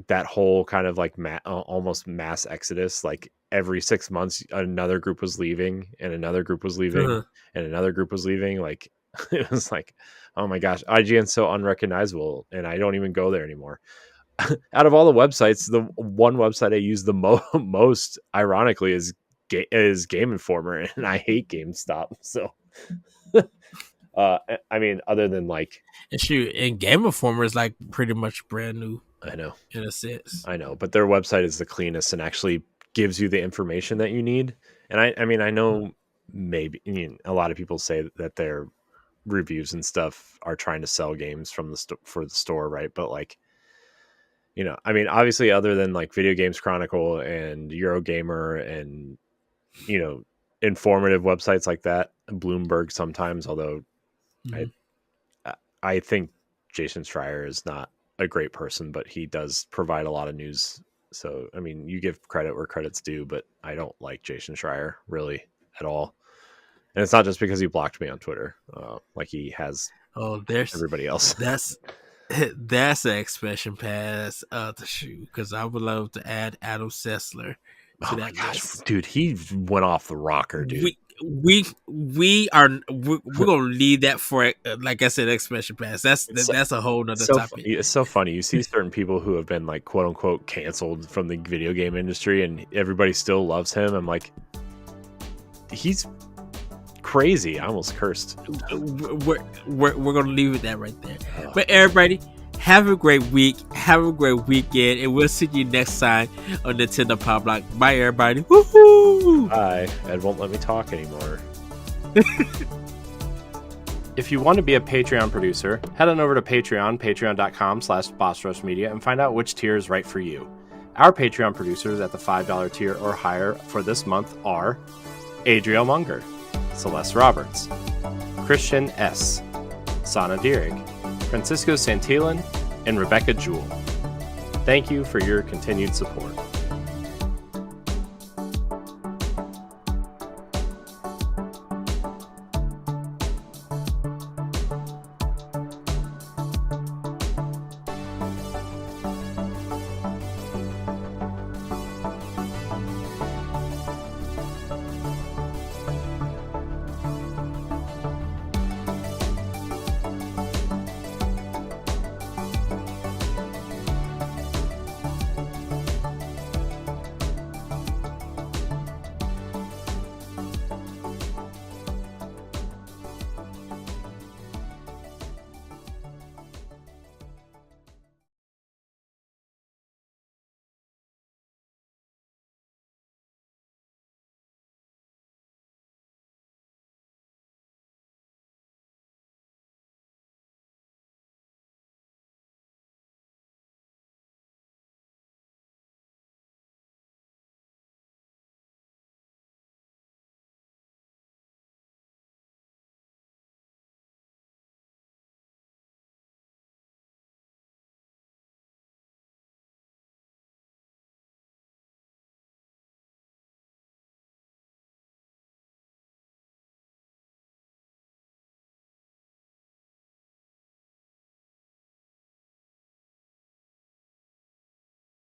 that whole kind of almost mass exodus. Like every 6 months, another group was leaving, and another group was leaving, Uh-huh. and another group was leaving. Like it was like, oh my gosh, IGN's so unrecognizable, and I don't even go there anymore. Out of all the websites, the one website I use the most, ironically, is Game Informer, and I hate GameStop. So, I mean, other than And shoot, and Game Informer is like pretty much brand new I know, in a sense. but their website is the cleanest and actually gives you the information that you need. And I mean, I know maybe a lot of people say that their reviews and stuff are trying to sell games from for the store, right? But like, I mean, obviously, other than like Video Games Chronicle and Eurogamer and informative websites like that, Bloomberg sometimes, although Mhm. I I think Jason Schreier is not a great person, but he does provide a lot of news. So, I mean, you give credit where credit's due, but I don't like Jason Schreier really at all. And it's not just because he blocked me on Twitter, like he has Oh, there's everybody else. that's that's an expansion pass to shoot because I would love to add Adam Sessler to Oh my that gosh, list. dude, he went off the rocker, dude. We're gonna leave that for like I said, expansion pass. It's That's a whole nother so topic. it's so funny. You see certain people who have been like quote unquote canceled from the video game industry, and everybody still loves him. I'm like, he's crazy. I almost cursed. We're gonna leave it that right there. Oh. But everybody, have a great week. Have a great weekend, and we'll see you next time on Nintendo Pow Block. Bye, everybody. Woohoo! Bye. Ed won't let me talk anymore. If you want to be a Patreon producer, head on over to Patreon, patreon.com/BossRushMedia, and find out which tier is right for you. Our Patreon producers at the $5 tier or higher for this month are Adriel Munger, Celeste Roberts, Christian S., Sana Dirrig, Francisco Santillan, and Rebecca Jewell. Thank you for your continued support.